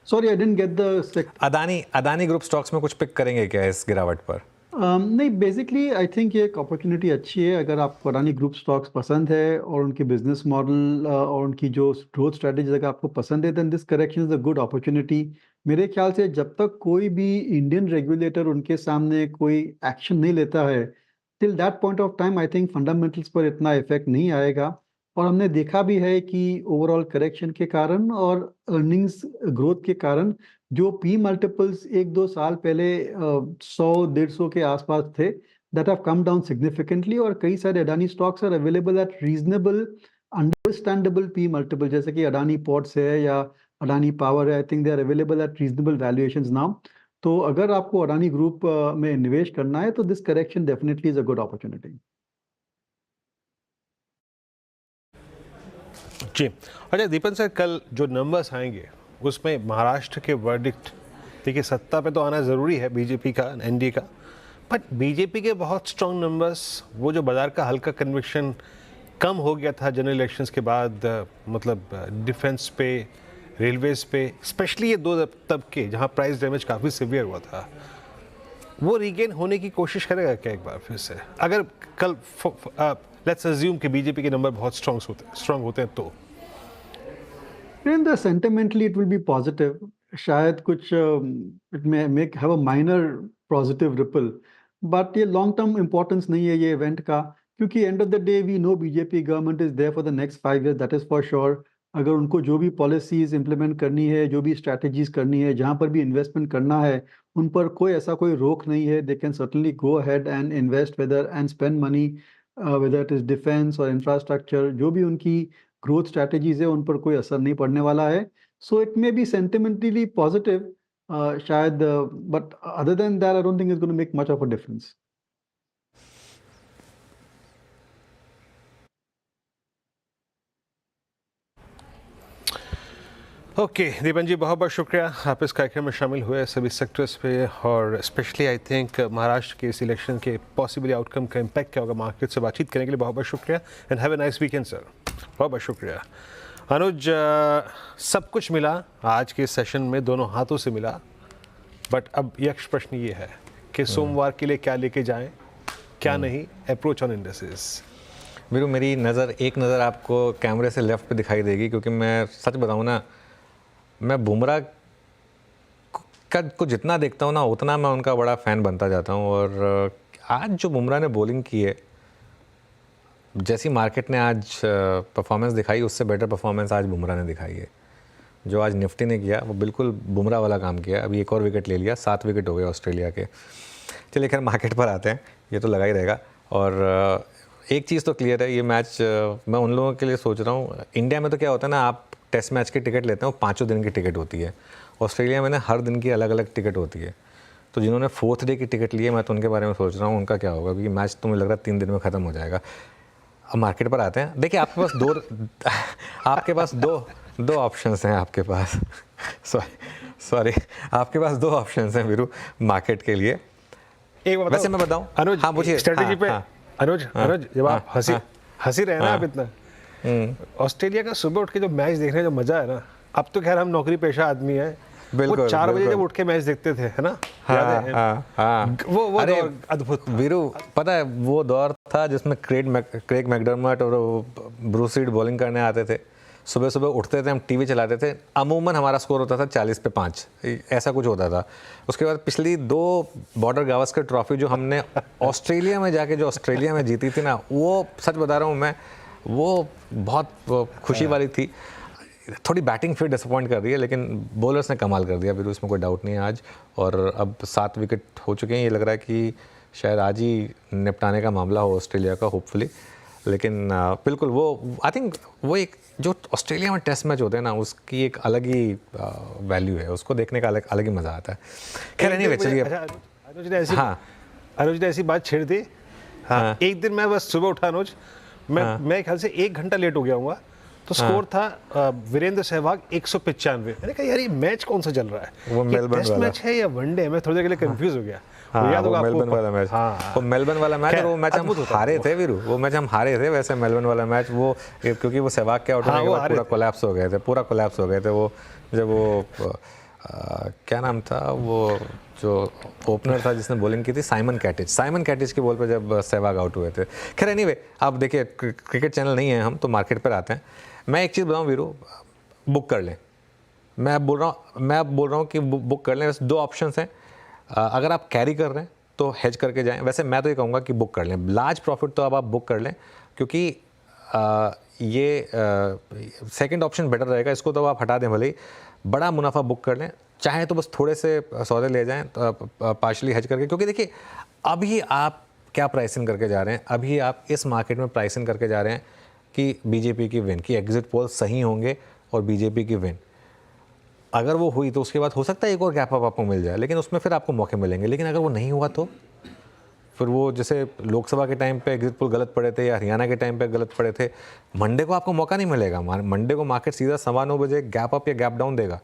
Sorry, I didn't get the Adani group stocks में कुछ पिक करेंगे क्या इस गिरावट पर? नहीं, बेसिकली आई थिंक ये एक अपॉर्चुनिटी अच्छी है। अगर आपको अडानी ग्रुप स्टॉक्स पसंद है और उनकी बिजनेस मॉडल और उनकी जो ग्रोथ स्ट्रेटेजी अगर आपको पसंद है, then this correction is a good opportunity. मेरे ख्याल से जब तक कोई भी इंडियन रेगुलेटर उनके सामने कोई एक्शन नहीं लेता है, till that point of time I think fundamentals पर इतना इफेक्ट नहीं आएगा। और हमने देखा भी है कि ओवरऑल करेक्शन के कारण और अर्निंग्स ग्रोथ के कारण जो पी मल्टीपल्स 1-2 साल पहले 100-150 के आसपास थे, that have come down significantly, और कई सारे Adani stocks are available at reasonable understandable P multiple, जैसे कि अडानी पोर्ट्स है या अडानी पावर है, I think they are available at reasonable valuations now. तो अगर आपको अडानी ग्रुप में निवेश करना है तो this correction definitely is a good opportunity. जी। अच्छा दीपन सर, कल जो नंबर्स आएंगे उसमें महाराष्ट्र के वर्डिक्ट, देखिए सत्ता पे तो आना ज़रूरी है बीजेपी का, एनडीए का, बट बीजेपी के बहुत स्ट्रॉन्ग नंबर्स, वो जो बाजार का हल्का कन्विक्शन कम हो गया था जनरल इलेक्शंस के बाद, मतलब डिफेंस पे, रेलवेज पे, स्पेशली ये दो तबके जहाँ प्राइस डैमेज काफ़ी सिवियर हुआ था, वो रीगेन होने की कोशिश करेगा क्या एक बार फिर से? अगर कल लेट्स अज्यूम कि बीजेपी के नंबर बहुत स्ट्रॉन्ग होते हैं तो In the sentimentally it will be positive. शायद कुछ it may have a minor positive ripple, but ये long term importance नहीं है ये event का, क्योंकि end of the day we know BJP government is there for the next 5 years, that is for sure. अगर उनको जो भी policies implement करनी है, जो भी strategies करनी है, जहाँ पर भी investment करना है, उन पर कोई ऐसा कोई रोक नहीं है. They can certainly go ahead and invest and spend money, whether it is defense or infrastructure, जो भी उनकी ग्रोथ स्ट्रैटेजीज है उन पर कोई असर नहीं पड़ने वाला है. So it may be sentimentally positive शायद, but other than that I don't think it's going to make much of a difference. Okay Deepan ji, बहुत बहुत शुक्रिया आप इस कार्यक्रम में शामिल हुए सभी सेक्टर्स पे, और स्पेशली आई थिंक महाराष्ट्र के इस इलेक्शन के पॉसिबली आउटकम का इम्पैक्ट क्या होगा मार्केट से बातचीत करने के लिए बहुत बहुत शुक्रिया, and have a nice weekend sir. बहुत बहुत शुक्रिया. अनुज, सब कुछ मिला आज के सेशन में, दोनों हाथों से मिला, बट अब यक्ष प्रश्न ये है कि सोमवार के लिए क्या लेके जाएं, क्या नहीं, अप्रोच ऑन इंडेक्सेस. वीरू, मेरी एक नज़र आपको कैमरे से लेफ्ट पे दिखाई देगी, क्योंकि मैं सच बताऊँ ना, मैं बुमराह को जितना देखता हूँ ना उतना मैं उनका बड़ा फ़ैन बनता जाता हूँ. और आज जो बुमराह ने बॉलिंग की है, जैसी मार्केट ने आज परफॉर्मेंस दिखाई, उससे बेटर परफॉर्मेंस आज बुमराह ने दिखाई है. जो आज निफ्टी ने किया वो बिल्कुल बुमराह वाला काम किया. अभी एक और विकेट ले लिया, 7 विकेट हो गए ऑस्ट्रेलिया के. चलिए खैर मार्केट पर आते हैं, ये तो लगा ही रहेगा. और एक चीज़ तो क्लियर है, ये मैच मैं उन लोगों के लिए सोच रहा हूँ. इंडिया में तो क्या होता है ना, आप टेस्ट मैच की टिकट लेते हैं, वो 5 दिन की टिकट होती है. ऑस्ट्रेलिया में ना हर दिन की अलग अलग टिकट होती है. तो जिन्होंने 4th डे की टिकट ली है, मैं तो उनके बारे में सोच रहा हूँ उनका क्या होगा, क्योंकि मैच तो मुझे लग रहा है 3 दिन में ख़त्म हो जाएगा. अब मार्केट पर आते हैं. देखिए आपके पास दो ऑप्शंस हैं आपके पास. सॉरी आपके पास 2 ऑप्शंस हैं वीरू मार्केट के लिए. एक वैसे मैं बताऊं अनुज, हाँ पूछिए स्ट्रेटेजी पे. अनुज जब आप हंसी रहे ना आप इतना, ऑस्ट्रेलिया का सुबह उठ के जो मैच देखने जो मजा है ना, अब तो खैर हम नौकरी पेशा आदमी है, वो 4 बजे जब उठ के मैच देखते थे, है ना? वो अरे अद्भुत वीरू, पता है वो दौर था जिसमें क्रेग मैकडर्मट और ब्रूस रीड बॉलिंग करने आते थे. सुबह सुबह उठते थे, हम टीवी चलाते थे, अमूमन हमारा स्कोर होता था 40 पे 5, ऐसा कुछ होता था. उसके बाद पिछली 2 बॉर्डर गावस्कर ट्रॉफी जो हमने ऑस्ट्रेलिया में जाके जो ऑस्ट्रेलिया में जीती थी ना, वो सच बता रहा हूँ मैं, वो बहुत खुशी वाली थी. थोड़ी बैटिंग फिर डिसअपॉइंट कर रही है, लेकिन बॉलर्स ने कमाल कर दिया, फिर उसमें कोई डाउट नहीं है आज. और अब 7 विकेट हो चुके हैं, ये लग रहा है कि शायद आज ही निपटाने का मामला हो ऑस्ट्रेलिया का, होपफुली. लेकिन बिल्कुल वो आई थिंक वो एक जो ऑस्ट्रेलिया में टेस्ट मैच होते हैं ना, उसकी एक अलग ही वैल्यू है, उसको देखने का अलग ही मज़ा आता है. खैर नहीं, चलिए. अनुज ने ऐसी बात छेड़ दी. हाँ, एक दिन मैं बस सुबह उठा अनुज, मैं ख्याल से 1 घंटा लेट हो गया हूँ, तो स्कोर था वीरेंद्र सहवाग 195. मैंने कहा यार ये मैच कौन सा चल रहा है, वो मेलबर्न टेस्ट मैच है या वनडे? मैं थोड़ी देर के लिए कंफ्यूज हो गया. याद होगा मेलबर्न वाला मैच. वो मेलबर्न वाला मैच, वो मैच हम हारे थे वीरू, वो मैच हम हारे थे. वैसे मेलबर्न वाला मैच वो, क्योंकि वो सहवाग के आउट होने के बाद पूरा कोलैप्स हो गए थे. वो जब वो क्या नाम था, वो जो ओपनर था जिसने बॉलिंग की थी, साइमन कैटिच की बॉल पे जब सहवाग आउट हुए थे. खैर एनीवे, आप देखिए क्रिकेट चैनल नहीं है हम, तो मार्केट पर आते हैं. मैं एक चीज़ बताऊँ वीरू, बुक कर लें. मैं बोल रहा हूँ कि बुक कर लें. वैसे 2 ऑप्शंस हैं. अगर आप कैरी कर रहे हैं तो हेज करके जाएं. वैसे मैं तो ये कहूँगा कि बुक कर लें. लार्ज प्रॉफिट तो अब आप बुक कर लें, क्योंकि ये सेकंड ऑप्शन बेटर रहेगा. इसको तो आप हटा दें, भले ही बड़ा मुनाफा बुक कर लें. चाहे तो बस थोड़े से सौदे ले जाएं पार्शली हेज करके, क्योंकि देखिए अभी आप क्या प्राइसिंग करके जा रहे हैं, अभी आप इस मार्केट में प्राइसिंग करके जा रहे हैं कि बीजेपी की विन, की एग्जिट पोल सही होंगे और बीजेपी की विन. अगर वो हुई तो उसके बाद हो सकता है एक और गैप अप आपको मिल जाए, लेकिन उसमें फिर आपको मौके मिलेंगे। लेकिन अगर वो नहीं हुआ तो फिर वो जैसे लोकसभा के टाइम पे एग्जिट पोल गलत पड़े थे या हरियाणा के टाइम पे गलत पड़े थे, मंडे को आपको मौका नहीं मिलेगा। मंडे को मार्केट सीधा 9:15 बजे गैप अप या गैप डाउन देगा।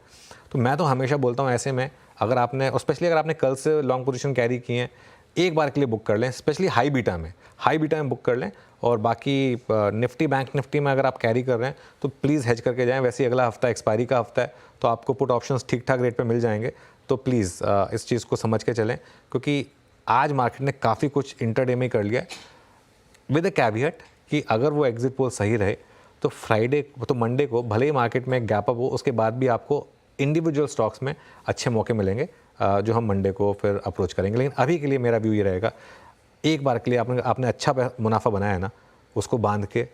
तो मैं तो हमेशा बोलता हूँ ऐसे में अगर आपने, स्पेशली अगर आपने कल से लॉन्ग पोजीशन कैरी की हैं, एक बार के लिए बुक कर लें, स्पेशली हाई बीटा में बुक कर लें। और बाकी निफ्टी, बैंक निफ्टी में अगर आप कैरी कर रहे हैं तो प्लीज़ हेज करके जाएं। वैसे ही अगला हफ्ता एक्सपायरी का हफ्ता है, तो आपको पुट ऑप्शंस ठीक ठाक रेट पे मिल जाएंगे। तो प्लीज़ इस चीज़ को समझ के चलें, क्योंकि आज मार्केट ने काफ़ी कुछ इंटरडे में कर लिया विद अ कैवियट कि अगर वो एग्जिट पोल सही रहे तो फ्राइडे तो मंडे को भले ही मार्केट में गैप अप हो, उसके बाद भी आपको इंडिविजुअल स्टॉक्स में अच्छे मौके मिलेंगे जो हम मंडे को फिर अप्रोच करेंगे। लेकिन अभी के लिए मेरा व्यू ये रहेगा, एक बार के लिए आपने अच्छा मुनाफा बनाया है ना, उसको बांध के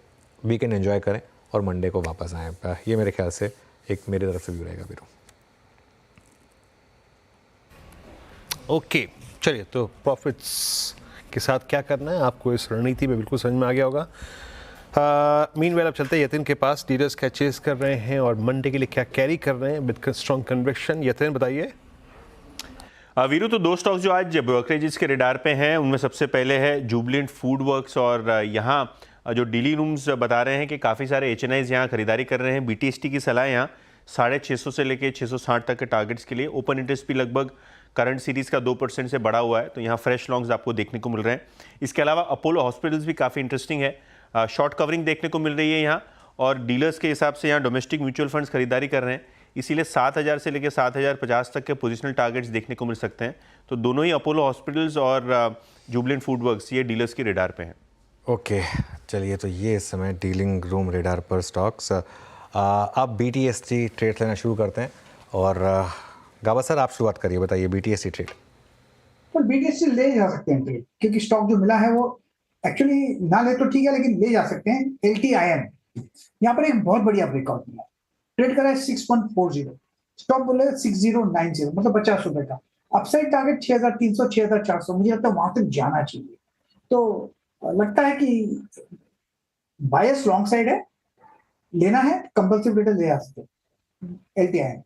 वीकेंड एंजॉय करें और मंडे को वापस आएँ। ये मेरे ख्याल से एक मेरी तरफ से व्यू रहेगा वीरू। ओके, चलिए तो प्रॉफिट्स के साथ क्या करना है आपको इस रणनीति में बिल्कुल समझ में आ गया होगा। मीनवेल अब चलते हैं यतिन के पास। डीलर्स क्या चेस कर रहे हैं और मंडे के लिए क्या कैरी कर रहे हैं विद स्ट्रॉन्ग कन्विक्शन। यतिन बताइए। वीरू, तो दो स्टॉक्स जो आज ब्रोकरेजेस के रडार पे हैं उनमें सबसे पहले है जुबलेंट फूड वर्क्स, और यहाँ जो डीली रूम्स बता रहे हैं कि काफ़ी सारे HNIs यहाँ खरीदारी कर रहे हैं। BTST की सलाह यहाँ 650 से लेके 660 तक के टारगेट्स के लिए। ओपन इंटरेस्ट भी लगभग करंट सीरीज़ का 2% से बढ़ा हुआ है, तो यहाँ फ्रेश लॉन्ग्स आपको देखने को मिल रहे हैं। इसके अलावा अपोलो हॉस्पिटल्स भी काफ़ी इंटरेस्टिंग है, शॉर्ट कवरिंग देखने को मिल रही है यहाँ, और डीलर्स के हिसाब से यहाँ डोमेस्टिक म्यूचुअल फंड्स खरीदारी कर रहे हैं, इसीलिए 7000 से लेकर 7050 तक के पोजिशनल टारगेट्स देखने को मिल सकते हैं। तो दोनों ही अपोलो हॉस्पिटल्स और जुबलेंट फूड वर्क्स ये डीलर्स के रेडार पे हैं। ओके, चलिए तो ये इस समय डीलिंग रूम रेडार पर स्टॉक्स। अब BTST ट्रेड लेना शुरू करते हैं, और गाबा सर आप शुरुआत करिए, बताइए BTST ट्रेड। तो BTST ले जा सकते हैं ट्रेड, क्योंकि स्टॉक जो मिला है वो एक्चुअली ना ले तो ठीक है, लेकिन ले जा सकते हैं। LTIM यहाँ पर एक बहुत बढ़िया ब्रेकआउट मिला, ट्रेड करा है 6140, स्टॉक बोले 6090, मतलब 50 रुपए का। अपसाइड टारगेट 6300 6400, मुझे लगता है वहां तक जाना चाहिए। तो लगता है कि बायस लॉन्ग साइड है, लेना है कंपल्सिव रिटर्न ले आ सकते हैं।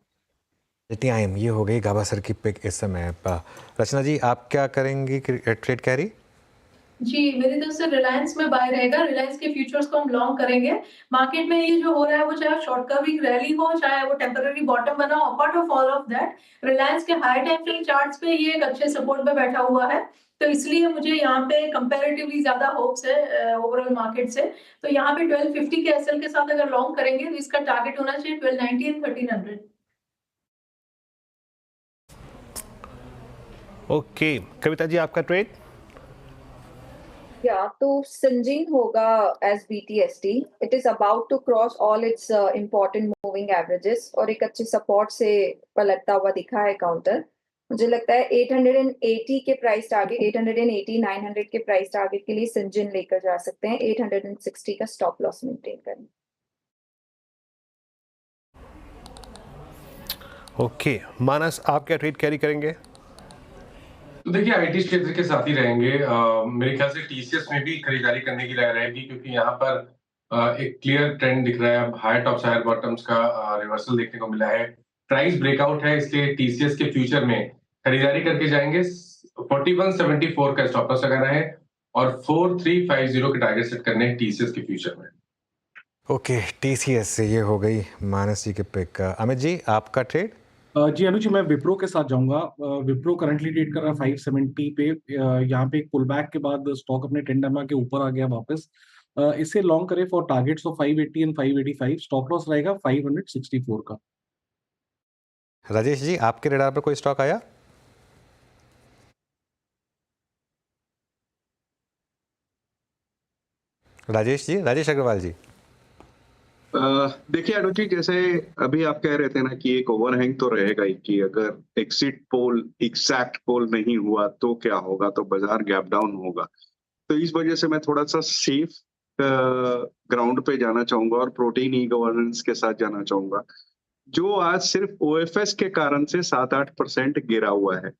LTIM ये हो गई गाबा सर की पिक इस समय। रचना जी आप क्या करेंगी ट्रेड कैरी? जी, मेरी तरफ से रिलायंस में बाय रहेगा। रिलायंस के फ्यूचर्स को हम लॉन्ग करेंगे। मार्केट में ये जो हो रहा है वो चाहे शॉर्ट कवरिंग रैली हो, चाहे वो टेम्पररी बॉटम बना हो, part of all of that Reliance के हाई टाइम फ्रेम चार्ट्स पे ये एक अच्छे सपोर्ट पे बैठा हुआ है, तो इसलिए मुझे यहाँ पे कंपैरेटिवली ज्यादा होप्स है ओवरऑल मार्केट से। तो यहाँ पे 1250 के एसएल के साथ अगर लॉन्ग करेंगे तो इसका टारगेट होना चाहिए 1290 एंड 1300। ओके, कविता जी आपका ट्रेड? या तो Syngene होगा as BTST. It is about to cross all its important moving averages और एक अच्छे सपोर्ट से पलटता हुआ दिखा है काउंटर। मुझे लगता है 880 के प्राइस टारगेट, 880 900 के प्राइस टारगेट के लिए Syngene लेकर जा सकते हैं। 860 का स्टॉप लॉस मेंटेन करें। ओके, मानस आप क्या ट्रेड कैरी करेंगे? तो देखिए आईटी क्षेत्र के साथ ही रहेंगे। मेरे ख्याल से टीसीएस में भी खरीदारी करने की राय रहेगी, क्योंकि यहाँ पर एक क्लियर ट्रेंड दिख रहा है। हायर टॉप्स हायर बॉटम्स का रिवर्सल देखने को मिला है, प्राइस ब्रेकआउट है, इसलिए टीसीएस के फ्यूचर में खरीदारी करके जाएंगे। 4174 का स्टॉप लॉस लगाना है और 4350 के टारगेट सेट करने हैं टीसीएस के फ्यूचर में। ओके, टीसीएस से ये हो गई मानस जी के पिक। अमित जी आपका ट्रेड? जी अनुज, मैं विप्रो के साथ जाऊंगा। विप्रो करंटली ट्रेड कर रहा है 570 पे। यहाँ पे एक पुल बैक के बाद स्टॉक अपने ट्रेंड लाइन के ऊपर आ गया वापस। इसे लॉन्ग करें for targets of 580 and 585। Stop loss रहेगा 564 का। राजेश जी आपके रेडार पर कोई स्टॉक आया? राजेश जी, राजेश अग्रवाल जी। देखिए अनुज जी, जैसे अभी आप कह रहे थे ना कि एक ओवरहैंग तो रहेगा ही कि अगर एग्जिट पोल एग्जैक्ट पोल नहीं हुआ तो क्या होगा, तो बाजार गैप डाउन होगा। तो इस वजह से मैं थोड़ा सा सेफ ग्राउंड पे जाना चाहूंगा और प्रोटीन ई गवर्नेंस के साथ जाना चाहूंगा, जो आज सिर्फ ओएफएस के कारण से 7-8% गिरा हुआ है।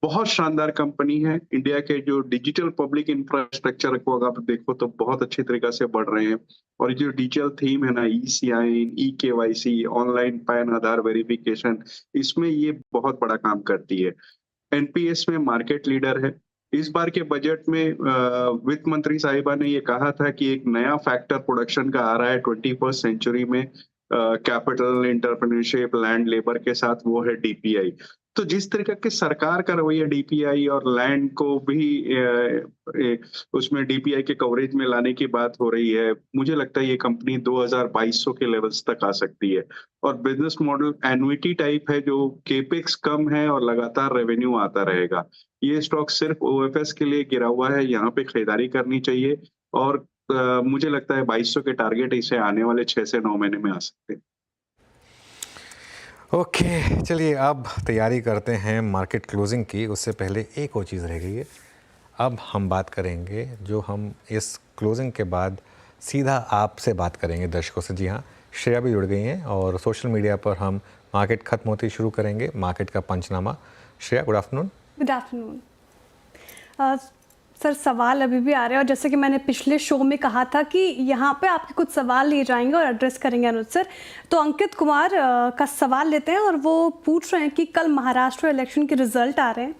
बहुत शानदार कंपनी है। इंडिया के जो डिजिटल पब्लिक इंफ्रास्ट्रक्चर को अगर आप देखो तो बहुत अच्छी तरीके से बढ़ रहे हैं। और ये जो डिजिटल थीम है ना, ई-साइन, ई-केवाईसी, ऑनलाइन पैन आधार वेरिफिकेशन, इसमें ये बहुत बड़ा काम करती है। एनपीएस में मार्केट लीडर है। इस बार के बजट में वित्त मंत्री साहिबा ने ये कहा था कि एक नया फैक्टर प्रोडक्शन का आ रहा है 21st सेंचुरी में, कैपिटल, एंटरप्रेन्योरशिप, लैंड, लेबर के साथ, वो है डीपीआई। तो जिस तरीके के सरकार का रवैया डीपीआई और लैंड को भी उसमें डीपीआई के कवरेज में लाने की बात हो रही है, मुझे लगता है ये कंपनी 2200 के लेवल्स तक आ सकती है। और बिजनेस मॉडल एन्युइटी टाइप है, जो केपेक्स कम है और लगातार रेवेन्यू आता रहेगा। ये स्टॉक सिर्फ ओएफएस के लिए गिरा हुआ है, यहाँ पे खरीदारी करनी चाहिए। और मुझे लगता है 2200 के टारगेट इसे आने वाले 6 से 9 महीने में आ सकते हैं। ओके, चलिए अब तैयारी करते हैं मार्केट क्लोजिंग की। उससे पहले एक और चीज़ रह गई है। अब हम बात करेंगे, जो हम इस क्लोजिंग के बाद सीधा आपसे बात करेंगे दर्शकों से। जी हाँ, श्रेया भी जुड़ गई हैं और सोशल मीडिया पर हम मार्केट ख़त्म होती शुरू करेंगे, मार्केट का पंचनामा। Shreya, good afternoon. Good afternoon sir. सवाल अभी भी आ रहे हैं और जैसे कि मैंने पिछले शो में कहा था कि यहाँ पे आपके कुछ सवाल लिए जाएंगे और एड्रेस करेंगे अनुज सर। तो अंकित कुमार का सवाल लेते हैं और वो पूछ रहे हैं कि कल महाराष्ट्र इलेक्शन के रिजल्ट आ रहे हैं,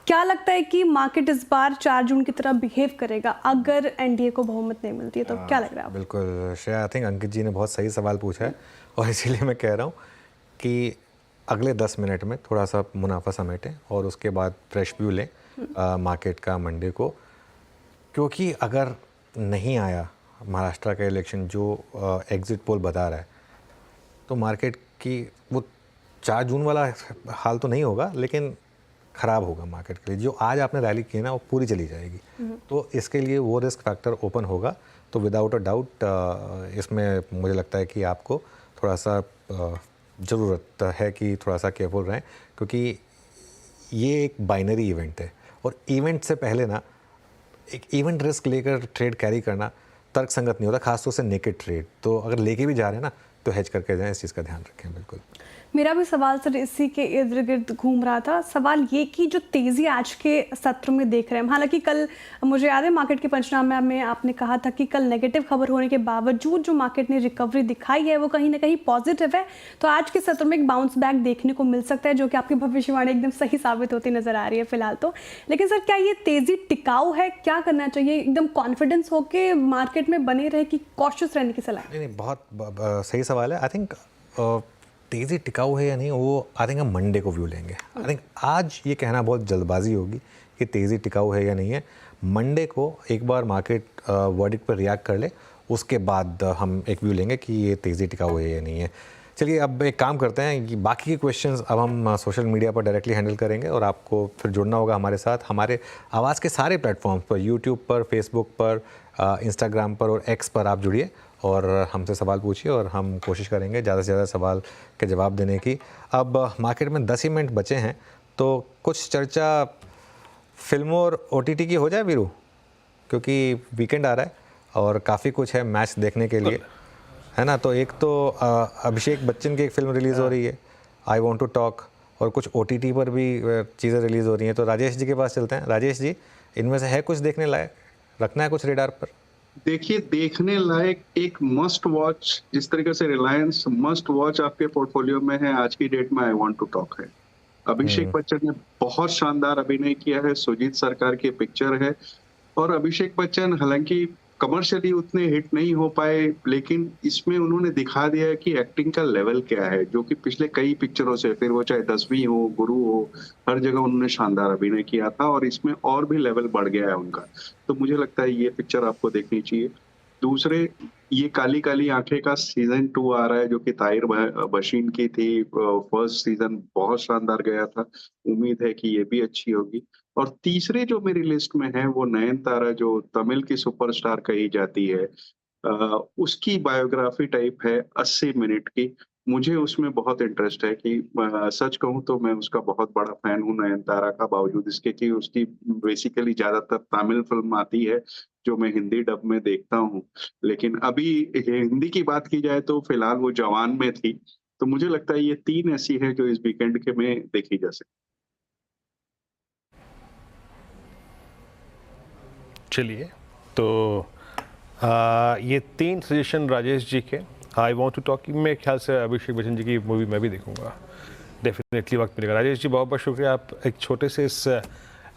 क्या लगता है कि मार्केट इस बार 4 जून की तरह बिहेव करेगा अगर एनडीए को बहुमत नहीं मिलती है? तो क्या लग रहा है? बिल्कुल श्रेया, आई थिंक अंकित जी ने बहुत सही सवाल पूछा है और इसीलिए मैं कह रहा हूँ कि अगले 10 मिनट में थोड़ा सा मुनाफा समेटें और उसके बाद फ्रेश व्यू लें मार्केट का मंडे को। क्योंकि अगर नहीं आया महाराष्ट्र का इलेक्शन जो एग्जिट पोल बता रहा है, तो मार्केट की वो 4 जून वाला हाल तो नहीं होगा, लेकिन ख़राब होगा मार्केट के लिए। जो आज आपने रैली की ना, वो पूरी चली जाएगी। तो इसके लिए वो रिस्क फैक्टर ओपन होगा। तो विदाउट अ डाउट इसमें मुझे लगता है कि आपको थोड़ा सा ज़रूरत है कि थोड़ा सा केयरफुल रहें, क्योंकि ये एक बाइनरी इवेंट है और इवेंट से पहले ना एक इवेंट रिस्क लेकर ट्रेड कैरी करना तर्क संगत नहीं होता, खासतौर से नेकेड ट्रेड। तो अगर लेके भी जा रहे हैं ना, तो हेज करके जाएं, इस चीज़ का ध्यान रखें। बिल्कुल मेरा भी सवाल सर इसी के इर्द गिर्द घूम रहा था। सवाल ये कि जो तेज़ी आज के सत्र में देख रहे हैं, हालांकि कल मुझे याद है मार्केट के पंचनामे में आपने कहा था कि कल नेगेटिव खबर होने के बावजूद जो मार्केट ने रिकवरी दिखाई है वो कहीं ना कहीं पॉजिटिव है। तो आज के सत्र में एक बाउंस बैक देखने को मिल सकता है, जो कि आपकी भविष्यवाणी एकदम सही साबित होती नजर आ रही है फिलहाल तो। लेकिन सर, क्या ये तेज़ी टिकाऊ है? क्या करना चाहिए? एकदम कॉन्फिडेंस होकर मार्केट में बने रहे कि कॉशियस रहने की सलाह? नहीं, बहुत सही सवाल है। आई थिंक तेज़ी टिकाऊ है या नहीं, वो आई थिंक हम मंडे को व्यू लेंगे। आई थिंक आज ये कहना बहुत जल्दबाजी होगी कि तेज़ी टिकाऊ है या नहीं है। मंडे को एक बार मार्केट वर्डिक्ट पर रिएक्ट कर ले, उसके बाद हम एक व्यू लेंगे कि ये तेज़ी टिकाऊ है या नहीं है। चलिए अब एक काम करते हैं कि बाकी के क्वेश्चंस अब हम सोशल मीडिया पर डायरेक्टली हैंडल करेंगे और आपको फिर जुड़ना होगा हमारे साथ। हमारे आवाज़ के सारे प्लेटफॉर्म्स पर, यूट्यूब पर, फेसबुक पर, इंस्टाग्राम पर और एक्स पर आप जुड़िए और हमसे सवाल पूछिए और हम कोशिश करेंगे ज़्यादा से ज़्यादा सवाल के जवाब देने की। अब मार्केट में 10 ही मिनट बचे हैं, तो कुछ चर्चा फिल्मों और OTT की हो जाए वीरू, क्योंकि वीकेंड आ रहा है और काफ़ी कुछ है मैच देखने के लिए, है ना। तो एक तो अभिषेक बच्चन की एक फिल्म रिलीज़ हो रही है, आई वॉन्ट टू टॉक, और कुछ OTT पर भी चीज़ें रिलीज़ हो रही हैं। तो राजेश जी के पास चलते हैं। राजेश जी, इनमें से है कुछ देखने लायक, रखना है कुछ रेडार पर? देखिए, देखने लायक एक मस्ट वॉच, जिस तरीके से रिलायंस मस्ट वॉच आपके पोर्टफोलियो में है आज की डेट में, आई वांट टू टॉक है। अभिषेक बच्चन ने बहुत शानदार अभिनय किया है, सुजीत सरकार की पिक्चर है। और अभिषेक बच्चन हालांकि कमर्शियली उतने हिट नहीं हो पाए, लेकिन इसमें उन्होंने दिखा दिया है कि एक्टिंग का लेवल क्या है, जो कि पिछले कई पिक्चरों से, फिर वो चाहे 10वीं हो, गुरु हो, हर जगह उन्होंने शानदार अभिनय किया था और इसमें और भी लेवल बढ़ गया है उनका। तो मुझे लगता है ये पिक्चर आपको देखनी चाहिए। दूसरे, ये काली काली आंखें का सीजन 2 आ रहा है, जो कि ताहिर बशीन की थी। फर्स्ट सीजन बहुत शानदार गया था, उम्मीद है कि ये भी अच्छी होगी। और तीसरे जो मेरी लिस्ट में है वो नयनतारा, जो तमिल की सुपरस्टार कही जाती है, उसकी बायोग्राफी टाइप है 80 मिनट की। मुझे उसमें बहुत इंटरेस्ट है कि सच कहूं तो मैं उसका बहुत बड़ा फैन हूं नयनतारा का, बावजूद इसके कि उसकी बेसिकली ज्यादातर तमिल फिल्म आती है जो मैं हिंदी डब में देखता हूं। लेकिन अभी हिंदी की बात की जाए तो फिलहाल वो जवान में थी। तो मुझे लगता है ये 3 ऐसी है जो इस वीकेंड के में देखी जा सकती। चलिए तो ये 3 सजेशन राजेश जी के आई वांट टू टॉक, मेरे ख्याल से अभिषेक बच्चन जी की मूवी मैं भी देखूंगा, डेफिनेटली वक्त मिलेगा। राजेश जी बहुत बहुत शुक्रिया, आप एक छोटे से इस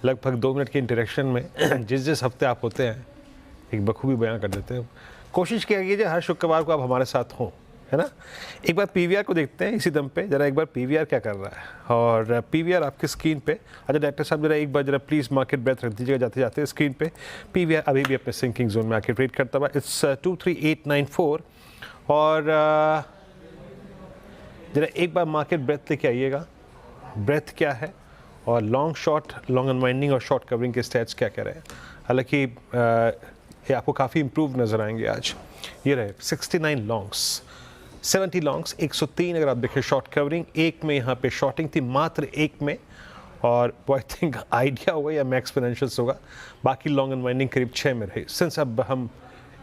लगभग 2 मिनट के इंटरेक्शन में जिस हफ्ते आप होते हैं एक बखूबी बयान कर देते हैं। कोशिश किया कीजिए हर शुक्रवार को आप हमारे साथ हों, है ना। एक बार पीवीआर को देखते हैं इसी दम पे, जरा एक बार पीवीआर क्या कर रहा है। और पीवीआर आपकी स्क्रीन पे, अच्छा डायरेक्टर साहब जरा एक बार जरा प्लीज़ मार्केट ब्रेथ रख दीजिएगा जाते जाते स्क्रीन पे। पीवीआर अभी भी अपने सिंकिंग जोन में आके ट्रेड करता हुआ, इट्स 23894। और जरा एक बार मार्केट ब्रेथ लेके आइएगा, ब्रेथ क्या है और लॉन्ग शॉर्ट, लॉन्ग अनवाइंडिंग और शॉर्ट कवरिंग के स्टैट्स क्या कह रहे हैं। हालांकि ये आपको काफ़ी इंप्रूव नज़र आएंगे आज। ये रहे 69 लॉन्ग्स, 70 लॉन्ग्स, 103 अगर आप देखें शॉर्ट कवरिंग, एक में यहाँ पे शॉर्टिंग थी मात्र एक में, और वो आई थिंक आइडिया होगा या मैक्स फाइनेंशियल्स होगा, बाकी लॉन्ग अनवाइंडिंग करीब 6 में रही। सिंस अब हम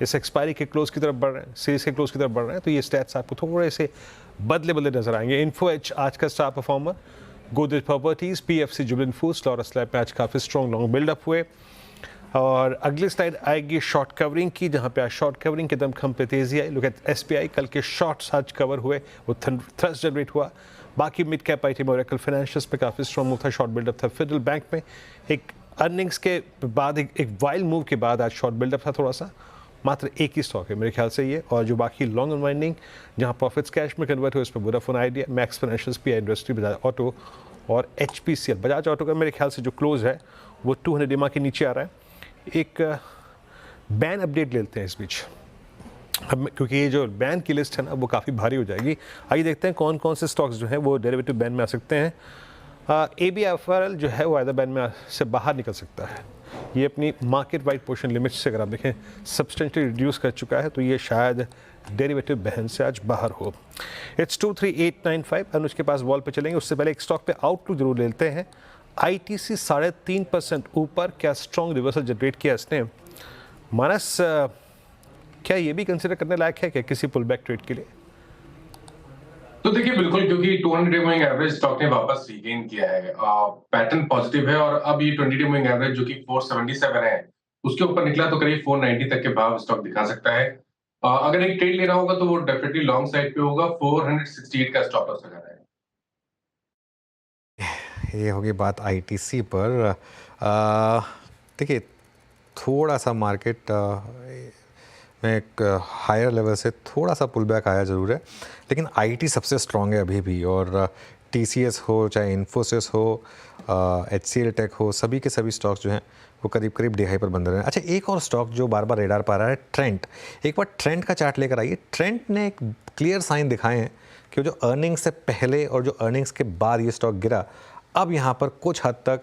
इस एक्सपायरी के क्लोज की तरफ बढ़ रहे हैं, सीरीज के क्लोज की तरफ बढ़ रहे हैं, तो ये स्टैट्स आपको थोड़े से बदले नजर आएंगे। इन्फो एच आज का star performer, Godrej properties, PFC, Jubilant foods, Laurus lab पे आज काफ़ी स्ट्रॉन्ग लॉन्ग बिल्डअप हुए। और अगली स्लाइड आएगी शॉर्ट कवरिंग की, जहाँ पे आज शॉर्ट कवरिंग के दमखम पे तेजी आई। लुक एट एसपीआई, कल के शॉर्ट्स आज कवर हुए, वो थ्रस्ट जनरेट हुआ। बाकी mid cap item Oracle financials पे काफ़ी स्ट्रॉन्ग मूव था, शॉर्ट बिल्डअप था। फेडरल बैंक में एक अर्निंग्स के बाद एक वाइल्ड मूव के बाद आज शॉर्ट बिल्डअप था थोड़ा सा, मात्र एक ही स्टॉक है मेरे ख्याल से ये। और जो बाकी लॉन्ग अनवाइंडिंग जहाँ प्रॉफिट्स कैश में कन्वर्ट हुए, उस पर Vodafone idea, max financials, pi industry, Bajaj auto और एचपीसीएल। बजाज ऑटो का मेरे ख्याल से जो क्लोज है वो 200 EMA के नीचे आ रहा है। एक बैन अपडेट लेते हैं इस बीच, अब क्योंकि ये जो बैन की लिस्ट है ना वो काफ़ी भारी हो जाएगी। आइए देखते हैं कौन कौन से स्टॉक्स जो हैं वो डेरिवेटिव बैन में आ सकते हैं। ABFRL जो है वो आइदर बैन में से बाहर निकल सकता है। ये अपनी मार्केट वाइड पोर्शन लिमिट से अगर आप देखें सब्सटेंशियली रिड्यूस कर चुका है, तो ये शायद डेरिवेटिव बैन से आज बाहर हो। इट्स 23895। अनुज के पास वॉल पे चलेंगे, उससे पहले एक स्टॉक पे आउटलुक जरूर लेते हैं। ITC 3.5% ऊपर, क्या स्ट्रॉन्ग रिवर्सल जनरेट किया इसने। मानस, क्या ये भी कंसिडर करने लायक है क्या किसी पुल बैक ट्रेड के लिए? तो देखिए बिल्कुल, क्योंकि 200 डे मूविंग एवरेज स्टॉक ने वापस रीगेन किया है, पैटर्न पॉजिटिव है। और अब ये 20 डे मूविंग एवरेज जो कि 477 है उसके ऊपर निकला तो करीब 490 तक के भाव स्टॉक दिखा सकता है। अगर एक ट्रेड लेना होगा तो वो डेफिनेटली लॉन्ग साइड पे होगा, 468 का स्टॉप लॉस लगाना है। ये होगी बात ITC पर। देखिए थोड़ा सा मार्केट में एक हायर लेवल से थोड़ा सा पुल बैक आया ज़रूर है, लेकिन IT सबसे स्ट्रॉन्ग है अभी भी। और TCS हो, चाहे इन्फोसिस हो, HCL टेक हो, सभी के सभी स्टॉक्स जो हैं वो करीब करीब डिहाई पर बंद रहे हैं। अच्छा, एक और स्टॉक जो बार बार रेडार पा रहा है, ट्रेंट। एक बार ट्रेंट का चार्ट लेकर आइए। ट्रेंट ने एक क्लियर साइन दिखाए हैं कि जो अर्निंग्स से पहले और जो अर्निंग्स के बाद ये स्टॉक गिरा, अब यहाँ पर कुछ हद तक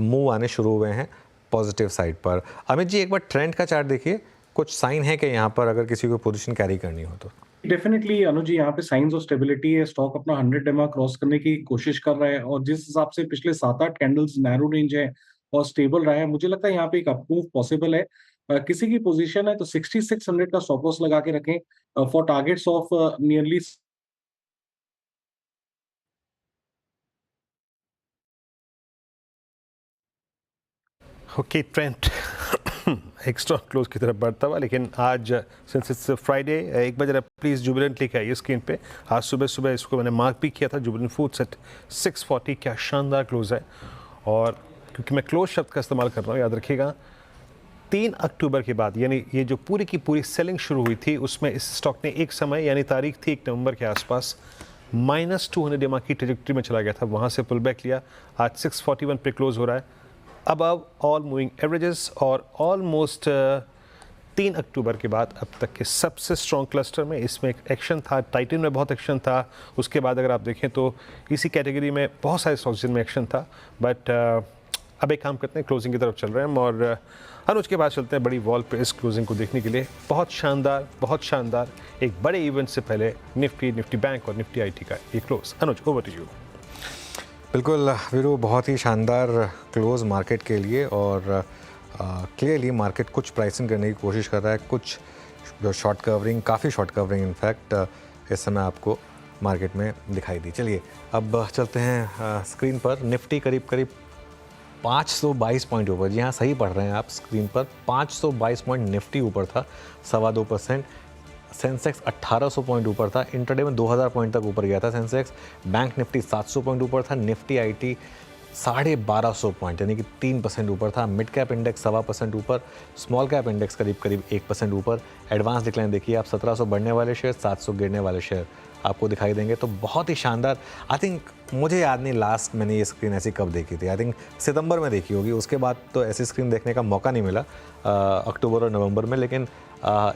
मूव आने शुरू हुए हैं पॉजिटिव साइड पर। अमित जी, एक बार ट्रेंड का चार्ट देखिए, कुछ साइन है कि यहाँ पर अगर किसी को पोजीशन कैरी करनी हो तो? डेफिनेटली अनुज जी, यहाँ पे साइंस ऑफ स्टेबिलिटी है। स्टॉक अपना 100 EMA क्रॉस करने की कोशिश कर रहा है, और जिस हिसाब से पिछले 7-8 कैंडल्स नैरो रेंज है और स्टेबल रहा है, मुझे लगता है यहाँ पे एक अपमूव पॉसिबल है। किसी की पोजीशन है तो 6600 का स्टॉप लॉस लगा के रखें for targets of nearly. Okay, trend एक स्ट्रॉन्ग क्लोज की तरफ बढ़ता हुआ, लेकिन आज सिंस इट्स फ्राइडे एक बार जरा प्लीज़ जुबिलेंट लेके आइए स्क्रीन पे। आज सुबह सुबह इसको मैंने मार्क भी किया था, जुबिलेंट फूड्स एट 640। क्या शानदार क्लोज है। और क्योंकि मैं क्लोज शब्द का इस्तेमाल कर रहा हूँ, याद रखिएगा 3 अक्टूबर के बाद, यानी ये जो पूरी की पूरी सेलिंग शुरू हुई थी, उसमें इस स्टॉक ने एक समय यानी तारीख थी 1 नवंबर के आसपास -200 EMA की ट्रेजेक्ट्री में चला गया था, वहाँ से पुल बैक लिया, आज 641 पे क्लोज हो रहा है, अबव ऑल मूविंग एवरेजेस। और ऑलमोस्ट 3 अक्टूबर के बाद अब तक के सबसे स्ट्रॉन्ग क्लस्टर में इसमें एक एक्शन था। टाइटन में बहुत एक्शन था, उसके बाद अगर आप देखें तो इसी कैटेगरी में बहुत सारे स्टॉक्स जिनमें एक्शन था। बट अब एक काम करते हैं, क्लोजिंग की तरफ चल रहे हैं हम, और अनुज के बाद चलते हैं बड़ी वॉल पे इस क्लोजिंग को देखने के लिए। बहुत शानदार एक बड़े इवेंट से पहले निफ्टी बैंक और निफ्टी IT का ये close. Anuj, over to you. बिल्कुल वीरू, बहुत ही शानदार क्लोज मार्केट के लिए। और क्लियरली मार्केट कुछ प्राइसिंग करने की कोशिश कर रहा है, कुछ जो शॉर्ट कवरिंग, काफ़ी शॉर्ट कवरिंग इनफैक्ट इस समय आपको मार्केट में दिखाई दी। चलिए अब चलते हैं स्क्रीन पर। निफ्टी करीब 522 पॉइंट ऊपर, जी हाँ सही पढ़ रहे हैं आप स्क्रीन पर, 522 पॉइंट निफ्टी ऊपर था, 2.25%। सेंसेक्स 1800 पॉइंट ऊपर था, इंट्राडे में 2000 पॉइंट तक ऊपर गया था सेंसेक्स। बैंक निफ्टी 700 पॉइंट ऊपर था, निफ्टी आईटी 1250 पॉइंट यानी कि 3% ऊपर था। मिड कैप इंडेक्स 1.25% ऊपर, स्मॉल कैप इंडेक्स करीब 1% ऊपर। एडवांस डिक्लाइन देखिए आप, 1700 बढ़ने वाले शेयर, 700 गिरने वाले शेयर आपको दिखाई देंगे। तो बहुत ही शानदार, आई थिंक मुझे याद नहीं लास्ट मैंने ये स्क्रीन ऐसी कब देखी थी, आई थिंक सितंबर में देखी होगी, उसके बाद तो ऐसी स्क्रीन देखने का मौका नहीं मिला अक्टूबर और नवंबर में। लेकिन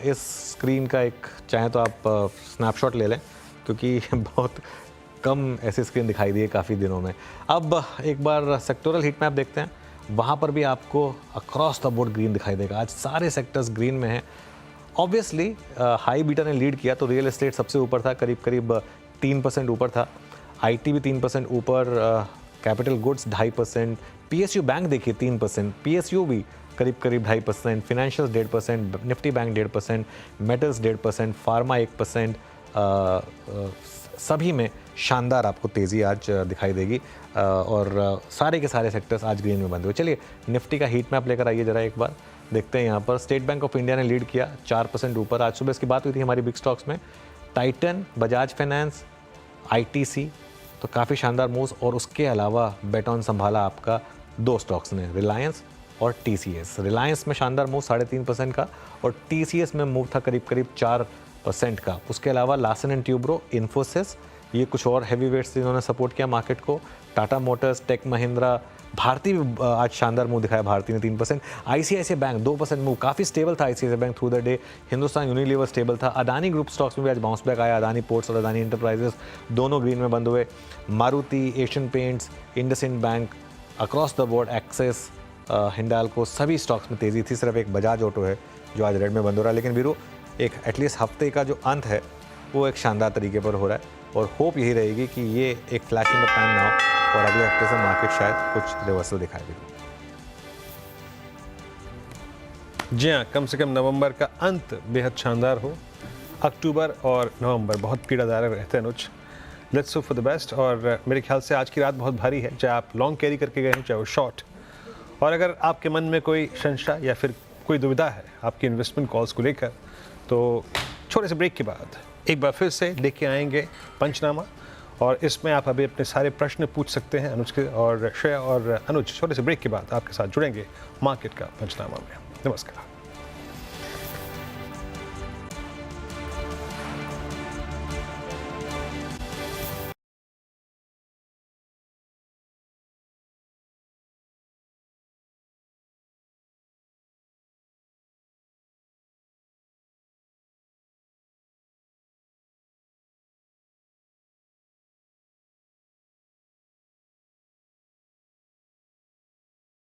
इस स्क्रीन का एक चाहे तो आप स्नैपशॉट ले लें, क्योंकि बहुत कम ऐसी स्क्रीन दिखाई दी है काफ़ी दिनों में। अब एक बार सेक्टोरल हीट मैप देखते हैं, वहाँ पर भी आपको अक्रॉस द बोर्ड ग्रीन दिखाई देगा। आज सारे सेक्टर्स ग्रीन में हैं। ऑब्वियसली हाई बीटा ने लीड किया, तो रियल एस्टेट सबसे ऊपर था, करीब 3% ऊपर था। आईटी भी 3% ऊपर, कैपिटल गुड्स 2.5%, पीएसयू बैंक देखिए 3%, पीएसयू भी करीब 2.5%, financials 1.5%, Nifty bank 1.5%, metals 1.5%, pharma 1%, सभी में शानदार आपको तेज़ी आज दिखाई देगी और सारे के सारे सेक्टर्स आज ग्रीन में बंद हुए। चलिए निफ्टी का हीट मैप लेकर आइए ज़रा एक बार देखते हैं। यहाँ पर स्टेट बैंक ऑफ इंडिया ने लीड किया 4% ऊपर। आज सुबह इसकी बात हुई थी हमारी बिग स्टॉक्स में, टाइटन, बजाज फाइनेंस, आईटीसी, तो काफ़ी शानदार मूव्स। और उसके अलावा बेट ऑन संभाला आपका 2 स्टॉक्स ने, रिलायंस और टीसीएस। रिलायंस में शानदार मूव 3.5% का और टीसीएस में मूव था करीब 4% का। उसके अलावा लार्सन एंड ट्यूब्रो, इन्फोसिस, ये कुछ और हैवी वेट्स जिन्होंने सपोर्ट किया मार्केट को। टाटा मोटर्स, टेक महिंद्रा, भारती भी आज शानदार मूव दिखाया, भारती ने 3%। आईसीआईसीआई बैंक 2% मूव, काफ़ी स्टेबल था ICICI bank through the day. Hindustan Unilever stable था। अदानी ग्रुप स्टॉक्स में भी आज बाउंस बैक आया, अदानी पोर्ट्स और अदानी इंटरप्राइजेस दोनों ग्रीन में बंद हुए। Maruti, Asian Paints, IndusInd Bank, across the board, Axis, Hindalco, सभी स्टॉक्स में तेज़ी थी। सिर्फ एक बजाज ऑटो है जो आज रेड में बंद हो रहा है। लेकिन वीरू एक एटलीस्ट हफ्ते का जो अंत है वो एक शानदार तरीके पर हो रहा है और होप यही रहेगी कि ये एक फ्लैश इन द पैन ना हो और अगले हफ्ते से मार्केट शायद कुछ रिवर्सल दिखाई दे। जी हाँ, कम से कम नवंबर का अंत बेहद शानदार हो। अक्टूबर और नवंबर बहुत पीड़ादायक रहते हैं Anuj. Let's hope for the best. और मेरे ख्याल से आज की रात बहुत भारी है, चाहे आप लॉन्ग कैरी करके गए हैं चाहे वो शॉर्ट। और अगर आपके मन में कोई संशय या फिर कोई दुविधा है आपकी इन्वेस्टमेंट कॉल्स को लेकर, तो छोटे से ब्रेक के बाद एक बार फिर से लेके आएंगे पंचनामा और इसमें आप अभी अपने सारे प्रश्न पूछ सकते हैं अनुज के और श्रेया और अनुज छोटे से ब्रेक के बाद आपके साथ जुड़ेंगे मार्केट का पंचनामा में। नमस्कार।